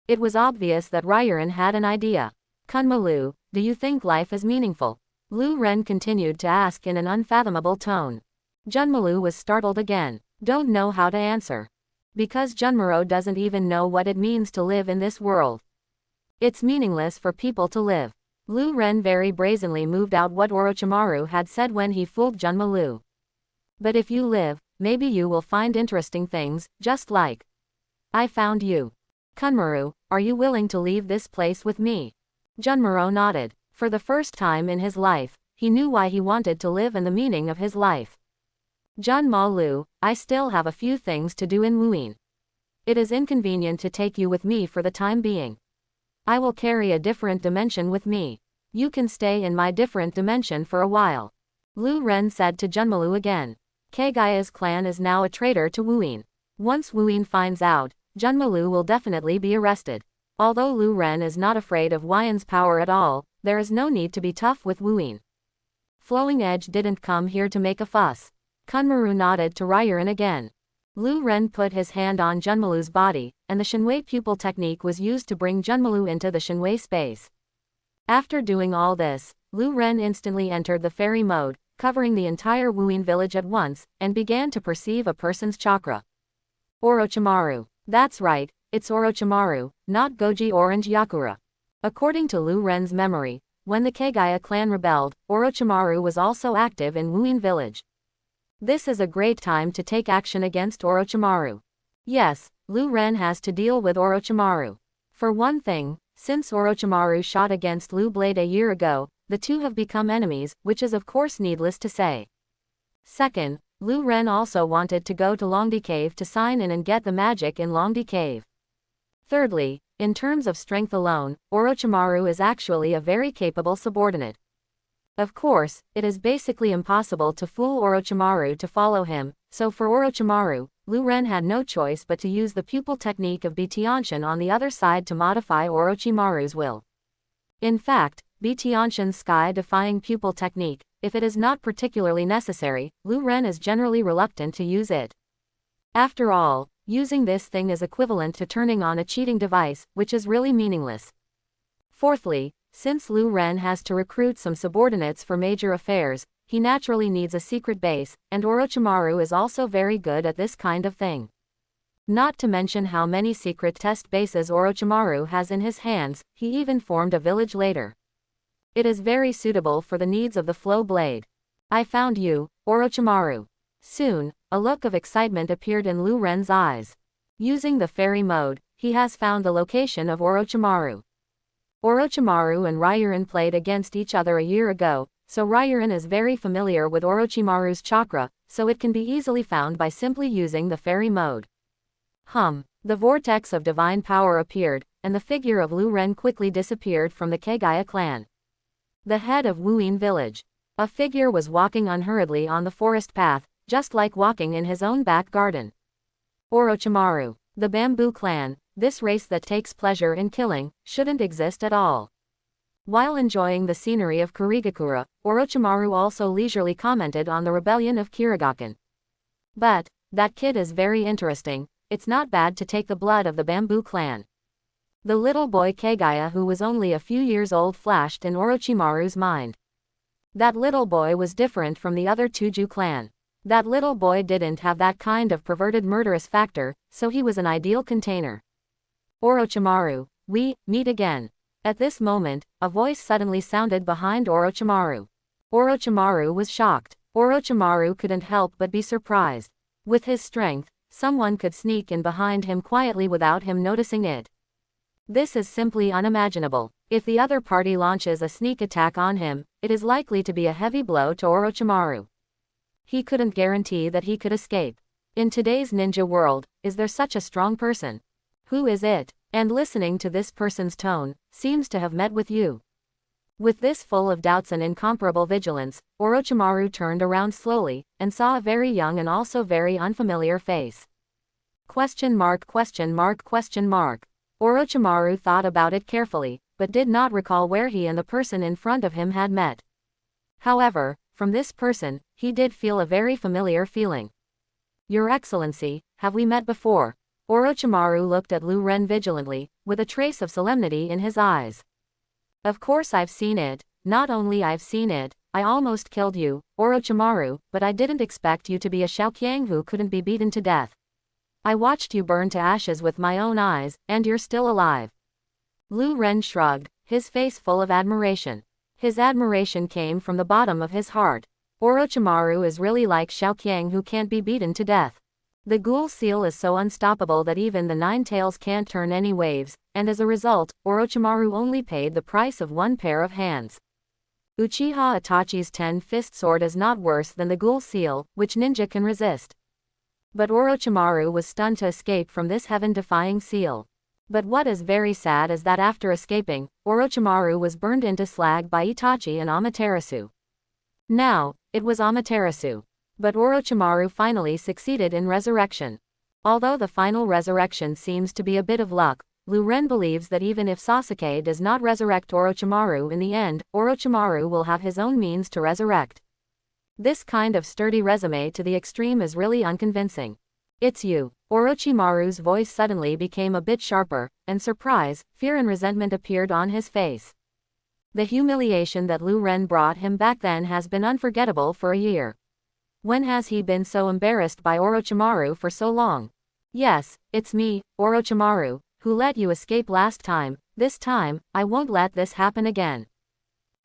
It was obvious that Ryuin had an idea. Kunmalu, do you think life is meaningful? Lu Ren continued to ask in an unfathomable tone. Junmalu was startled again. Don't know how to answer. Because Junmaro doesn't even know what it means to live in this world. It's meaningless for people to live. Lu Ren very brazenly moved out what Orochimaru had said when he fooled Junmalu. But if you live, maybe you will find interesting things, just like I found you. Kunmaru, are you willing to leave this place with me? Junmaro nodded. For the first time in his life, he knew why he wanted to live and the meaning of his life. Junmalu, I still have a few things to do in Wuyin. It is inconvenient to take you with me for the time being. I will carry a different dimension with me. You can stay in my different dimension for a while. Lu Ren said to Junmalu again. Kagaya's clan is now a traitor to Wuyin. Once Wuyin finds out, Junmalu will definitely be arrested. Although Lu Ren is not afraid of Wuyin's power at all, there is no need to be tough with Wuyin. Flowing Edge didn't come here to make a fuss. Kunmaru nodded to Ryuin again. Lu Ren put his hand on Junmalu's body, and the Shinwei pupil technique was used to bring Junmalu into the Shinwei space. After doing all this, Lu Ren instantly entered the fairy mode, covering the entire Wuyin village at once, and began to perceive a person's chakra. Orochimaru. That's right, it's Orochimaru, not Goji Orange Yakura. According to Lu Ren's memory, when the Kagaya clan rebelled, Orochimaru was also active in Wuyin village. This is a great time to take action against Orochimaru. Yes, Lu Ren has to deal with Orochimaru. For one thing, since Orochimaru shot against Lu Blade a year ago, the two have become enemies, which is of course needless to say. Second, Lu Ren also wanted to go to Longdi Cave to sign in and get the magic in Longdi Cave. Thirdly, in terms of strength alone, Orochimaru is actually a very capable subordinate. Of course, it is basically impossible to fool Orochimaru to follow him, so for Orochimaru, Lu Ren had no choice but to use the pupil technique of Bitianshin on the other side to modify Orochimaru's will. In fact, Bitianshin's sky-defying pupil technique, if it is not particularly necessary, Lu Ren is generally reluctant to use it. After all, using this thing is equivalent to turning on a cheating device, which is really meaningless. Fourthly, since Lu Ren has to recruit some subordinates for major affairs, he naturally needs a secret base, and Orochimaru is also very good at this kind of thing. Not to mention how many secret test bases Orochimaru has in his hands, he even formed a village later. It is very suitable for the needs of the Flow Blade. I found you, Orochimaru. Soon, a look of excitement appeared in Lu Ren's eyes. Using the fairy mode, he has found the location of Orochimaru. Orochimaru and Rairin played against each other a year ago, so Rairin is very familiar with Orochimaru's chakra, so it can be easily found by simply using the fairy mode. The vortex of divine power appeared, and the figure of Lu Ren quickly disappeared from the Kagaya clan. The head of Wuyin village. A figure was walking unhurriedly on the forest path, just like walking in his own back garden. Orochimaru. The Bamboo Clan, this race that takes pleasure in killing, shouldn't exist at all. While enjoying the scenery of Kurigakura, Orochimaru also leisurely commented on the rebellion of Kirigaken. But, that kid is very interesting, it's not bad to take the blood of the Bamboo Clan. The little boy Kagaya who was only a few years old flashed in Orochimaru's mind. That little boy was different from the other Tuju clan. That little boy didn't have that kind of perverted murderous factor, so he was an ideal container. Orochimaru, we meet again. At this moment, a voice suddenly sounded behind Orochimaru. Orochimaru was shocked. Orochimaru couldn't help but be surprised. With his strength, someone could sneak in behind him quietly without him noticing it. This is simply unimaginable. If the other party launches a sneak attack on him, it is likely to be a heavy blow to Orochimaru. He couldn't guarantee that he could escape. In today's ninja world, is there such a strong person? Who is it? And listening to this person's tone, seems to have met with you. With this full of doubts and incomparable vigilance, Orochimaru turned around slowly, and saw a very young and also very unfamiliar face. Question mark. Orochimaru thought about it carefully, but did not recall where he and the person in front of him had met. However, from this person, he did feel a very familiar feeling. Your Excellency, have we met before? Orochimaru looked at Lu Ren vigilantly, with a trace of solemnity in his eyes. Of course I've seen it, not only I've seen it, I almost killed you, Orochimaru, but I didn't expect you to be a Xiaoqiang who couldn't be beaten to death. I watched you burn to ashes with my own eyes, and you're still alive. Lu Ren shrugged, his face full of admiration. His admiration came from the bottom of his heart. Orochimaru is really like Xiaoqiang who can't be beaten to death. The ghoul seal is so unstoppable that even the Nine Tails can't turn any waves, and as a result, Orochimaru only paid the price of one pair of hands. Uchiha Itachi's 10-fist sword is not worse than the ghoul seal, which ninja can resist. But Orochimaru was stunned to escape from this heaven-defying seal. But what is very sad is that after escaping, Orochimaru was burned into slag by Itachi and Amaterasu. Now, it was Amaterasu. But Orochimaru finally succeeded in resurrection. Although the final resurrection seems to be a bit of luck, Lu Ren believes that even if Sasuke does not resurrect Orochimaru in the end, Orochimaru will have his own means to resurrect. This kind of sturdy resume to the extreme is really unconvincing. It's you. Orochimaru's voice suddenly became a bit sharper, and surprise, fear and resentment appeared on his face. The humiliation that Lu Ren brought him back then has been unforgettable for a year. When has he been so embarrassed by Orochimaru for so long? Yes, it's me, Orochimaru, who let you escape last time. This time, I won't let this happen again.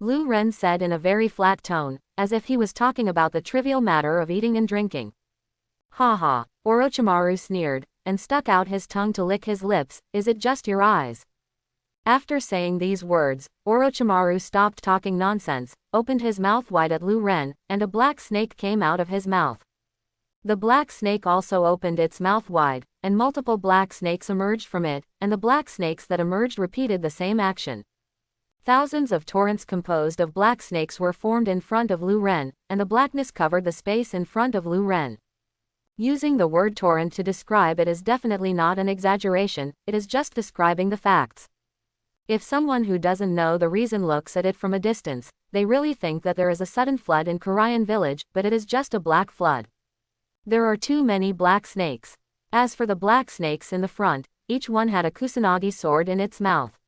Lu Ren said in a very flat tone, as if he was talking about the trivial matter of eating and drinking. Ha ha, Orochimaru sneered, and stuck out his tongue to lick his lips. Is it just your eyes? After saying these words, Orochimaru stopped talking nonsense, opened his mouth wide at Lu Ren, and a black snake came out of his mouth. The black snake also opened its mouth wide, and multiple black snakes emerged from it, and the black snakes that emerged repeated the same action. Thousands of torrents composed of black snakes were formed in front of Lu Ren, and the blackness covered the space in front of Lu Ren. Using the word torrent to describe it is definitely not an exaggeration, it is just describing the facts. If someone who doesn't know the reason looks at it from a distance, they really think that there is a sudden flood in Korean village, but it is just a black flood. There are too many black snakes. As for the black snakes in the front, each one had a kusanagi sword in its mouth.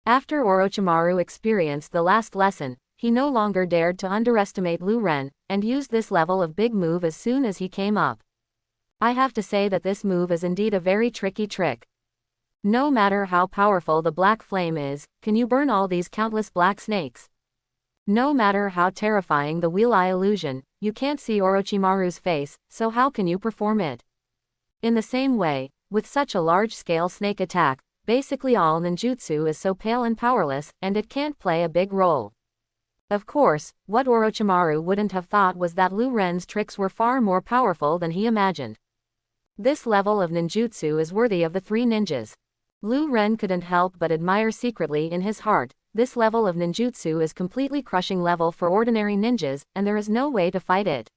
After Orochimaru experienced the last lesson, he no longer dared to underestimate Lu Ren, and used this level of big move as soon as he came up. I have to say that this move is indeed a very tricky trick. No matter how powerful the black flame is, can you burn all these countless black snakes? No matter how terrifying the wheel eye illusion, you can't see Orochimaru's face, so how can you perform it? In the same way, with such a large-scale snake attack, basically all ninjutsu is so pale and powerless, and it can't play a big role. Of course, what Orochimaru wouldn't have thought was that Lu Ren's tricks were far more powerful than he imagined. This level of ninjutsu is worthy of the three ninjas. Lu Ren couldn't help but admire secretly in his heart. This level of ninjutsu is completely crushing level for ordinary ninjas, and there is no way to fight it.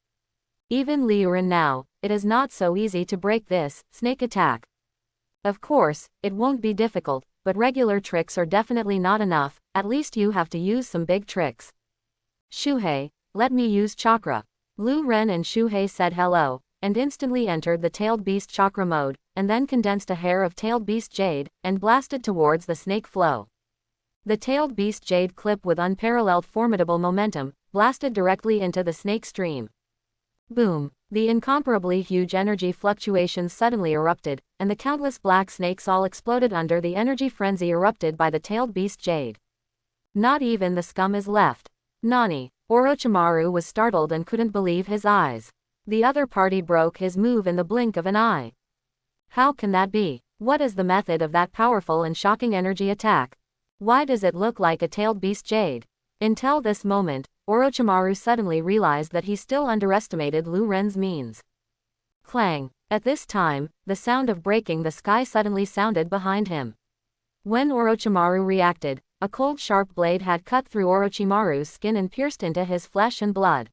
Even Liu Ren now, it is not so easy to break this snake attack. Of course, it won't be difficult, but regular tricks are definitely not enough, at least you have to use some big tricks. Shuhei, let me use chakra. Lu Ren and Shuhei said hello, and instantly entered the tailed beast chakra mode, and then condensed a hair of tailed beast jade, and blasted towards the snake flow. The tailed beast jade clip with unparalleled formidable momentum, blasted directly into the snake stream. Boom! The incomparably huge energy fluctuations suddenly erupted, and the countless black snakes all exploded under the energy frenzy erupted by the tailed beast jade. Not even the scum is left. Nani! Orochimaru was startled and couldn't believe his eyes. The other party broke his move in the blink of an eye. How can that be? What is the method of that powerful and shocking energy attack? Why does it look like a tailed beast jade? Until this moment, Orochimaru suddenly realized that he still underestimated Lu Ren's means. Clang! At this time, the sound of breaking the sky suddenly sounded behind him. When Orochimaru reacted, a cold sharp blade had cut through Orochimaru's skin and pierced into his flesh and blood.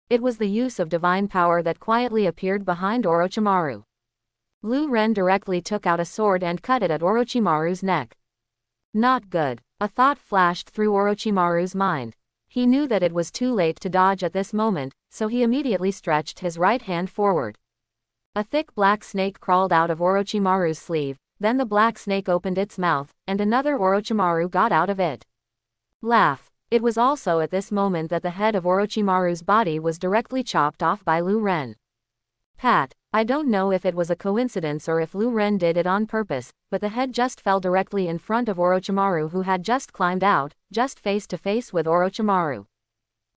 It was the use of divine power that quietly appeared behind Orochimaru. Lu Ren directly took out a sword and cut it at Orochimaru's neck. Not good. A thought flashed through Orochimaru's mind. He knew that it was too late to dodge at this moment, so he immediately stretched his right hand forward. A thick black snake crawled out of Orochimaru's sleeve, then the black snake opened its mouth, and another Orochimaru got out of it. Laugh. It was also at this moment that the head of Orochimaru's body was directly chopped off by Lu Ren. Pat. I don't know if it was a coincidence or if Lu Ren did it on purpose, but the head just fell directly in front of Orochimaru, who had just climbed out, just face to face with Orochimaru.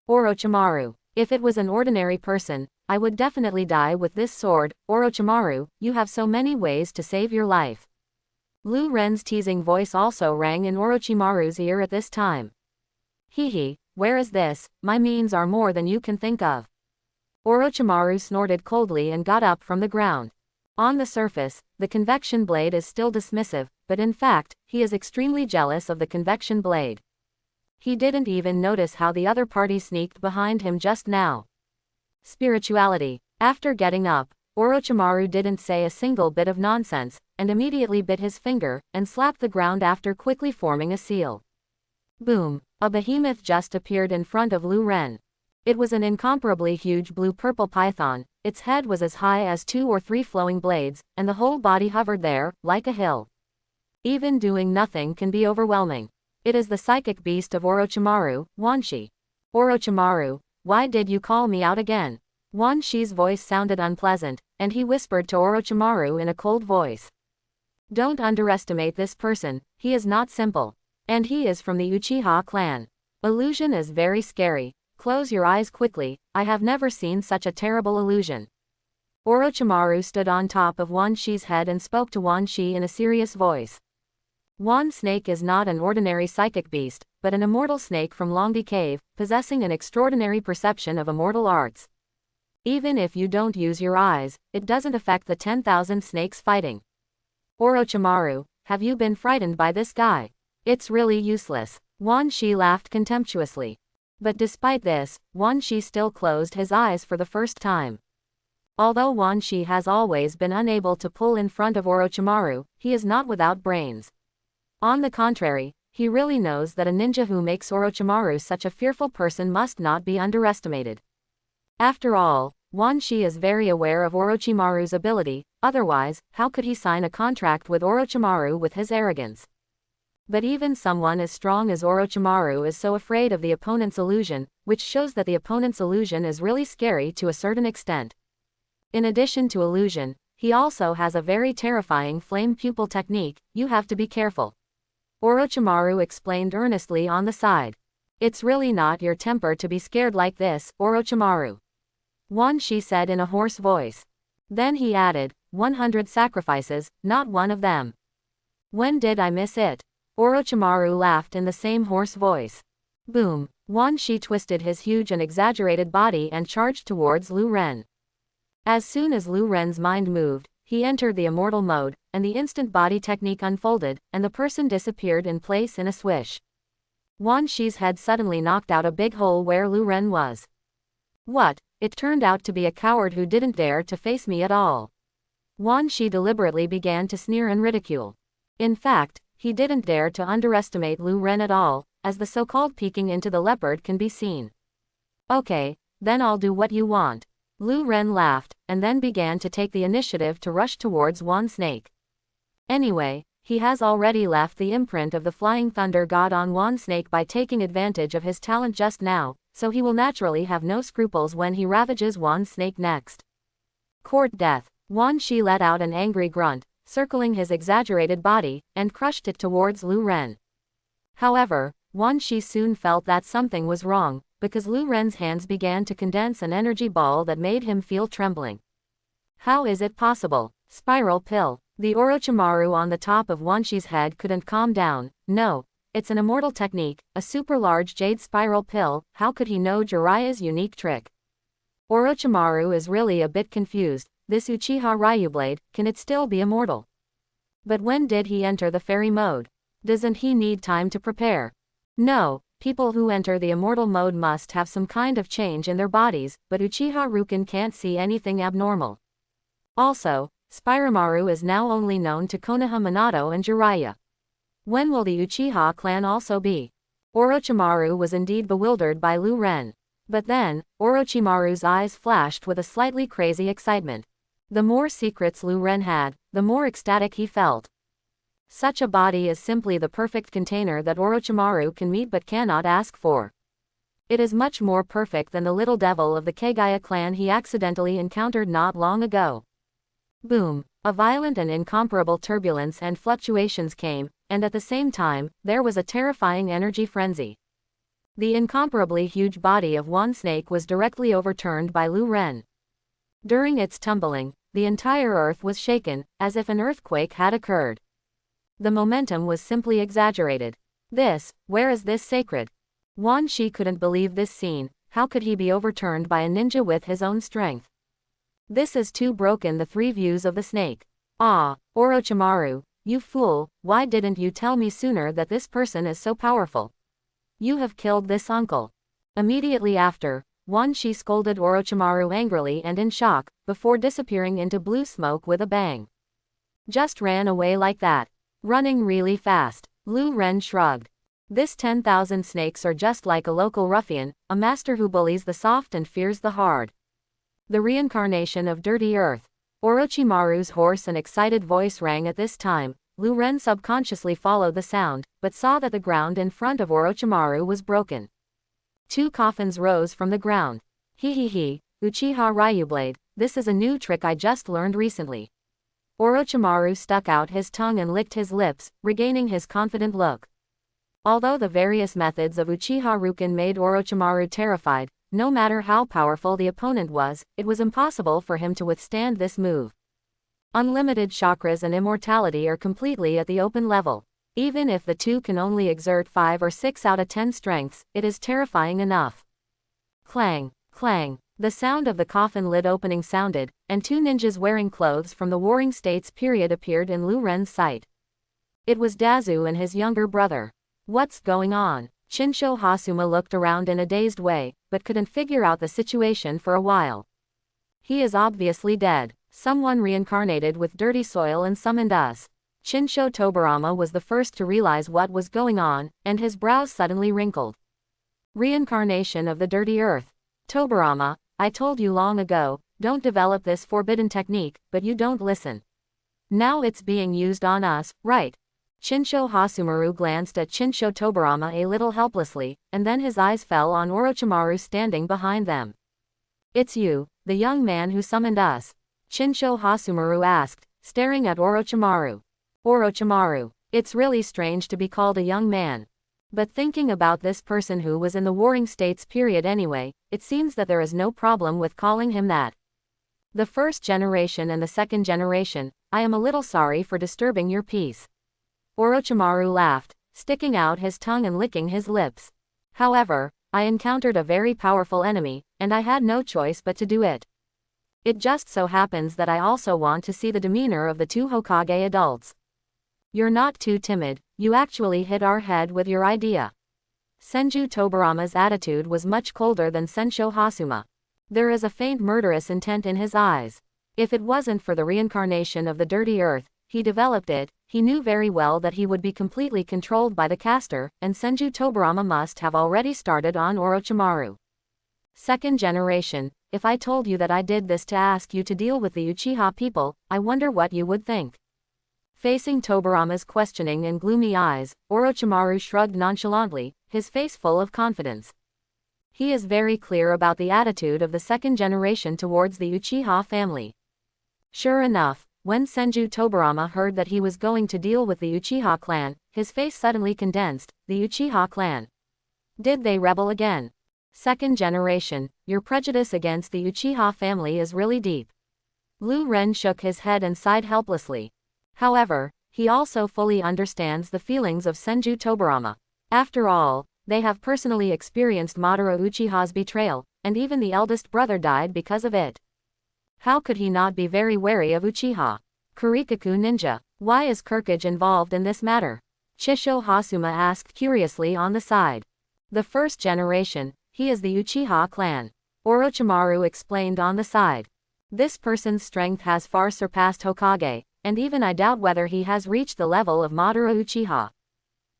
Orochimaru. If it was an ordinary person, I would definitely die with this sword. Orochimaru, you have so many ways to save your life. Lu Ren's teasing voice also rang in Orochimaru's ear at this time. Hehe, where is this? My means are more than you can think of. Orochimaru snorted coldly and got up from the ground. On the surface, the convection blade is still dismissive, but in fact, he is extremely jealous of the convection blade. He didn't even notice how the other party sneaked behind him just now. Spirituality. After getting up, Orochimaru didn't say a single bit of nonsense, and immediately bit his finger, and slapped the ground after quickly forming a seal. Boom! A behemoth just appeared in front of Lu Ren. It was an incomparably huge blue-purple python, its head was as high as 2 or 3 flowing blades, and the whole body hovered there, like a hill. Even doing nothing can be overwhelming. It is the psychic beast of Orochimaru, Wanshi. Orochimaru, why did you call me out again? Wanshi's voice sounded unpleasant, and he whispered to Orochimaru in a cold voice. Don't underestimate this person, he is not simple. And he is from the Uchiha clan. Illusion is very scary. Close your eyes quickly, I have never seen such a terrible illusion. Orochimaru stood on top of Wanshi's head and spoke to Wanshi in a serious voice. Wan Snake is not an ordinary psychic beast, but an immortal snake from Longdi Cave, possessing an extraordinary perception of immortal arts. Even if you don't use your eyes, it doesn't affect the 10,000 snakes fighting. Orochimaru, have you been frightened by this guy? It's really useless. Wan Shi laughed contemptuously. But despite this, Wan Shi still closed his eyes for the first time. Although Wan Shi has always been unable to pull in front of Orochimaru, he is not without brains. On the contrary, he really knows that a ninja who makes Orochimaru such a fearful person must not be underestimated. After all, Wan Shi is very aware of Orochimaru's ability, otherwise, how could he sign a contract with Orochimaru with his arrogance? But even someone as strong as Orochimaru is so afraid of the opponent's illusion, which shows that the opponent's illusion is really scary to a certain extent. In addition to illusion, he also has a very terrifying flame pupil technique. You have to be careful. Orochimaru explained earnestly on the side. It's really not your temper to be scared like this, Orochimaru. Wan Shi said in a hoarse voice. Then he added, 100 sacrifices, not one of them. When did I miss it? Orochimaru laughed in the same hoarse voice. Boom! Wan Shi twisted his huge and exaggerated body and charged towards Lu Ren. As soon as Lu Ren's mind moved, he entered the immortal mode, and the instant body technique unfolded, and the person disappeared in place in a swish. Wan Shi's head suddenly knocked out a big hole where Lu Ren was. What? It turned out to be a coward who didn't dare to face me at all. Wan Shi deliberately began to sneer and ridicule. In fact, he didn't dare to underestimate Lu Ren at all, as the so-called peeking into the leopard can be seen. Okay, then I'll do what you want. Lu Ren laughed, and then began to take the initiative to rush towards Wan Snake. Anyway, he has already left the imprint of the Flying Thunder God on Wan Snake by taking advantage of his talent just now, so he will naturally have no scruples when he ravages Wan Snake next. Court death. Wan Shi let out an angry grunt, circling his exaggerated body, and crushed it towards Lu Ren. However, Wan Shi soon felt that something was wrong, because Lu Ren's hands began to condense an energy ball that made him feel trembling. How is it possible? Spiral pill. The Orochimaru on the top of Wan Shi's head couldn't calm down. No, it's an immortal technique, a super large jade spiral pill. How could he know Jiraiya's unique trick? Orochimaru is really a bit confused. This Uchiha Ryublade, can it still be immortal? But when did he enter the fairy mode? Doesn't he need time to prepare? No, people who enter the immortal mode must have some kind of change in their bodies, but Uchiha Rukin can't see anything abnormal. Also, Spiramaru is now only known to Konoha Minato and Jiraiya. When will the Uchiha clan also be? Orochimaru was indeed bewildered by Lu Ren. But then, Orochimaru's eyes flashed with a slightly crazy excitement. The more secrets Lu Ren had, the more ecstatic he felt. Such a body is simply the perfect container that Orochimaru can meet but cannot ask for. It is much more perfect than the little devil of the Kagaya clan he accidentally encountered not long ago. Boom! A violent and incomparable turbulence and fluctuations came, and at the same time, there was a terrifying energy frenzy. The incomparably huge body of Wan Snake was directly overturned by Lu Ren. During its tumbling, the entire earth was shaken, as if an earthquake had occurred. The momentum was simply exaggerated. Where is this sacred? Wan Shi couldn't believe this scene. How could he be overturned by a ninja with his own strength? This is too broken. The three views of the snake. Ah, Orochimaru, you fool, why didn't you tell me sooner that this person is so powerful? You have killed this uncle. Immediately after, Wan Shi scolded Orochimaru angrily and in shock, before disappearing into blue smoke with a bang. Just ran away like that. Running really fast. Lu Ren shrugged. This 10,000 snakes are just like a local ruffian, a master who bullies the soft and fears the hard. The reincarnation of dirty earth. Orochimaru's hoarse and excited voice rang at this time. Lu Ren subconsciously followed the sound, but saw that the ground in front of Orochimaru was broken. Two coffins rose from the ground. He, Uchiha Ryublade, this is a new trick I just learned recently. Orochimaru stuck out his tongue and licked his lips, regaining his confident look. Although the various methods of Uchiha Rukin made Orochimaru terrified, no matter how powerful the opponent was, it was impossible for him to withstand this move. Unlimited chakras and immortality are completely at the open level. Even if the two can only exert 5 or 6 out of 10 strengths, it is terrifying enough. Clang, clang. The sound of the coffin lid opening sounded, and two ninjas wearing clothes from the Warring States period appeared in Lu Ren's sight. It was Dazu and his younger brother. What's going on? Shinsho Hasuma looked around in a dazed way, but couldn't figure out the situation for a while. He is obviously dead. Someone reincarnated with dirty soil and summoned us. Shinsho Tobarama was the first to realize what was going on, and his brows suddenly wrinkled. Reincarnation of the dirty earth. Tobarama, I told you long ago, don't develop this forbidden technique, but you don't listen. Now it's being used on us, right? Shinsho Hasumaru glanced at Shinsho Tobarama a little helplessly, and then his eyes fell on Orochimaru standing behind them. It's you, the young man who summoned us? Shinsho Hasumaru asked, staring at Orochimaru. Orochimaru, it's really strange to be called a young man. But thinking about this person who was in the Warring States period anyway, it seems that there is no problem with calling him that. The first generation and the second generation, I am a little sorry for disturbing your peace. Orochimaru laughed, sticking out his tongue and licking his lips. However, I encountered a very powerful enemy, and I had no choice but to do it. It just so happens that I also want to see the demeanor of the two Hokage adults. You're not too timid, you actually hit our head with your idea. Senju Tobarama's attitude was much colder than Sensho Hasuma. There is a faint murderous intent in his eyes. If it wasn't for the reincarnation of the dirty earth, he developed it, he knew very well that he would be completely controlled by the caster, and Senju Tobarama must have already started on Orochimaru. Second generation, if I told you that I did this to ask you to deal with the Uchiha people, I wonder what you would think. Facing Tobarama's questioning and gloomy eyes, Orochimaru shrugged nonchalantly, his face full of confidence. He is very clear about the attitude of the second generation towards the Uchiha family. Sure enough, when Senju Tobarama heard that he was going to deal with the Uchiha clan, his face suddenly condensed. The Uchiha clan. Did they rebel again? Second generation, your prejudice against the Uchiha family is really deep. Lu Ren shook his head and sighed helplessly. However, he also fully understands the feelings of Senju Tobarama. After all, they have personally experienced Madara Uchiha's betrayal, and even the eldest brother died because of it. How could he not be very wary of Uchiha? Kurikaku ninja, why is Kirkage involved in this matter? Chisho Hasuma asked curiously on the side. The first generation, he is the Uchiha clan. Orochimaru explained on the side. This person's strength has far surpassed Hokage, and even I doubt whether he has reached the level of Madara Uchiha.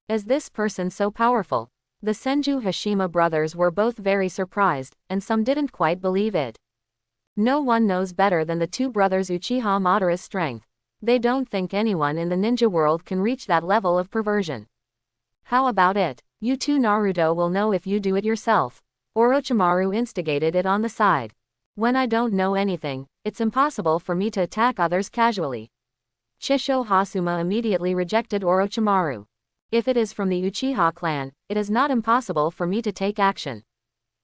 Is this person so powerful? The Senju Hashima brothers were both very surprised, and some didn't quite believe it. No one knows better than the two brothers Uchiha Madara's strength. They don't think anyone in the ninja world can reach that level of perversion. How about it? You two Naruto will know if you do it yourself. Orochimaru instigated it on the side. When I don't know anything, it's impossible for me to attack others casually. Chisho Hasuma immediately rejected Orochimaru. If it is from the Uchiha clan, it is not impossible for me to take action.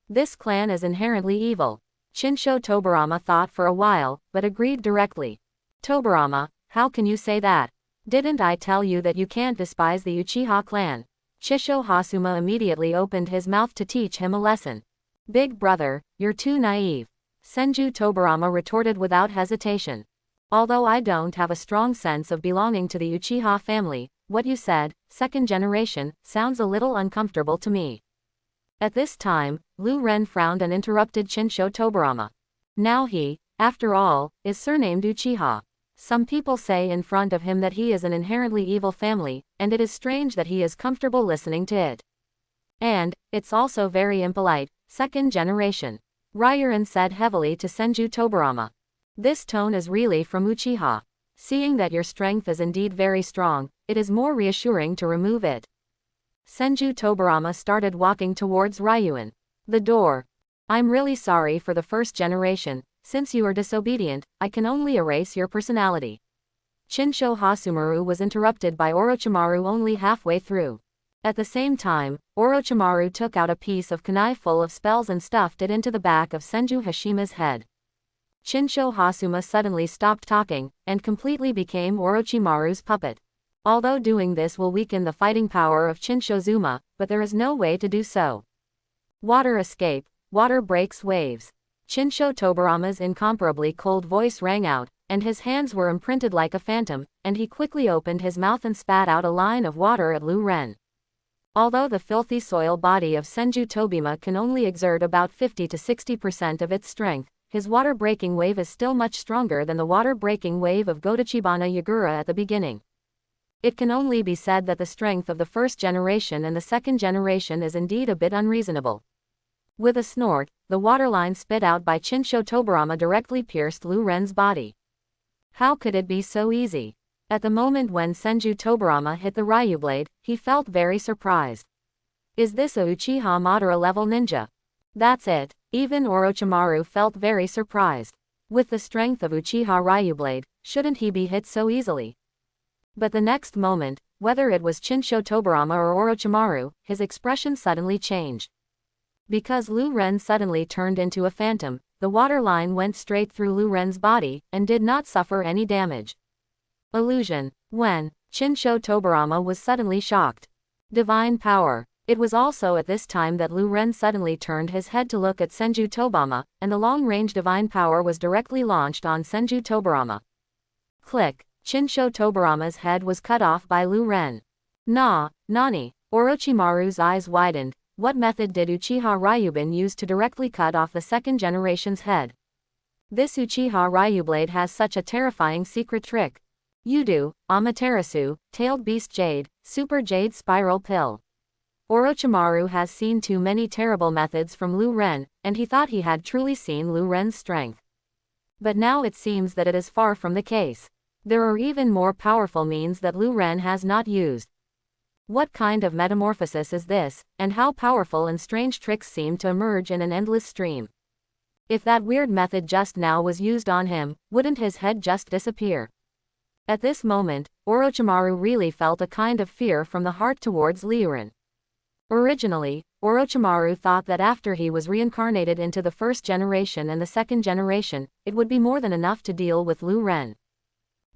This clan is inherently evil. Shinsho Tobarama thought for a while, but agreed directly. Tobarama, how can you say that? Didn't I tell you that you can't despise the Uchiha clan? Chisho Hasuma immediately opened his mouth to teach him a lesson. Big brother, you're too naive. Senju Tobarama retorted without hesitation. Although I don't have a strong sense of belonging to the Uchiha family, what you said, second generation, sounds a little uncomfortable to me. At this time, Lu Ren frowned and interrupted Shinsho Tobarama. Now he, after all, is surnamed Uchiha. Some people say in front of him that he is an inherently evil family, and it is strange that he is comfortable listening to it. And, it's also very impolite, second generation. Ryoran said heavily to Senju Tobarama. This tone is really from Uchiha. Seeing that your strength is indeed very strong, it is more reassuring to remove it. Senju Tobarama started walking towards Ryuan. The door. I'm really sorry for the first generation, since you are disobedient, I can only erase your personality. Shinsho Hasumaru was interrupted by Orochimaru only halfway through. At the same time, Orochimaru took out a piece of kunai full of spells and stuffed it into the back of Senju Hashima's head. Shinsho Hasuma suddenly stopped talking, and completely became Orochimaru's puppet. Although doing this will weaken the fighting power of Chinshozuma, but there is no way to do so. Water escape, water breaks waves. Shinsho Tobarama's incomparably cold voice rang out, and his hands were imprinted like a phantom, and he quickly opened his mouth and spat out a line of water at Lu Ren. Although the filthy soil body of Senju Tobima can only exert about 50 to 60% of its strength, his water-breaking wave is still much stronger than the water-breaking wave of Godachibana Yagura at the beginning. It can only be said that the strength of the first generation and the second generation is indeed a bit unreasonable. With a snort, the waterline spit out by Chinsho Tobarama directly pierced Lu Ren's body. How could it be so easy? At the moment when Senju Tobarama hit the Ryu blade, he felt very surprised. Is this a Uchiha Madara level ninja? That's it. Even Orochimaru felt very surprised. With the strength of Uchiha Ryu blade, shouldn't he be hit so easily? But the next moment, whether it was Chinsho Tobarama or Orochimaru, his expression suddenly changed. Because Lu Ren suddenly turned into a phantom, the water line went straight through Lu Ren's body, and did not suffer any damage. Illusion. When Chinsho Tobarama was suddenly shocked. Divine power. It was also at this time that Lu Ren suddenly turned his head to look at Senju Tobama, and the long-range divine power was directly launched on Senju Tobarama. Click. Chinsho Tobarama's head was cut off by Lu Ren. Nani? Orochimaru's eyes widened. What method did Uchiha Ryuban use to directly cut off the second generation's head? This Uchiha Ryu blade has such a terrifying secret trick. Yudu, Amaterasu, Tailed Beast Jade, Super Jade Spiral Pill. Orochimaru has seen too many terrible methods from Lu Ren, and he thought he had truly seen Lu Ren's strength. But now it seems that it is far from the case. There are even more powerful means that Lu Ren has not used. What kind of metamorphosis is this, and how powerful and strange tricks seem to emerge in an endless stream? If that weird method just now was used on him, wouldn't his head just disappear? At this moment, Orochimaru really felt a kind of fear from the heart towards Liuren. Originally, Orochimaru thought that after he was reincarnated into the first generation and the second generation, it would be more than enough to deal with Lu Ren.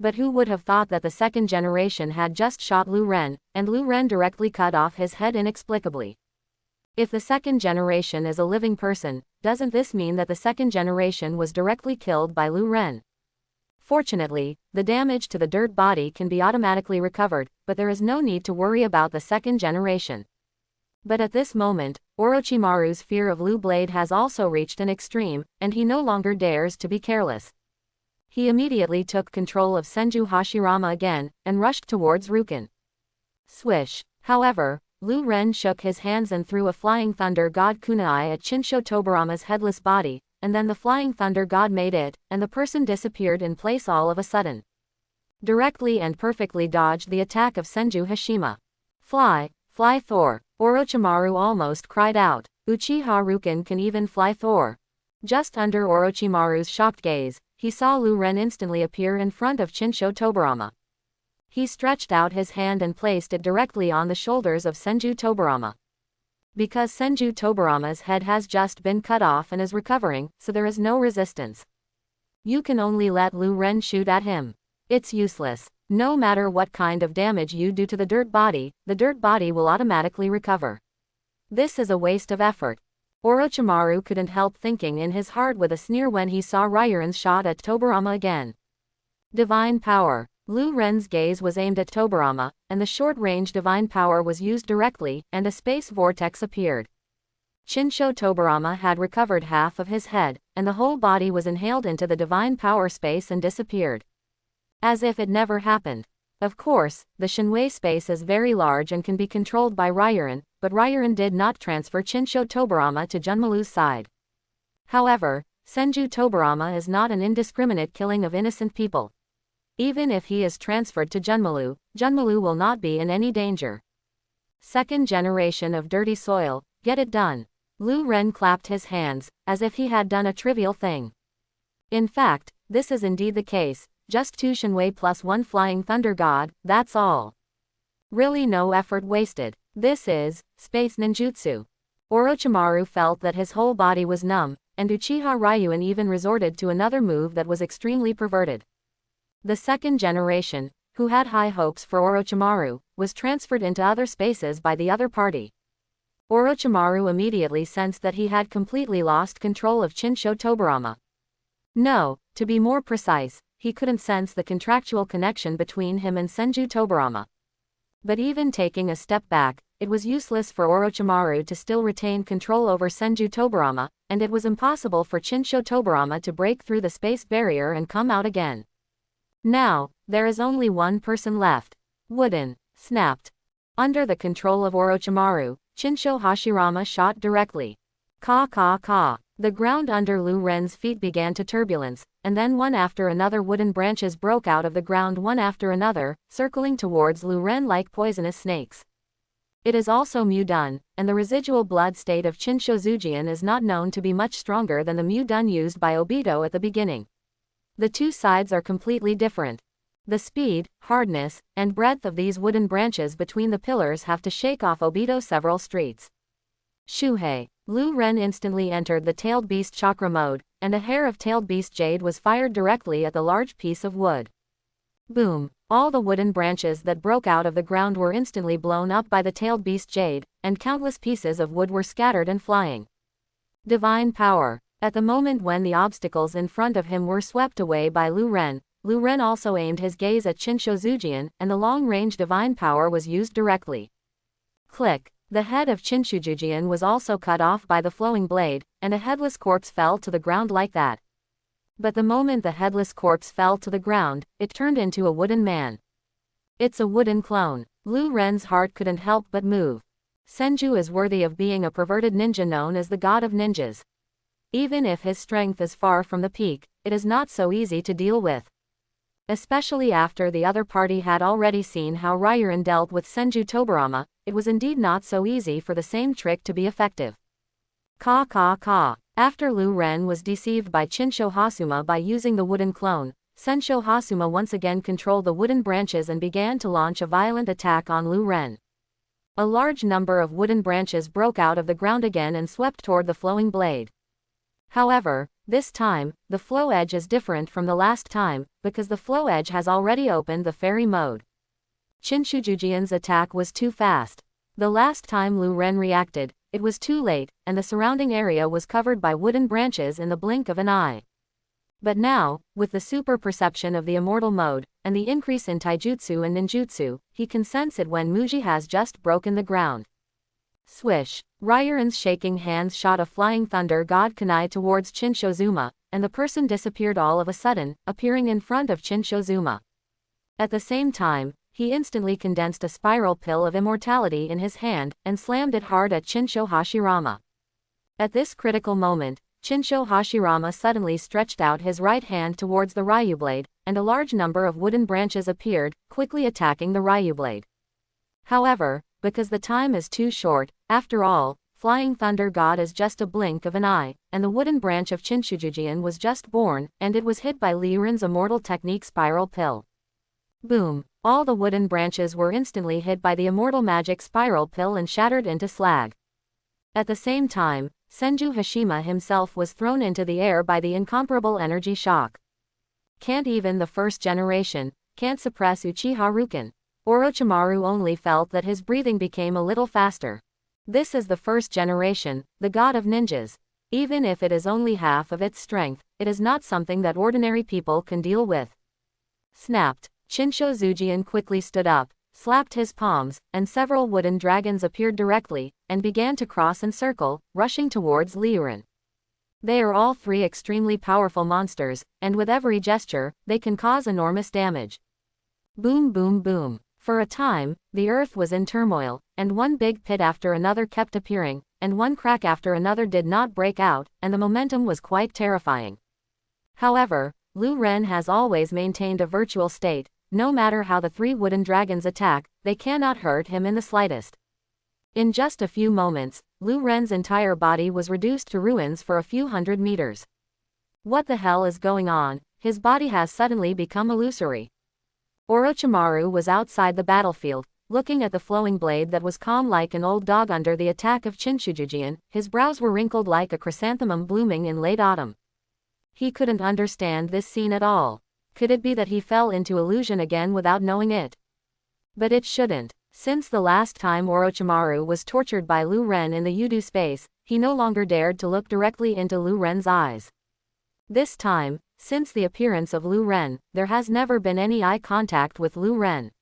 But who would have thought that the second generation had just shot Lu Ren, and Lu Ren directly cut off his head inexplicably? If the second generation is a living person, doesn't this mean that the second generation was directly killed by Lu Ren? Fortunately, the damage to the dirt body can be automatically recovered, but there is no need to worry about the second generation. But at this moment, Orochimaru's fear of Lu Blade has also reached an extreme, and he no longer dares to be careless. He immediately took control of Senju Hashirama again, and rushed towards Rukin. Swish. However, Lu Ren shook his hands and threw a Flying Thunder God Kunai at Chinsho Tobarama's headless body, and then the Flying Thunder God made it, and the person disappeared in place all of a sudden. Directly and perfectly dodged the attack of Senju Hashima. Fly Thor. Orochimaru almost cried out. Uchiha Rukin can even fly Thor. Just under Orochimaru's shocked gaze, he saw Lu Ren instantly appear in front of Chinsho Tobarama. He stretched out his hand and placed it directly on the shoulders of Senju Tobarama. Because Senju Tobarama's head has just been cut off and is recovering, so there is no resistance. You can only let Lu Ren shoot at him. It's useless. No matter what kind of damage you do to the dirt body will automatically recover. This is a waste of effort. Orochimaru couldn't help thinking in his heart with a sneer when he saw Ryuren's shot at Tobarama again. Divine power. Lu Ren's gaze was aimed at Tobarama, and the short-range divine power was used directly, and a space vortex appeared. Chinsho Tobarama had recovered half of his head, and the whole body was inhaled into the divine power space and disappeared. As if it never happened. Of course, the Shinwei space is very large and can be controlled by Ryuren, but Ryuren did not transfer Chinsho Tobarama to Junmalu's side. However, Senju Tobarama is not an indiscriminate killing of innocent people. Even if he is transferred to Junmalu, Junmalu will not be in any danger. Second generation of dirty soil, get it done. Lu Ren clapped his hands, as if he had done a trivial thing. In fact, this is indeed the case. Just 2 Shinwei plus 1 Flying Thunder God, that's all. Really no effort wasted. This is space ninjutsu. Orochimaru felt that his whole body was numb, and Uchiha Ryuan even resorted to another move that was extremely perverted. The second generation, who had high hopes for Orochimaru, was transferred into other spaces by the other party. Orochimaru immediately sensed that he had completely lost control of Chinsho Tobarama. No, to be more precise, he couldn't sense the contractual connection between him and Senju Tobarama. But even taking a step back, it was useless for Orochimaru to still retain control over Senju Tobirama, and it was impossible for Chinsho Tobirama to break through the space barrier and come out again. Now, there is only one person left. Wooden. Snapped. Under the control of Orochimaru, Chinsho Hashirama shot directly. Ka ka ka. The ground under Lu Ren's feet began to turbulence, and then one after another wooden branches broke out of the ground one after another, circling towards Lu Ren like poisonous snakes. It is also Mu-dun, and the residual blood state of Chinsho Zujian is not known to be much stronger than the Mu-dun used by Obito at the beginning. The two sides are completely different. The speed, hardness, and breadth of these wooden branches between the pillars have to shake off Obito several streets. Shuhei. Lu Ren instantly entered the Tailed Beast chakra mode, and a hair of Tailed Beast Jade was fired directly at the large piece of wood. Boom! All the wooden branches that broke out of the ground were instantly blown up by the Tailed Beast Jade, and countless pieces of wood were scattered and flying. Divine power. At the moment when the obstacles in front of him were swept away by Lu Ren also aimed his gaze at Chinsho Zujian, and the long-range divine power was used directly. Click. The head of Chinsho Zujian was also cut off by the flowing blade, and a headless corpse fell to the ground like that. But the moment the headless corpse fell to the ground, it turned into a wooden man. It's a wooden clone. Lu Ren's heart couldn't help but move. Senju is worthy of being a perverted ninja known as the god of ninjas. Even if his strength is far from the peak, it is not so easy to deal with. Especially after the other party had already seen how Rairin dealt with Senju Tobirama, it was indeed not so easy for the same trick to be effective. Ka ka ka. After Lu Ren was deceived by Chinsho Hasuma by using the wooden clone, Sensho Hasuma once again controlled the wooden branches and began to launch a violent attack on Lu Ren. A large number of wooden branches broke out of the ground again and swept toward the flowing blade. However, this time, the flow edge is different from the last time, because the flow edge has already opened the fairy mode. Chinsho Zujian's attack was too fast. The last time Lu Ren reacted, it was too late, and the surrounding area was covered by wooden branches in the blink of an eye. But now, with the super perception of the immortal mode, and the increase in taijutsu and ninjutsu, he can sense it when Muji has just broken the ground. Swish. Rairin's shaking hands shot a flying thunder god kunai towards Chinsho Zuma, and the person disappeared all of a sudden, appearing in front of Chinsho Zuma. At the same time, he instantly condensed a spiral pill of immortality in his hand, and slammed it hard at Chinsho Hashirama. At this critical moment, Chinsho Hashirama suddenly stretched out his right hand towards the Ryu blade, and a large number of wooden branches appeared, quickly attacking the Ryu blade. However, because the time is too short, after all, Flying Thunder God is just a blink of an eye, and the wooden branch of Chinsho Zujian was just born, and it was hit by Liurin's immortal technique spiral pill. Boom! All the wooden branches were instantly hit by the immortal magic spiral pill and shattered into slag. At the same time, Senju Hashima himself was thrown into the air by the incomparable energy shock. Can't even the first generation, can't suppress Uchiha Rukin. Orochimaru only felt that his breathing became a little faster. This is the first generation, the god of ninjas. Even if it is only half of its strength, it is not something that ordinary people can deal with. Snapped. Chinsho Zujian quickly stood up, slapped his palms, and several wooden dragons appeared directly, and began to cross and circle, rushing towards Liurin. They are all three extremely powerful monsters, and with every gesture, they can cause enormous damage. Boom boom boom. For a time, the earth was in turmoil, and one big pit after another kept appearing, and one crack after another did not break out, and the momentum was quite terrifying. However, Lu Ren has always maintained a virtual state. No matter how the three wooden dragons attack, they cannot hurt him in the slightest. In just a few moments, Lu Ren's entire body was reduced to ruins for a few hundred meters. What the hell is going on? His body has suddenly become illusory. Orochimaru was outside the battlefield, looking at the flowing blade that was calm like an old dog under the attack of Chinsho Zujian. His brows were wrinkled like a chrysanthemum blooming in late autumn. He couldn't understand this scene at all. Could it be that he fell into illusion again without knowing it? But it shouldn't. Since the last time Orochimaru was tortured by Lu Ren in the Yudu space, he no longer dared to look directly into Lu Ren's eyes. This time, since the appearance of Lu Ren, there has never been any eye contact with Lu Ren.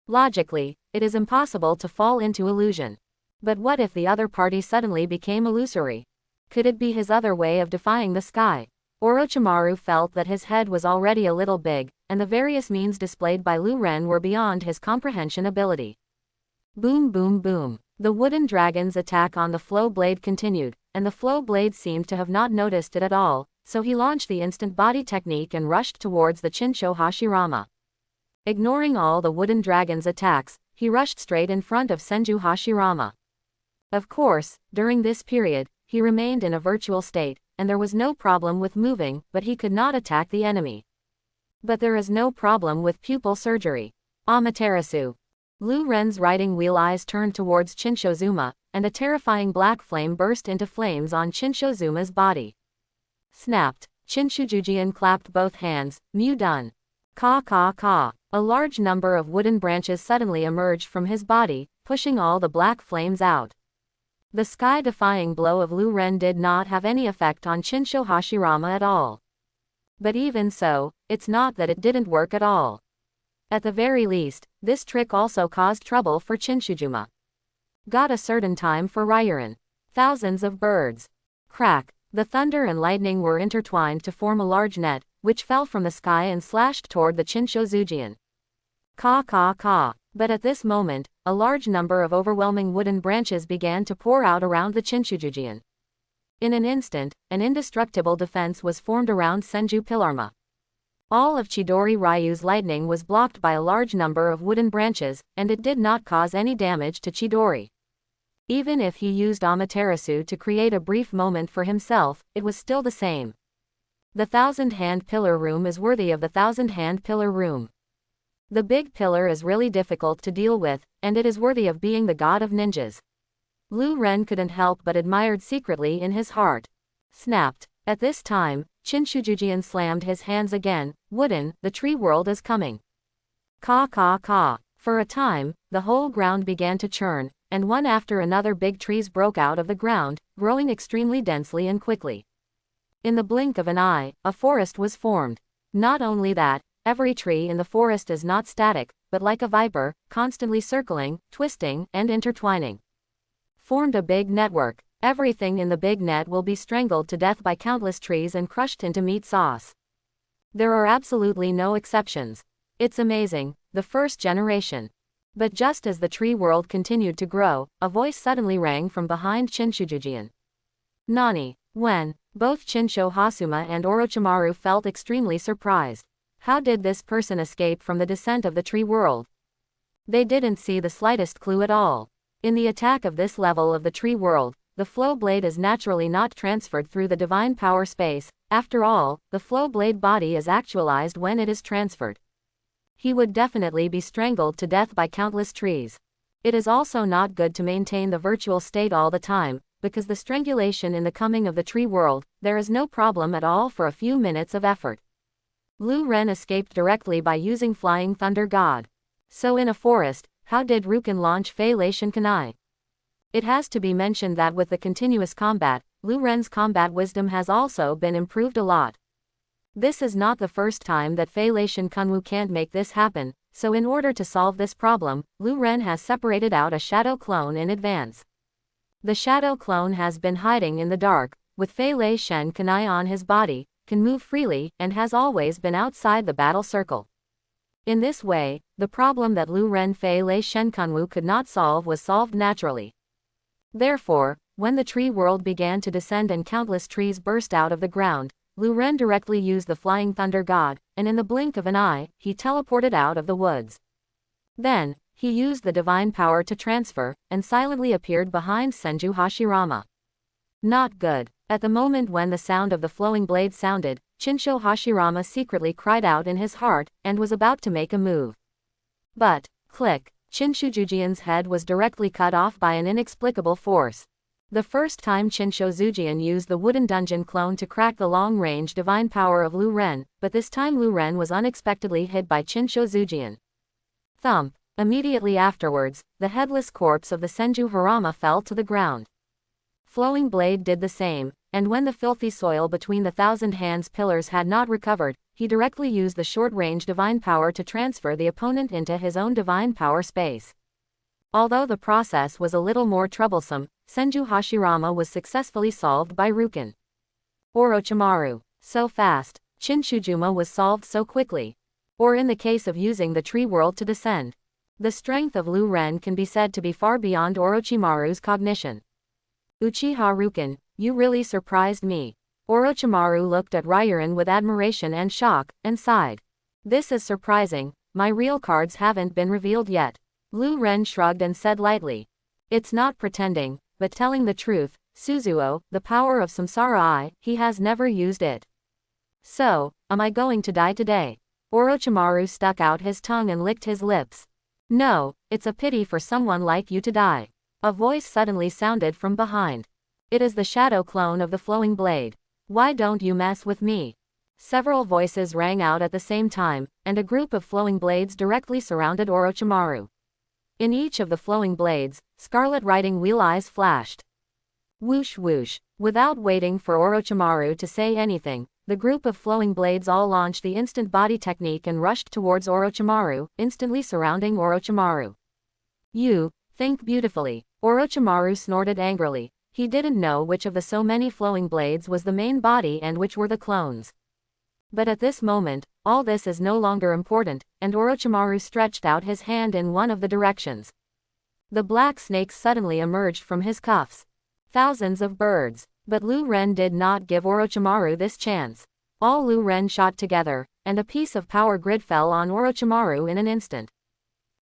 Logically, it is impossible to fall into illusion. But what if the other party suddenly became illusory? Could it be his other way of defying the sky? Orochimaru felt that his head was already a little big, and the various means displayed by Lu Ren were beyond his comprehension ability. Boom boom boom. The wooden dragon's attack on the flow blade continued, and the flow blade seemed to have not noticed it at all, so he launched the instant body technique and rushed towards the Chinsho Hashirama. Ignoring all the wooden dragon's attacks, he rushed straight in front of Senju Hashirama. Of course, during this period, he remained in a virtual state, and there was no problem with moving, but he could not attack the enemy. But there is no problem with pupil surgery. Amaterasu. Lu Ren's riding wheel eyes turned towards Chinshozuma, and a terrifying black flame burst into flames on Chinshozuma's body. Snapped. Chinshujujian clapped both hands, Mu done. Ka ka ka. A large number of wooden branches suddenly emerged from his body, pushing all the black flames out. The sky-defying blow of Lu Ren did not have any effect on Chinsho Hashirama at all. But even so, it's not that it didn't work at all. At the very least, this trick also caused trouble for Chinshuzuma. Got a certain time for Ryurin. Thousands of birds. Crack. The thunder and lightning were intertwined to form a large net, which fell from the sky and slashed toward the Chinshozujian. Ka ka ka. But at this moment, a large number of overwhelming wooden branches began to pour out around the Chinshujujian. In an instant, an indestructible defense was formed around Senju Pillarma. All of Chidori Ryu's lightning was blocked by a large number of wooden branches, and it did not cause any damage to Chidori. Even if he used Amaterasu to create a brief moment for himself, it was still the same. The thousand-hand pillar room is worthy of the thousand-hand pillar room. The big pillar is really difficult to deal with, and it is worthy of being the god of ninjas. Lu Ren couldn't help but admired secretly in his heart. Snapped. At this time, Chinshujujian slammed his hands again. Wooden, the tree world is coming. Ka ka ka. For a time, the whole ground began to churn, and one after another big trees broke out of the ground, growing extremely densely and quickly. In the blink of an eye, a forest was formed. Not only that, every tree in the forest is not static, but like a viper, constantly circling, twisting, and intertwining. Formed a big network. Everything in the big net will be strangled to death by countless trees and crushed into meat sauce. There are absolutely no exceptions. It's amazing, the first generation. But just as the tree world continued to grow, a voice suddenly rang from behind Chinshujujian. Nani? When? Both Chinsho Hasuma and Orochimaru felt extremely surprised. How did this person escape from the descent of the tree world? They didn't see the slightest clue at all. In the attack of this level of the tree world, the flow blade is naturally not transferred through the divine power space. After all, the flow blade body is actualized when it is transferred. He would definitely be strangled to death by countless trees. It is also not good to maintain the virtual state all the time, because the strangulation in the coming of the tree world, there is no problem at all for a few minutes of effort. Lu Ren escaped directly by using Flying Thunder God. So in a forest, how did Rukin launch Fei Lei Shinkanai? It has to be mentioned that with the continuous combat, Lu Ren's combat wisdom has also been improved a lot. This is not the first time that Fei Lei Shinkanwu can't make this happen, so in order to solve this problem, Lu Ren has separated out a shadow clone in advance. The shadow clone has been hiding in the dark, with Fei Lei Shinkanai on his body, can move freely, and has always been outside the battle circle. In this way, the problem that Lu Ren Fei Lei Shenkanwu could not solve was solved naturally. Therefore, when the tree world began to descend and countless trees burst out of the ground, Lu Ren directly used the Flying Thunder God, and in the blink of an eye, he teleported out of the woods. Then, he used the divine power to transfer, and silently appeared behind Senju Hashirama. Not good. At the moment when the sound of the flowing blade sounded, Chinsho Hashirama secretly cried out in his heart, and was about to make a move. But, click, Chinshujujian's head was directly cut off by an inexplicable force. The first time Chinshozujian used the wooden dungeon clone to crack the long-range divine power of Lu Ren, but this time Lu Ren was unexpectedly hit by Chinshozujian. Thump. Immediately afterwards, the headless corpse of the Senju Harama fell to the ground. Flowing Blade did the same, and when the filthy soil between the Thousand Hands pillars had not recovered, he directly used the short-range divine power to transfer the opponent into his own divine power space. Although the process was a little more troublesome, Senju Hashirama was successfully solved by Rukin. Orochimaru. So fast. Chinchujuma was solved so quickly. Or in the case of using the tree world to descend. The strength of Lu Ren can be said to be far beyond Orochimaru's cognition. Uchiha Rukin, you really surprised me. Orochimaru looked at Ryurin with admiration and shock, and sighed. This is surprising, my real cards haven't been revealed yet. Lu Ren shrugged and said lightly. It's not pretending, but telling the truth, Suzuo, the power of Samsara he has never used it. So, am I going to die today? Orochimaru stuck out his tongue and licked his lips. No, it's a pity for someone like you to die. A voice suddenly sounded from behind. It is the shadow clone of the Flowing Blade. Why don't you mess with me? Several voices rang out at the same time, and a group of flowing blades directly surrounded Orochimaru. In each of the flowing blades, scarlet riding wheel eyes flashed. Whoosh whoosh. Without waiting for Orochimaru to say anything, the group of flowing blades all launched the instant body technique and rushed towards Orochimaru, instantly surrounding Orochimaru. You think beautifully. Orochimaru snorted angrily. He didn't know which of the so many flowing blades was the main body and which were the clones. But at this moment, all this is no longer important, and Orochimaru stretched out his hand in one of the directions. The black snake suddenly emerged from his cuffs. Thousands of birds. But Lu Ren did not give Orochimaru this chance. All Lu Ren shot together, and a piece of power grid fell on Orochimaru in an instant.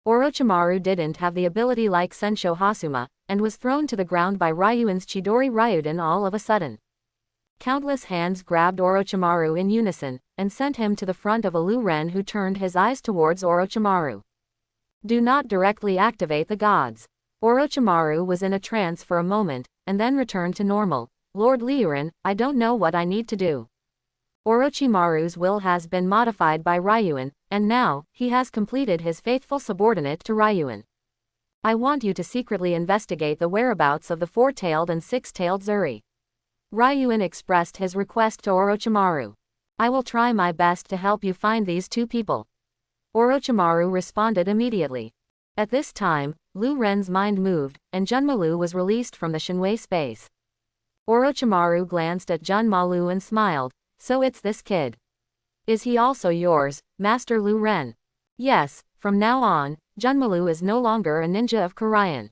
Orochimaru didn't have the ability like Sensho Hasuma, and was thrown to the ground by Ryuin's Chidori Ryuden all of a sudden. Countless hands grabbed Orochimaru in unison, and sent him to the front of a Lu Ren who turned his eyes towards Orochimaru. Do not directly activate the gods. Orochimaru was in a trance for a moment, and then returned to normal. Lord Liurin, I don't know what I need to do. Orochimaru's will has been modified by Ryuin, and now, he has completed his faithful subordinate to Ryuin. I want you to secretly investigate the whereabouts of the four-tailed and six-tailed Zuri. Ryuin expressed his request to Orochimaru. I will try my best to help you find these two people. Orochimaru responded immediately. At this time, Lu Ren's mind moved, and Junmalu was released from the Shinwei space. Orochimaru glanced at Junmalu and smiled. So it's this kid. Is he also yours, Master Lu Ren? Yes, from now on, Junmalu is no longer a ninja of Korean.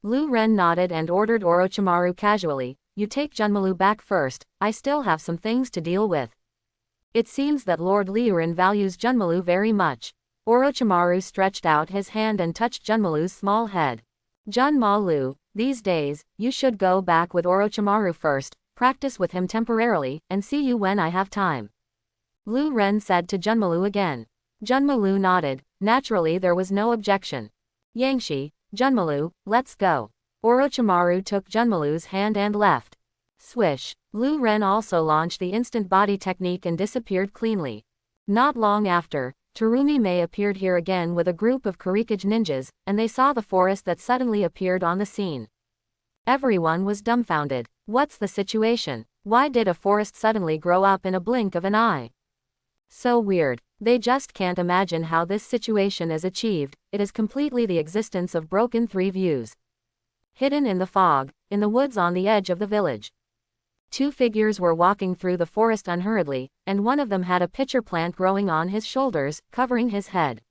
Lu Ren nodded and ordered Orochimaru casually, you take Junmalu back first, I still have some things to deal with. It seems that Lord Liurin values Junmalu very much. Orochimaru stretched out his hand and touched Junmalu's small head. Junmalu, these days, you should go back with Orochimaru first, practice with him temporarily, and see you when I have time. Lu Ren said to Junmalu again. Junmalu nodded. Naturally there was no objection. Yangshi, Junmalu, let's go. Orochimaru took Junmalu's hand and left. Swish. Lu Ren also launched the instant body technique and disappeared cleanly. Not long after, Terumi Mei appeared here again with a group of Kurikage ninjas, and they saw the forest that suddenly appeared on the scene. Everyone was dumbfounded. What's the situation? Why did a forest suddenly grow up in a blink of an eye? So weird. They just can't imagine how this situation is achieved. It is completely the existence of broken three views. Hidden in the fog, in the woods on the edge of the village. Two figures were walking through the forest unhurriedly, and one of them had a pitcher plant growing on his shoulders, covering his head.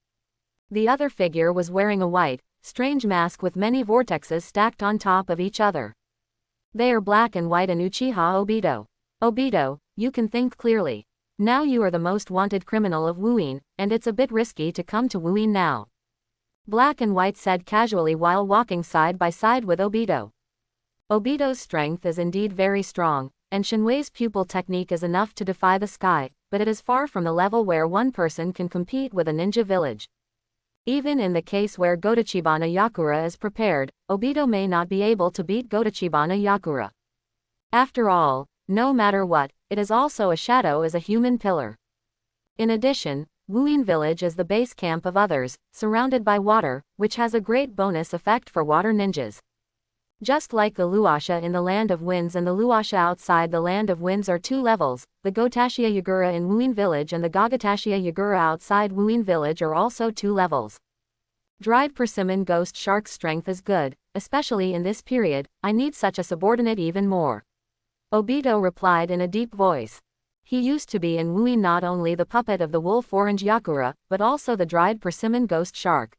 The other figure was wearing a white, strange mask with many vortexes stacked on top of each other. They are Black and White and Uchiha Obito. Obito, you can think clearly. Now you are the most wanted criminal of Wuin, and it's a bit risky to come to Wuin now. Black and White said casually while walking side by side with Obito. Obito's strength is indeed very strong, and Shinwei's pupil technique is enough to defy the sky, but it is far from the level where one person can compete with a ninja village. Even in the case where Godachibana Yakura is prepared, Obito may not be able to beat Godachibana Yakura. After all, no matter what, it is also a shadow as a human pillar. In addition, Wuin Village is the base camp of others, surrounded by water, which has a great bonus effect for water ninjas. Just like the Luasha in the Land of Winds and the Luasha outside the Land of Winds are two levels, the Gotashia Yagura in Wuin Village and the Gagatashia Yagura outside Wuin Village are also two levels. Dried persimmon ghost shark's strength is good, especially in this period. I need such a subordinate even more. Obito replied in a deep voice. He used to be in Wuin not only the puppet of the wolf orange Yakura, but also the dried persimmon ghost shark.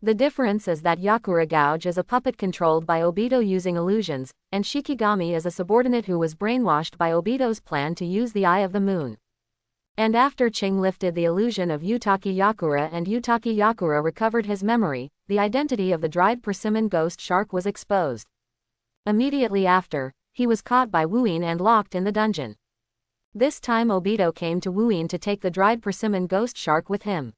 The difference is that Yakura Gouge is a puppet controlled by Obito using illusions, and Shikigami is a subordinate who was brainwashed by Obito's plan to use the Eye of the Moon. And after Ching lifted the illusion of Utaki Yakura and Utaki Yakura recovered his memory, the identity of the dried persimmon ghost shark was exposed. Immediately after, he was caught by Wuin and locked in the dungeon. This time Obito came to Wuin to take the dried persimmon ghost shark with him.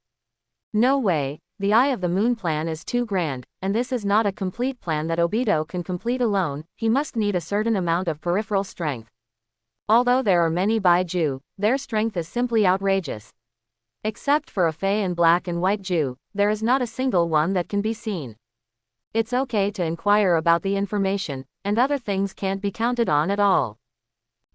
No way, the Eye of the Moon plan is too grand, and this is not a complete plan that Obito can complete alone. He must need a certain amount of peripheral strength. Although there are many Baiju, their strength is simply outrageous. Except for a Fey and black and white Ju, there is not a single one that can be seen. It's okay to inquire about the information, and other things can't be counted on at all.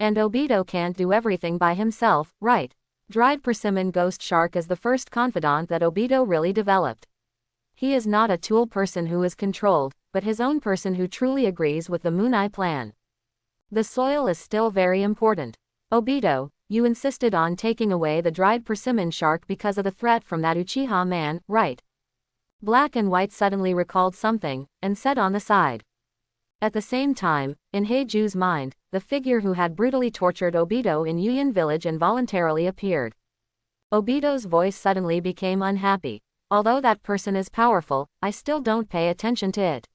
And Obito can't do everything by himself, right? Dried persimmon ghost shark is the first confidant that Obito really developed. He is not a tool person who is controlled, but his own person who truly agrees with the Moon Eye plan. The soil is still very important. Obito, you insisted on taking away the dried persimmon shark because of the threat from that Uchiha man, right? Black and White suddenly recalled something, and said on the side. At the same time, in Heiju's mind, the figure who had brutally tortured Obito in Yuyan village involuntarily appeared. Obito's voice suddenly became unhappy. Although that person is powerful, I still don't pay attention to it.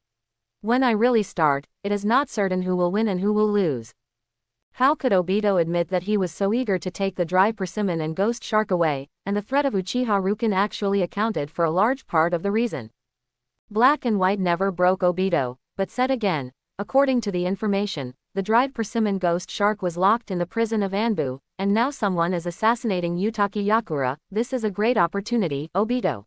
When I really start, it is not certain who will win and who will lose. How could Obito admit that he was so eager to take the dry persimmon and ghost shark away, and the threat of Uchiha Rukin actually accounted for a large part of the reason? Black and White never broke Obito, but said again, according to the information, the dried persimmon ghost shark was locked in the prison of Anbu, and now someone is assassinating Utaki Yakura. This is a great opportunity, Obito.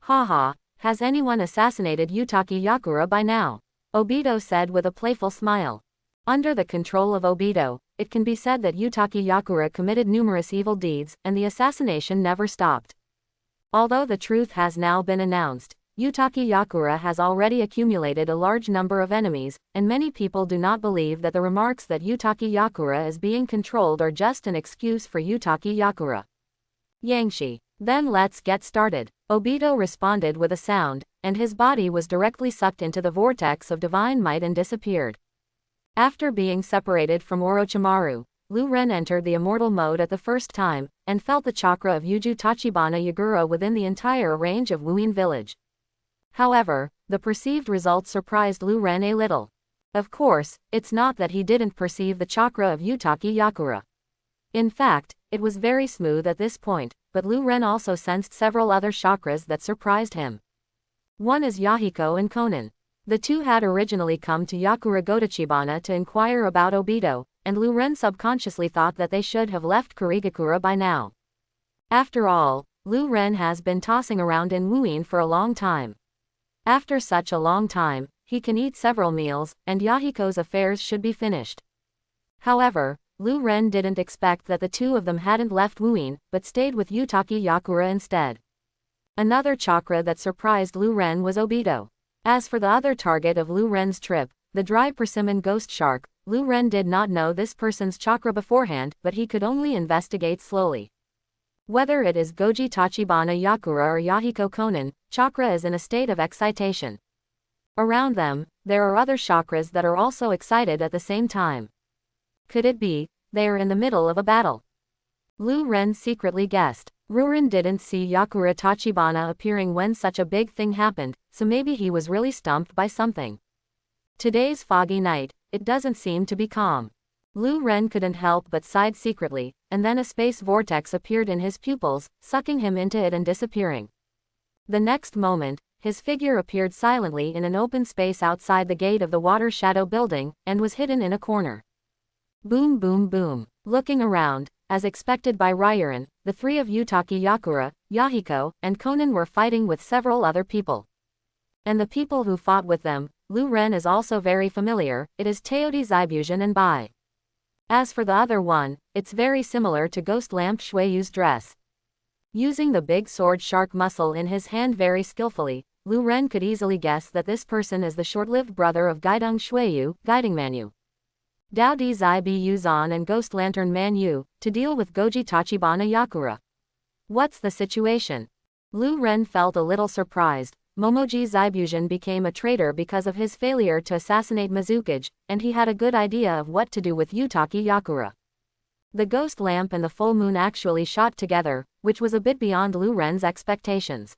Haha. Has anyone assassinated Utaki Yakura by now? Obito said with a playful smile. Under the control of Obito, it can be said that Utaki Yakura committed numerous evil deeds, and the assassination never stopped. Although the truth has now been announced, Utaki Yakura has already accumulated a large number of enemies, and many people do not believe that the remarks that Utaki Yakura is being controlled are just an excuse for Utaki Yakura. Yangshi. Then let's get started. Obito responded with a sound, and his body was directly sucked into the vortex of divine might and disappeared. After being separated from Orochimaru, Lu Ren entered the immortal mode at the first time, and felt the chakra of Yuju Tachibana Yagura within the entire range of Wuin village. However, the perceived results surprised Lu Ren a little. Of course, it's not that he didn't perceive the chakra of Utaki Yakura. In fact, it was very smooth at this point, but Lu Ren also sensed several other chakras that surprised him. One is Yahiko and Konan. The two had originally come to Yakura Godachibana to inquire about Obito, and Lu Ren subconsciously thought that they should have left Kurigakura by now. After all, Lu Ren has been tossing around in Wuin for a long time. After such a long time, he can eat several meals, and Yahiko's affairs should be finished. However, Lu Ren didn't expect that the two of them hadn't left Wuin, but stayed with Utaki Yakura instead. Another chakra that surprised Lu Ren was Obito. As for the other target of Lu Ren's trip, the dry persimmon ghost shark, Lu Ren did not know this person's chakra beforehand, but he could only investigate slowly. Whether it is Goji Tachibana Yakura or Yahiko Konan, chakra is in a state of excitation. Around them, there are other chakras that are also excited at the same time. Could it be, they are in the middle of a battle? Lu Ren secretly guessed. Rurin didn't see Yakura Tachibana appearing when such a big thing happened, so maybe he was really stumped by something. Today's foggy night, it doesn't seem to be calm. Lu Ren couldn't help but sighed secretly, and then a space vortex appeared in his pupils, sucking him into it and disappearing. The next moment, his figure appeared silently in an open space outside the gate of the Water Shadow building, and was hidden in a corner. Boom boom boom. Looking around, as expected by Rairan, the three of Utaki Yakura, Yahiko, and Konan were fighting with several other people. And the people who fought with them, Lu Ren is also very familiar, it is Teodi Zaibujan and Bai. As for the other one, it's very similar to Ghost Lamp Shuiyu's dress. Using the big sword shark muscle in his hand very skillfully, Lu Ren could easily guess that this person is the short-lived brother of Guidong Shuiyu, Guiding Manu. Dao Di Zai Bu Yuzan and Ghost Lantern Man Yu, to deal with Goji Tachibana Yakura. What's the situation? Lu Ren felt a little surprised. Momoji Zaibujan became a traitor because of his failure to assassinate Mizukage, and he had a good idea of what to do with Yutaki Yakura. The ghost lamp and the full moon actually shot together, which was a bit beyond Lu Ren's expectations.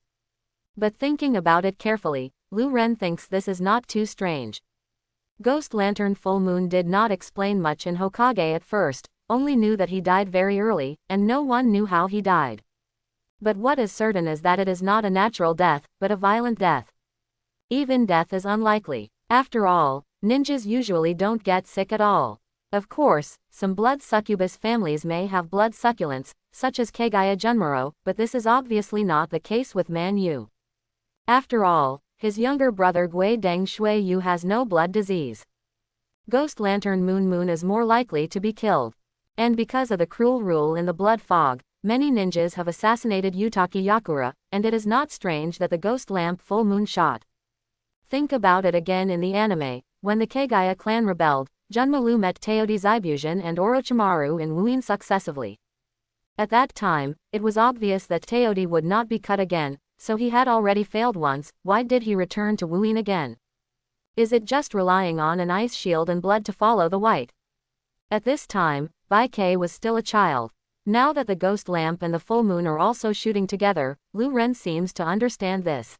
But thinking about it carefully, Lu Ren thinks this is not too strange. Ghost Lantern Full Moon did not explain much in Hokage at first, only knew that he died very early, and no one knew how he died. But what is certain is that it is not a natural death, but a violent death. Even death is unlikely. After all, ninjas usually don't get sick at all. Of course, some blood succubus families may have blood succulents, such as Kagaya Junmuro, but this is obviously not the case with Man Yu. After all, his younger brother Gui Deng Shuiyu has no blood disease. Ghost Lantern Moon is more likely to be killed. And because of the cruel rule in the blood fog, many ninjas have assassinated Yutaki Yakura, and it is not strange that the ghost lamp Full Moon shot. Think about it again in the anime, when the Kagaya clan rebelled, Junmalu met Teodi Zaibujan and Orochimaru in Wuin successively. At that time, it was obvious that Teodi would not be cut again, so he had already failed once. Why did he return to Wuin again? Is it just relying on an ice shield and blood to follow the white? At this time, Bai Kei was still a child. Now that the ghost lamp and the full moon are also shooting together, Lu Ren seems to understand this.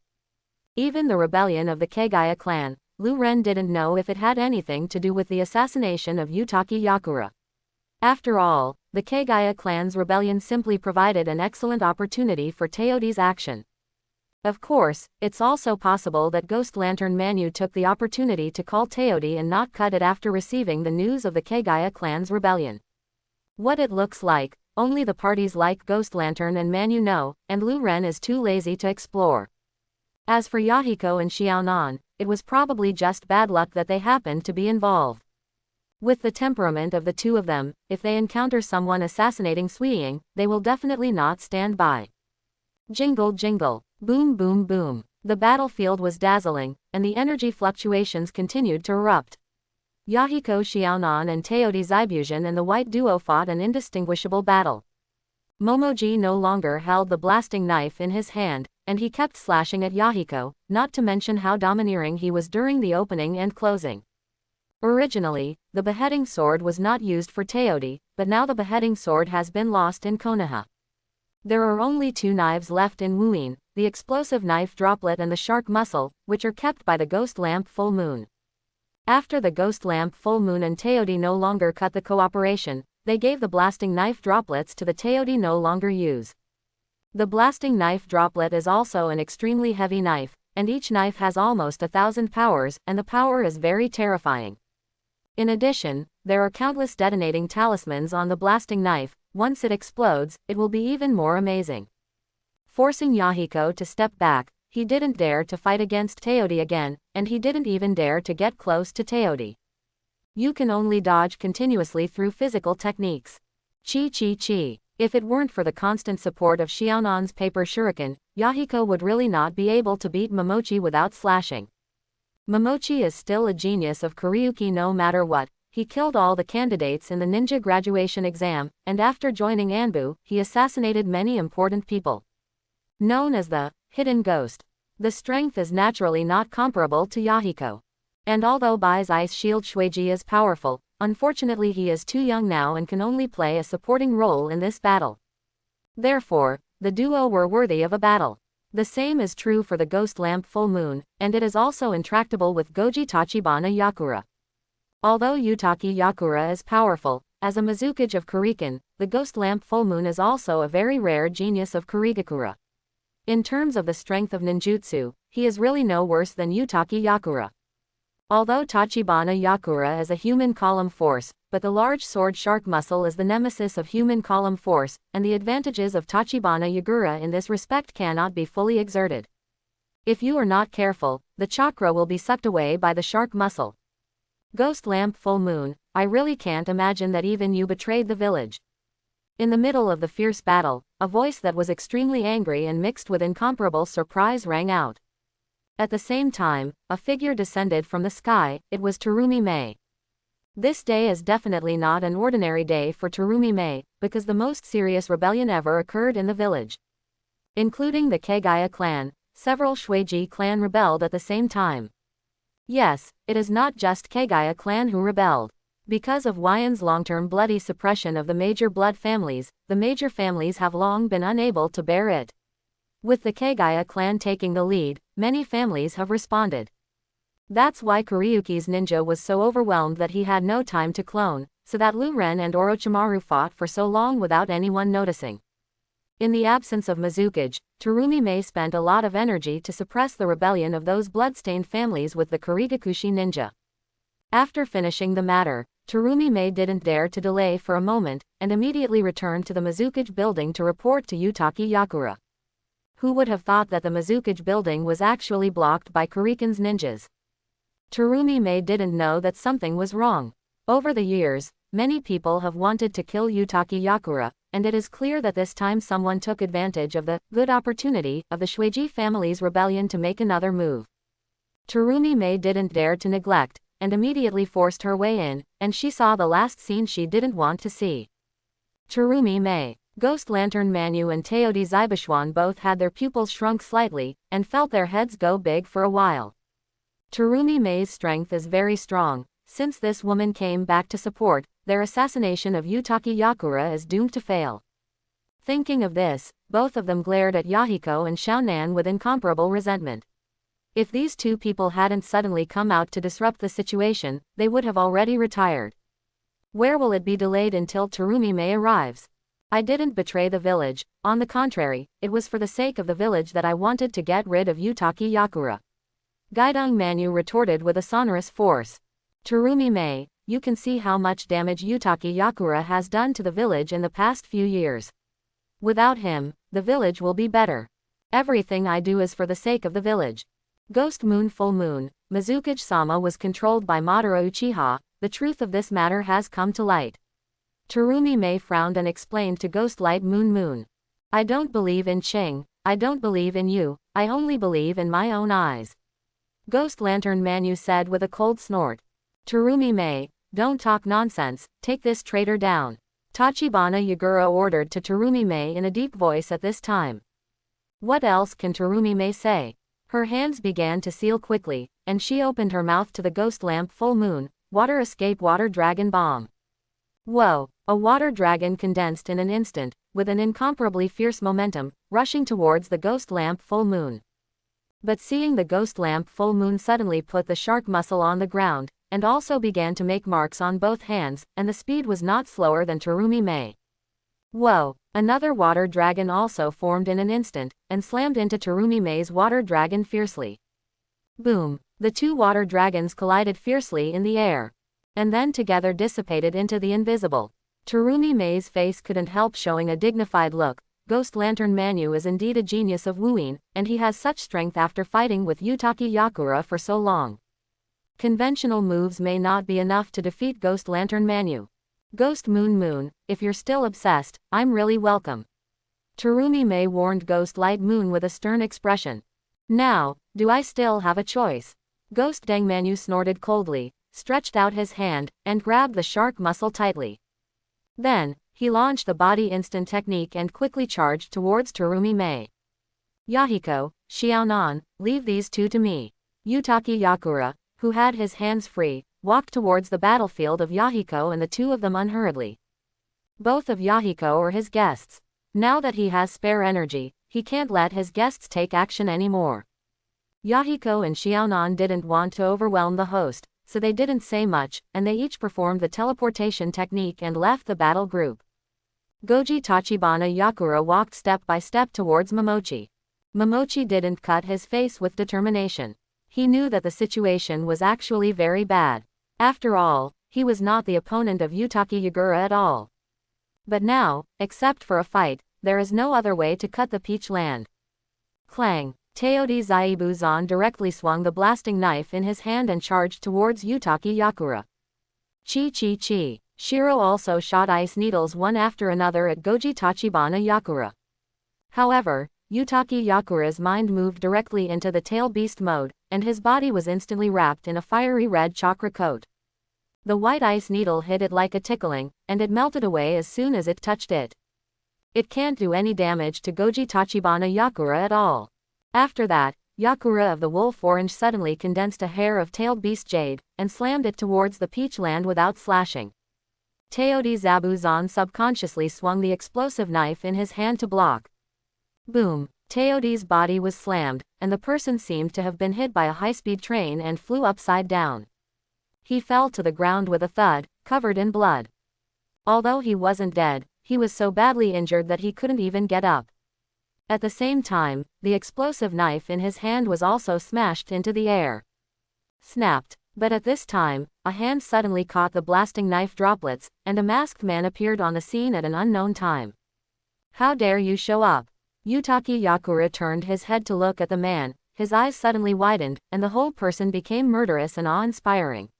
Even the rebellion of the Kagaya clan, Lu Ren didn't know if it had anything to do with the assassination of Yutaki Yakura. After all, the Kagaya clan's rebellion simply provided an excellent opportunity for Teodi's action. Of course, it's also possible that Ghost Lantern Manu took the opportunity to call Teodi and not cut it after receiving the news of the Kagaya clan's rebellion. What it looks like, only the parties like Ghost Lantern and Manu know, and Lu Ren is too lazy to explore. As for Yahiko and Xiaonan, it was probably just bad luck that they happened to be involved. With the temperament of the two of them, if they encounter someone assassinating Suiying, they will definitely not stand by. Jingle jingle, boom boom boom. The battlefield was dazzling, and the energy fluctuations continued to erupt. Yahiko Xiaonan and Teodi Zaibujan and the white duo fought an indistinguishable battle. Momoji no longer held the blasting knife in his hand, and he kept slashing at Yahiko, not to mention how domineering he was during the opening and closing. Originally, the beheading sword was not used for Teodi, but now the beheading sword has been lost in Konoha. There are only two knives left in Wuin, the explosive knife droplet and the shark muscle, which are kept by the ghost lamp Full Moon. After the ghost lamp Full Moon and Teodi no longer cut the cooperation, they gave the blasting knife droplets to the Teodi no longer use. The blasting knife droplet is also an extremely heavy knife, and each knife has almost 1,000 powers, and the power is very terrifying. In addition, there are countless detonating talismans on the blasting knife. Once it explodes, it will be even more amazing. Forcing Yahiko to step back, he didn't dare to fight against Teodi again, and he didn't even dare to get close to Teodi. You can only dodge continuously through physical techniques. Chi chi chi. If it weren't for the constant support of Xiaonan's paper shuriken, Yahiko would really not be able to beat Momochi without slashing. Momochi is still a genius of Kuryuki no matter what. He killed all the candidates in the ninja graduation exam, and after joining Anbu, he assassinated many important people. Known as the Hidden Ghost. The strength is naturally not comparable to Yahiko. And although Bai's ice shield Shuiji is powerful, unfortunately he is too young now and can only play a supporting role in this battle. Therefore, the duo were worthy of a battle. The same is true for the ghost lamp Full Moon, and it is also intractable with Goji Tachibana Yakura. Although Yutaki Yakura is powerful, as a Mizukage of Kurikan, the ghost lamp Full Moon is also a very rare genius of Kurigakura. In terms of the strength of ninjutsu, he is really no worse than Yutaki Yakura. Although Tachibana Yakura is a human column force, but the large sword shark muscle is the nemesis of human column force, and the advantages of Tachibana Yagura in this respect cannot be fully exerted. If you are not careful, the chakra will be sucked away by the shark muscle. Ghost lamp full moon, I really can't imagine that even you betrayed the village. In the middle of the fierce battle, a voice that was extremely angry and mixed with incomparable surprise rang out. At the same time, a figure descended from the sky. It was Terumi Mei. This day is definitely not an ordinary day for Terumi Mei, because the most serious rebellion ever occurred in the village. Including the Kagaya clan, several Shueiji clan rebelled at the same time. Yes, it is not just Kagaya clan who rebelled. Because of Huayan's long-term bloody suppression of the major blood families, the major families have long been unable to bear it. With the Kagaya clan taking the lead, many families have responded. That's why Kuryuki's ninja was so overwhelmed that he had no time to clone, so that Lu Ren and Orochimaru fought for so long without anyone noticing. In the absence of Mizukage, Terumi Mei spent a lot of energy to suppress the rebellion of those bloodstained families with the Kurigakushi ninja. After finishing the matter, Terumi Mei didn't dare to delay for a moment, and immediately returned to the Mizukage building to report to Yutaki Yakura. Who would have thought that the Mizukage building was actually blocked by Kurikan's ninjas? Terumi Mei didn't know that something was wrong. Over the years, many people have wanted to kill Yutaki Yakura, and it is clear that this time someone took advantage of the good opportunity of the Shueiji family's rebellion to make another move. Terumi Mei didn't dare to neglect, and immediately forced her way in, and she saw the last scene she didn't want to see. Terumi Mei, Ghost Lantern Manu and Teodi Zaibushwan both had their pupils shrunk slightly, and felt their heads go big for a while. Terumi Mei's strength is very strong. Since this woman came back to support, their assassination of Yutaki Yakura is doomed to fail. Thinking of this, both of them glared at Yahiko and Xiaonan with incomparable resentment. If these two people hadn't suddenly come out to disrupt the situation, they would have already retired. Where will it be delayed until Terumi Mei arrives? I didn't betray the village, on the contrary, it was for the sake of the village that I wanted to get rid of Yutaki Yakura. Gaidong Manu retorted with a sonorous force. Terumi Mei, you can see how much damage Yutaki Yakura has done to the village in the past few years. Without him, the village will be better. Everything I do is for the sake of the village. Ghost Moon Full Moon, Mizukage-sama was controlled by Madara Uchiha. The truth of this matter has come to light. Terumi Mei frowned and explained to Ghost Light Moon Moon. I don't believe in Qing, I don't believe in you, I only believe in my own eyes. Ghost Lantern Manu said with a cold snort. Terumi Mei, don't talk nonsense, take this traitor down. Tachibana Yagura ordered to Terumi Mei in a deep voice at this time. What else can Terumi Mei say? Her hands began to seal quickly, and she opened her mouth to the Ghost Lamp Full Moon, Water Escape Water Dragon Bomb. Whoa, a water dragon condensed in an instant, with an incomparably fierce momentum, rushing towards the Ghost Lamp Full Moon. But seeing the Ghost Lamp Full Moon suddenly put the shark muscle on the ground, and also began to make marks on both hands, and the speed was not slower than Terumi Mei. Whoa, another water dragon also formed in an instant, and slammed into Terumi Mei's water dragon fiercely. Boom, the two water dragons collided fiercely in the air, and then together dissipated into the invisible. Terumi Mei's face couldn't help showing a dignified look. Ghost Lantern Manu is indeed a genius of wooing, and he has such strength after fighting with Yutaki Yakura for so long. Conventional moves may not be enough to defeat Ghost Lantern Manu. Ghost Moon Moon, if you're still obsessed, I'm really welcome. Terumi Mei warned Ghost Light Moon with a stern expression. Now, do I still have a choice? Ghost Deng Manu snorted coldly, stretched out his hand, and grabbed the shark muscle tightly. Then, he launched the body instant technique and quickly charged towards Terumi Mei. Yahiko, Xiaonan, leave these two to me. Yutaki Yakura, who had his hands free, walked towards the battlefield of Yahiko and the two of them unhurriedly. Both of Yahiko are his guests. Now that he has spare energy, he can't let his guests take action anymore. Yahiko and Xiaonan didn't want to overwhelm the host, so they didn't say much, and they each performed the teleportation technique and left the battle group. Goji Tachibana Yakura walked step by step towards Momochi. Momochi didn't cut his face with determination. He knew that the situation was actually very bad. After all, he was not the opponent of Yutaki Yagura at all. But now, except for a fight, there is no other way to cut the peach land. Clang! Teode Zaibuzan directly swung the blasting knife in his hand and charged towards Yutaki Yakura. Chi. Shiro also shot ice needles one after another at Goji Tachibana Yakura. However, Yutaki Yakura's mind moved directly into the tail beast mode, and his body was instantly wrapped in a fiery red chakra coat. The white ice needle hit it like a tickling, and it melted away as soon as it touched it. It can't do any damage to Goji Tachibana Yakura at all. After that, Yakura of the Wolf Orange suddenly condensed a hair of tailed beast jade, and slammed it towards the peach land without slashing. Teode Zabuzan subconsciously swung the explosive knife in his hand to block. Boom! Teode's body was slammed, and the person seemed to have been hit by a high-speed train and flew upside down. He fell to the ground with a thud, covered in blood. Although he wasn't dead, he was so badly injured that he couldn't even get up. At the same time, the explosive knife in his hand was also smashed into the air. Snapped. But at this time, a hand suddenly caught the blasting knife droplets, and a masked man appeared on the scene at an unknown time. How dare you show up? Yutaki Yakura turned his head to look at the man, his eyes suddenly widened, and the whole person became murderous and awe-inspiring.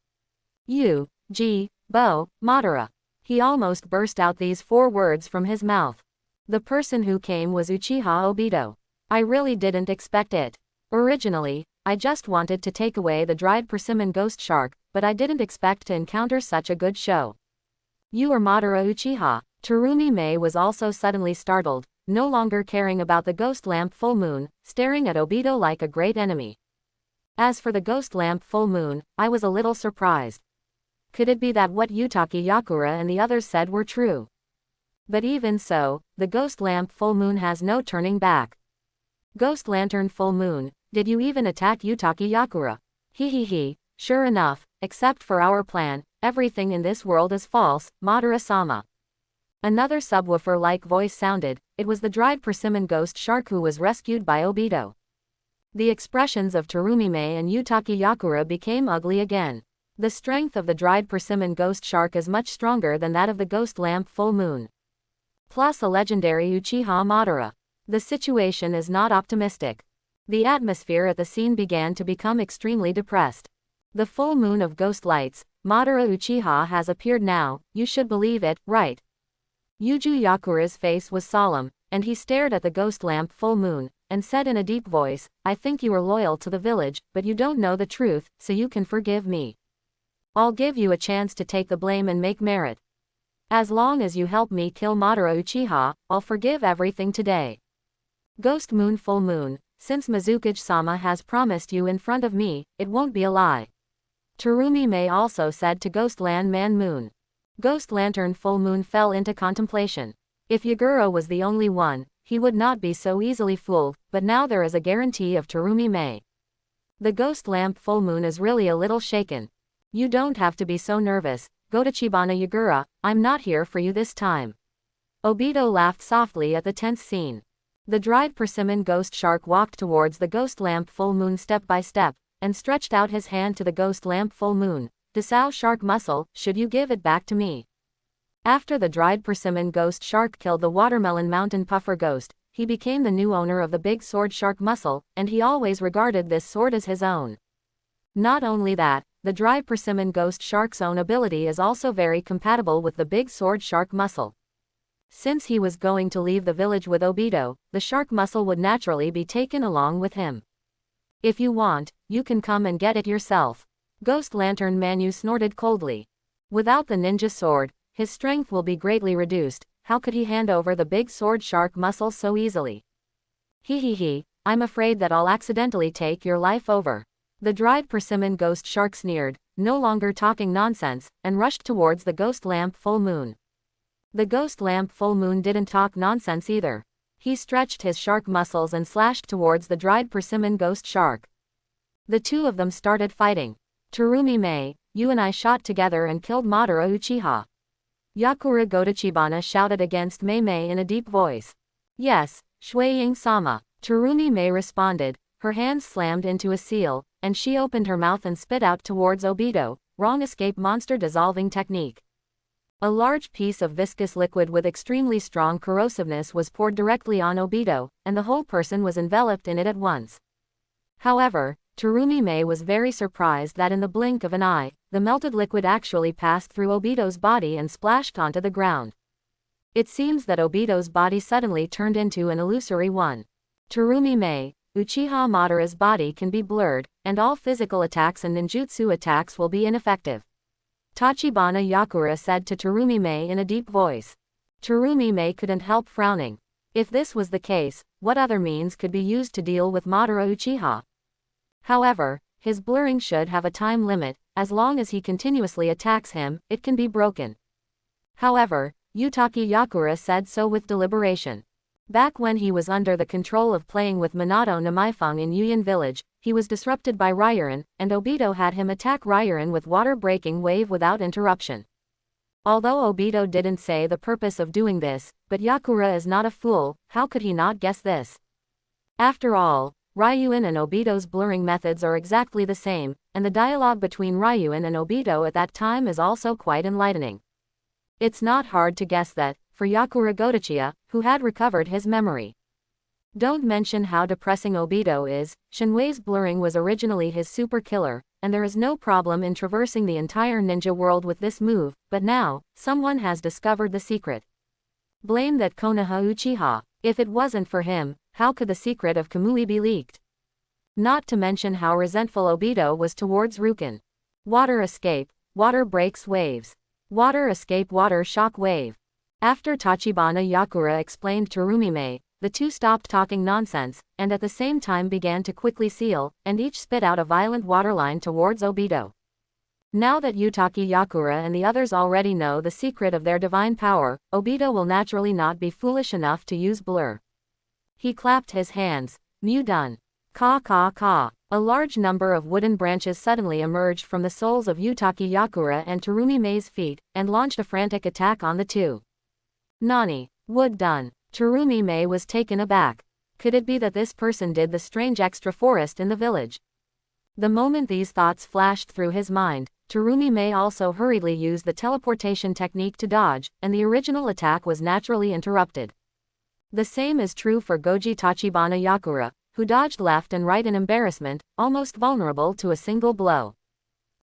Bo, Madara. He almost burst out these 4 words from his mouth. The person who came was Uchiha Obito. I really didn't expect it. Originally, I just wanted to take away the dried persimmon ghost shark, but I didn't expect to encounter such a good show. You are Madara Uchiha. Terumi Mei was also suddenly startled, no longer caring about the ghost lamp full moon, staring at Obito like a great enemy. As for the ghost lamp full moon, I was a little surprised. Could it be that what Yutaki Yakura and the others said were true? But even so, the ghost lamp full moon has no turning back. Ghost lantern full moon, did you even attack Yutaki Yakura? Sure enough, except for our plan, everything in this world is false, Madara-sama. Another subwoofer-like voice sounded. It was the dried persimmon ghost shark who was rescued by Obito. The expressions of Terumi Mei and Yutaki Yakura became ugly again. The strength of the dried persimmon ghost shark is much stronger than that of the ghost lamp full moon. Plus a legendary Uchiha Madara. The situation is not optimistic. The atmosphere at the scene began to become extremely depressed. The full moon of ghost lights, Madara Uchiha has appeared now, you should believe it, right? Yuju Yakura's face was solemn, and he stared at the ghost lamp full moon, and said in a deep voice, I think you are loyal to the village, but you don't know the truth, so you can forgive me. I'll give you a chance to take the blame and make merit. As long as you help me kill Madara Uchiha, I'll forgive everything today. Ghost moon full moon, since Mizukage-sama has promised you in front of me, it won't be a lie. Terumi Mei also said to Ghost Land Man Moon. Ghost Lantern full moon fell into contemplation. If Yagura was the only one, he would not be so easily fooled, but now there is a guarantee of Terumi Mei. The ghost lamp full moon is really a little shaken. You don't have to be so nervous, go to Chibana Yagura, I'm not here for you this time. Obito laughed softly at the tense scene. The dried persimmon ghost shark walked towards the ghost lamp full moon step by step, and stretched out his hand to the ghost lamp full moon. Desao shark muscle, should you give it back to me? After the dried persimmon ghost shark killed the watermelon mountain puffer ghost, he became the new owner of the big sword shark muscle, and he always regarded this sword as his own. Not only that, the dried persimmon ghost shark's own ability is also very compatible with the big sword shark muscle. Since he was going to leave the village with Obito, the shark muscle would naturally be taken along with him. If you want, you can come and get it yourself. Ghost Lantern Manu snorted coldly. Without the ninja sword, his strength will be greatly reduced. How could he hand over the big sword shark muscle so easily? I'm afraid that I'll accidentally take your life over. The dried persimmon ghost shark sneered, no longer talking nonsense, and rushed towards the ghost lamp full moon. The ghost lamp full moon didn't talk nonsense either. He stretched his shark muscles and slashed towards the dried persimmon ghost shark. The two of them started fighting. Terumi Mei, you and I shot together and killed Madara Uchiha. Yakura Godachibana shouted against Mei Mei in a deep voice. Yes, Shueying-sama. Terumi Mei responded, her hands slammed into a seal, and she opened her mouth and spit out towards Obito, wrong escape monster dissolving technique. A large piece of viscous liquid with extremely strong corrosiveness was poured directly on Obito, and the whole person was enveloped in it at once. However, Terumi-Mei was very surprised that in the blink of an eye, the melted liquid actually passed through Obito's body and splashed onto the ground. It seems that Obito's body suddenly turned into an illusory one. Terumi-Mei, Uchiha Madara's body can be blurred, and all physical attacks and ninjutsu attacks will be ineffective. Tachibana Yakura said to Terumi-Mei in a deep voice. Terumi-Mei couldn't help frowning. If this was the case, what other means could be used to deal with Madara Uchiha? However, his blurring should have a time limit. As long as he continuously attacks him, it can be broken. However, Yutaki Yakura said so with deliberation. Back when he was under the control of playing with Minato Namaifung in Yuyan Village, he was disrupted by Rairin, and Obito had him attack Rairin with water-breaking wave without interruption. Although Obito didn't say the purpose of doing this, but Yakura is not a fool, how could he not guess this? After all, Ryuin and Obito's blurring methods are exactly the same, and the dialogue between Ryuin and Obito at that time is also quite enlightening. It's not hard to guess that, for Yakura Gotochiya, who had recovered his memory. Don't mention how depressing Obito is. Shinwei's blurring was originally his super killer, and there is no problem in traversing the entire ninja world with this move, but now, someone has discovered the secret. Blame that Konoha Uchiha. If it wasn't for him, how could the secret of Kamui be leaked? Not to mention how resentful Obito was towards Rukin. Water escape, water breaks waves. Water escape, water shock wave. After Tachibana Yakura explained to Terumi-Mei, the two stopped talking nonsense, and at the same time began to quickly seal, and each spit out a violent waterline towards Obito. Now that Yutaki Yakura and the others already know the secret of their divine power, Obito will naturally not be foolish enough to use blur. He clapped his hands. Mu done. Ka ka ka. A large number of wooden branches suddenly emerged from the soles of Yutaki Yakura and Terumi-Mei's feet, and launched a frantic attack on the two. Nani? Wood done. Terumi-Mei was taken aback. Could it be that this person did the strange extra forest in the village? The moment these thoughts flashed through his mind, Terumi-Mei also hurriedly used the teleportation technique to dodge, and the original attack was naturally interrupted. The same is true for Goji Tachibana Yakura, who dodged left and right in embarrassment, almost vulnerable to a single blow.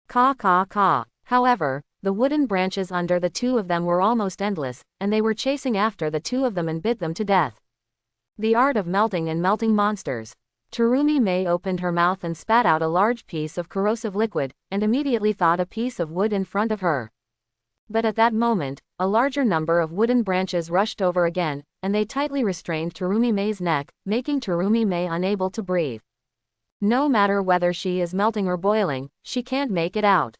Ka ka ka. However, the wooden branches under the two of them were almost endless, and they were chasing after the two of them and bit them to death. The art of melting and melting monsters. Terumi-Mei opened her mouth and spat out a large piece of corrosive liquid, and immediately thought a piece of wood in front of her. But at that moment, a larger number of wooden branches rushed over again, and they tightly restrained Terumi-Mei's neck, making Terumi-Mei unable to breathe. No matter whether she is melting or boiling, she can't make it out.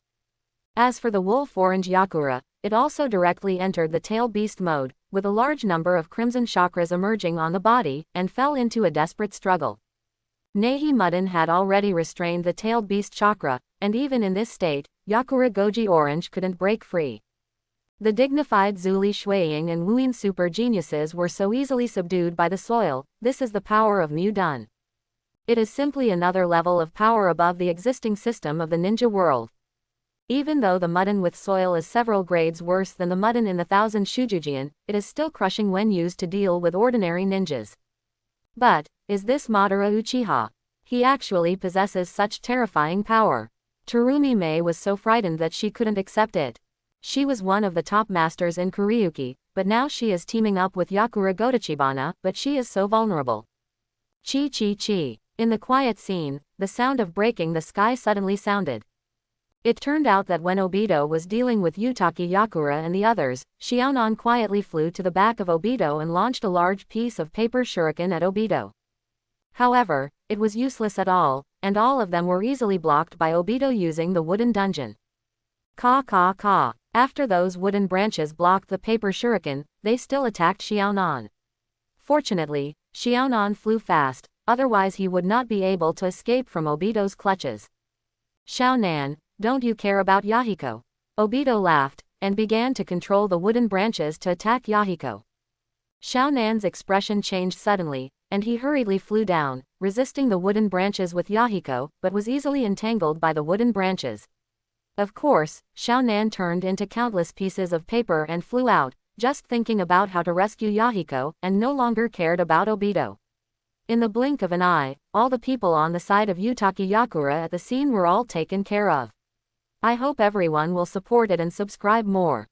As for the wolf orange Yakura, it also directly entered the tail beast mode, with a large number of crimson chakras emerging on the body, and fell into a desperate struggle. Nehi Mudden had already restrained the tailed beast chakra, and even in this state, Yakura Goji Orange couldn't break free. The dignified Zuli Shuiying and Wuin super geniuses were so easily subdued by the soil. This is the power of Mu Dun. It is simply another level of power above the existing system of the ninja world. Even though the Mudden with soil is several grades worse than the Mudden in the Thousand Shujujian, it is still crushing when used to deal with ordinary ninjas. But, is this Madara Uchiha? He actually possesses such terrifying power. Terumi-Mei was so frightened that she couldn't accept it. She was one of the top masters in Kuryuki, but now she is teaming up with Yakura Gotochibana, but she is so vulnerable. Chi chi chi. In the quiet scene, the sound of breaking the sky suddenly sounded. It turned out that when Obito was dealing with Yutaki Yakura and the others, Xiaonan quietly flew to the back of Obito and launched a large piece of paper shuriken at Obito. However, it was useless at all, and all of them were easily blocked by Obito using the wooden dungeon. Ka ka ka. After those wooden branches blocked the paper shuriken, they still attacked Xiaonan. Fortunately, Xiaonan flew fast, otherwise he would not be able to escape from Obito's clutches. Xiaonan, don't you care about Yahiko? Obito laughed, and began to control the wooden branches to attack Yahiko. Xiaonan's expression changed suddenly, and he hurriedly flew down, resisting the wooden branches with Yahiko, but was easily entangled by the wooden branches. Of course, Xiaonan turned into countless pieces of paper and flew out, just thinking about how to rescue Yahiko, and no longer cared about Obito. In the blink of an eye, all the people on the side of Yutaki Yakura at the scene were all taken care of. I hope everyone will support it and subscribe more.